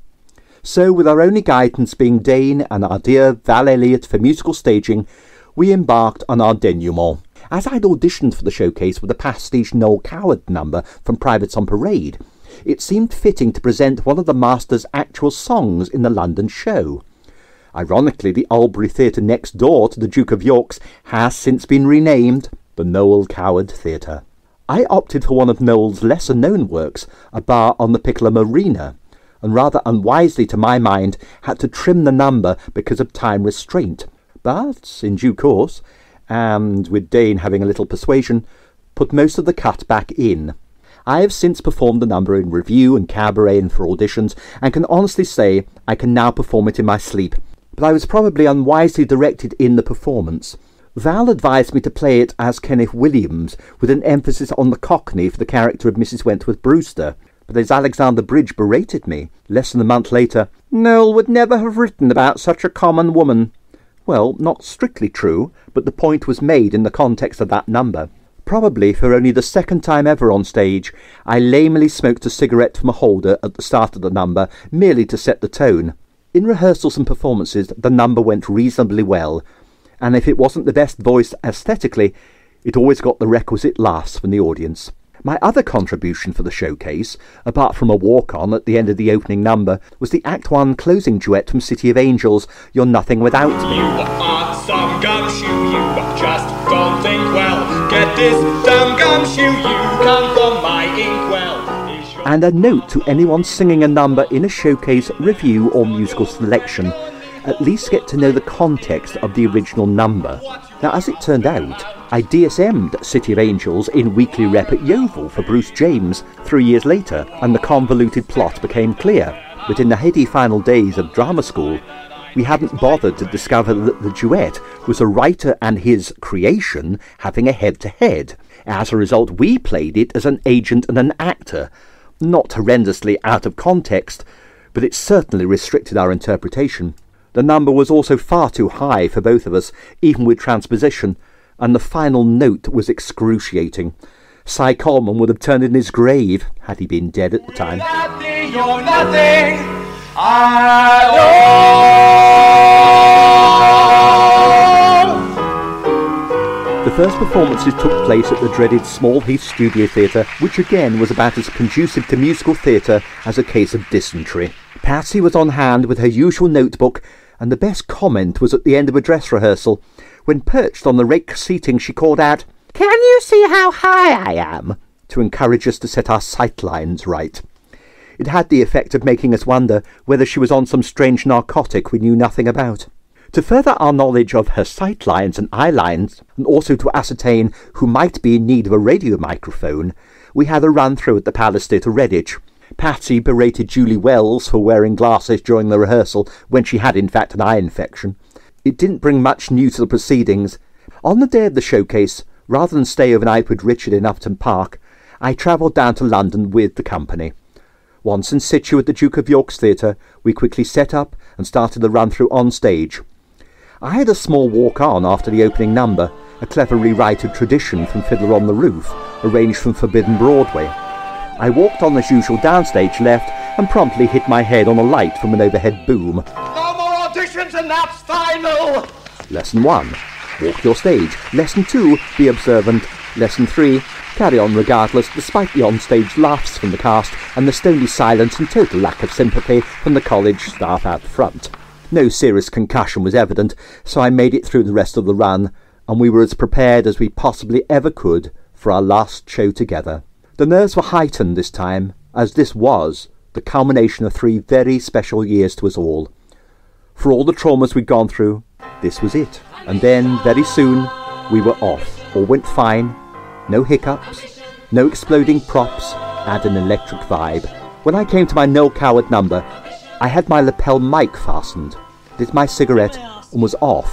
So, with our only guidance being Dane and our dear Val Elliott for musical staging, we embarked on our denouement. As I'd auditioned for the showcase with a pastiche Noel Coward number from Privates on Parade, it seemed fitting to present one of the master's actual songs in the London show. Ironically, the Albury Theatre next door to the Duke of York's has since been renamed the Noel Coward Theatre. I opted for one of Noel's lesser-known works, A Bar on the Piccolo Marina, and rather unwisely to my mind had to trim the number because of time restraint. But, in due course, and with Dane having a little persuasion, put most of the cut back in. I have since performed the number in revue and cabaret and for auditions, and can honestly say I can now perform it in my sleep. But I was probably unwisely directed in the performance. Val advised me to play it as Kenneth Williams, with an emphasis on the Cockney for the character of Mrs. Wentworth Brewster. But as Alexander Bridge berated me, less than a month later, Noel would never have written about such a common woman. Well, not strictly true, but the point was made in the context of that number. Probably for only the second time ever on stage, I lamely smoked a cigarette from a holder at the start of the number, merely to set the tone. In rehearsals and performances, the number went reasonably well, and if it wasn't the best voiced aesthetically, it always got the requisite laughs from the audience. My other contribution for the showcase, apart from a walk-on at the end of the opening number, was the Act 1 closing duet from City of Angels, You're Nothing Without Me. You are some gumshoe, you just don't think well. Get this dumb gumshoe, you come from my inkwell. And a note to anyone singing a number in a showcase, review or musical selection: at least get to know the context of the original number. Now, as it turned out, I DSM'd City of Angels in weekly rep at Yeovil for Bruce James 3 years later, and the convoluted plot became clear. But in the heady final days of drama school, we hadn't bothered to discover that the duet was a writer and his creation having a head-to-head. As a result, we played it as an agent and an actor, not horrendously out of context, but it certainly restricted our interpretation. The number was also far too high for both of us, even with transposition, and the final note was excruciating. Cy Coleman would have turned in his grave had he been dead at the time. Nothing, you're nothing at all. The first performances took place at the dreaded Small Heath Studio Theatre, which again was about as conducive to musical theatre as a case of dysentery. Patsy was on hand with her usual notebook, and the best comment was at the end of a dress rehearsal, when perched on the rake seating she called out, "Can you see how high I am?" to encourage us to set our sightlines right. It had the effect of making us wonder whether she was on some strange narcotic we knew nothing about. To further our knowledge of her sightlines and eyelines, and also to ascertain who might be in need of a radio microphone, we had a run-through at the Palace Theatre, Redditch. Patsy berated Julie Wells for wearing glasses during the rehearsal when she had in fact an eye infection. It didn't bring much new to the proceedings. On the day of the showcase, rather than stay overnight with Richard in Upton Park, I travelled down to London with the company. Once in situ at the Duke of York's Theatre, we quickly set up and started the run-through on stage. I had a small walk-on after the opening number, a clever rewrite of tradition from Fiddler on the Roof, arranged from Forbidden Broadway. I walked on as usual downstage left and promptly hit my head on a light from an overhead boom. No more auditions and that's final! Lesson 1. Walk your stage. Lesson 2. Be observant. Lesson 3. Carry on regardless, despite the onstage laughs from the cast and the stony silence and total lack of sympathy from the college staff out front. No serious concussion was evident, so I made it through the rest of the run, and we were as prepared as we possibly ever could for our last show together. The nerves were heightened this time, as this was the culmination of 3 very special years to us all. For all the traumas we'd gone through, this was it. And then, very soon, we were off. All went fine. No hiccups, no exploding props, and an electric vibe. When I came to my Noel Coward number, I had my lapel mic fastened, lit my cigarette, and was off.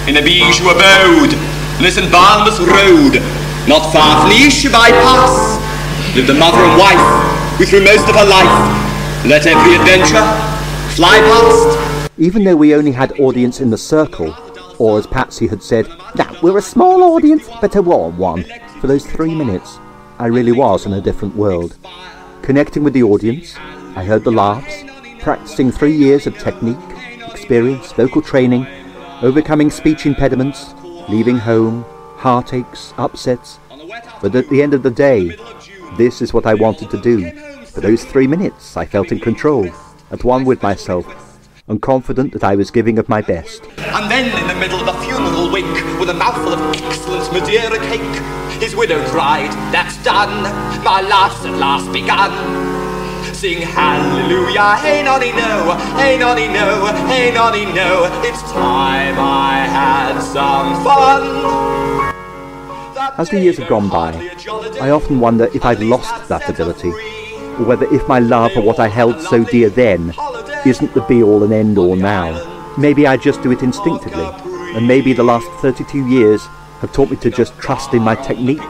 In a bijou abode, listen boundless road, not far from the issue bypass, lived a mother and wife, who through most of her life, let every adventure fly past. Even though we only had audience in the circle, or as Patsy had said, "Now, we're a small audience, but a warm one," for those 3 minutes, I really was in a different world. Connecting with the audience, I heard the laughs, practicing 3 years of technique, experience, vocal training, overcoming speech impediments, leaving home, heartaches, upsets, But at the end of the day, this is what I wanted to do. For those 3 minutes, I felt in control, at one with myself, and confident that I was giving of my best. And then, in the middle of a funeral wake, with a mouthful of excellent Madeira cake, his widow cried, "That's done, my life's at last begun." Sing hallelujah, hey nonny no, hey nonny no, hey nonny no, it's time I had some fun. As the years have gone by, I often wonder if I'd lost that ability, or whether if my love for what I held so dear then isn't the be-all and end-all now. Maybe I just do it instinctively, and maybe the last 32 years have taught me to just trust in my technique,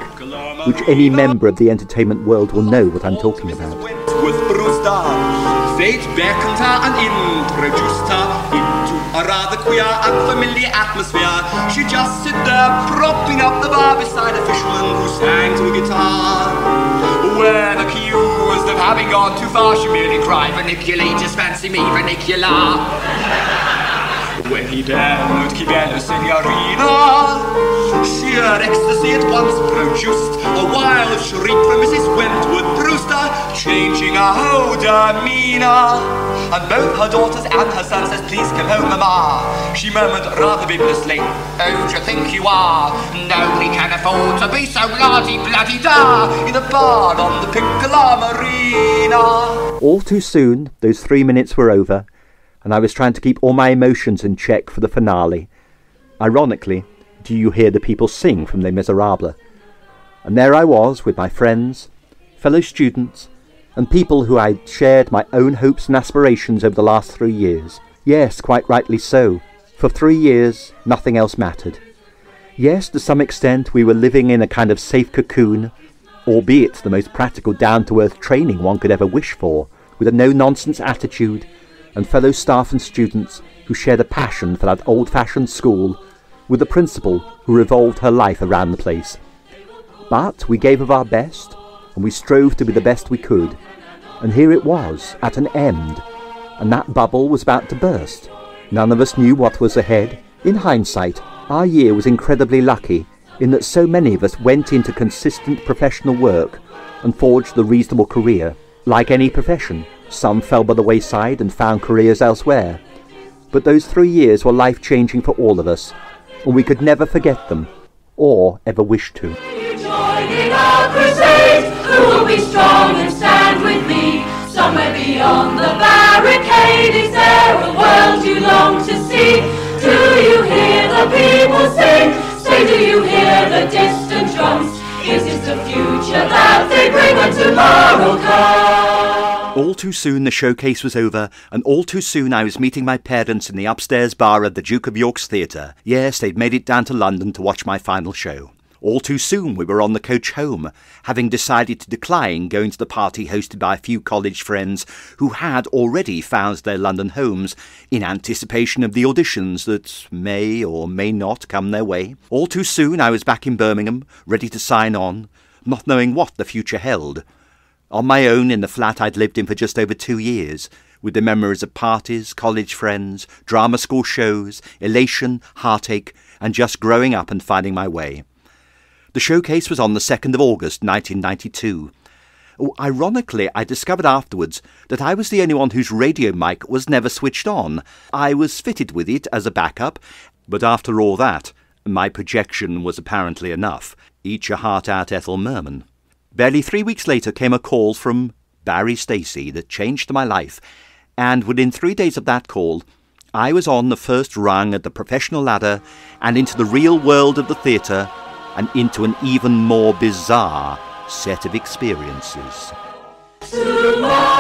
which any member of the entertainment world will know what I'm talking about. With Brewster, fate beckoned her and introduced her into a rather queer and familiar atmosphere. She just sit there propping up the bar beside a fisherman who sang to a guitar. When accused of having gone too far, she merely cried, "Vernicular, just fancy me, vernicular." When he bellowed, "Che bello, signorina," sheer ecstasy at once produced a wild shriek from Mrs. Wentworth Brewster, changing her whole demeanor. And both her daughters and her son says, "Please come home, Mama." She murmured rather bibliciously, "Oh, do you think you are? Nobody can afford to be so la-di-bloody-da in a bar on the Piccola Marina." All too soon, those 3 minutes were over, and I was trying to keep all my emotions in check for the finale. Ironically, do you hear the people sing from Les Miserables? And there I was with my friends, fellow students, and people who I'd shared my own hopes and aspirations over the last 3 years. Yes, quite rightly so. For 3 years, nothing else mattered. Yes, to some extent, we were living in a kind of safe cocoon, albeit the most practical down-to-earth training one could ever wish for, with a no-nonsense attitude, and fellow staff and students who shared a passion for that old-fashioned school, with a principal who revolved her life around the place. But we gave of our best, and we strove to be the best we could, and here it was, at an end, and that bubble was about to burst. None of us knew what was ahead. In hindsight, our year was incredibly lucky, in that so many of us went into consistent professional work and forged a reasonable career. Like any profession, some fell by the wayside and found careers elsewhere. But those 3 years were life-changing for all of us, and we could never forget them, or ever wish to. Join in our crusade, who will be strong and stand with me? Somewhere beyond the barricade, is there a world you long to see? Do you hear the people sing? Say, do you hear the distant drums? Is this the future that they bring when tomorrow comes? All too soon the showcase was over, and all too soon I was meeting my parents in the upstairs bar at the Duke of York's theatre. Yes, they'd made it down to London to watch my final show. All too soon we were on the coach home, having decided to decline going to the party hosted by a few college friends who had already found their London homes in anticipation of the auditions that may or may not come their way. All too soon I was back in Birmingham, ready to sign on, not knowing what the future held. On my own in the flat I'd lived in for just over 2 years, with the memories of parties, college friends, drama school shows, elation, heartache, and just growing up and finding my way. The showcase was on the 2nd of August 1992. Ironically, I discovered afterwards that I was the only one whose radio mic was never switched on. I was fitted with it as a backup, but after all that, my projection was apparently enough. Eat your heart out, Ethel Merman. Barely 3 weeks later came a call from Barry Stacey that changed my life, and within 3 days of that call, I was on the first rung of the professional ladder and into the real world of the theatre, and into an even more bizarre set of experiences. Tomorrow.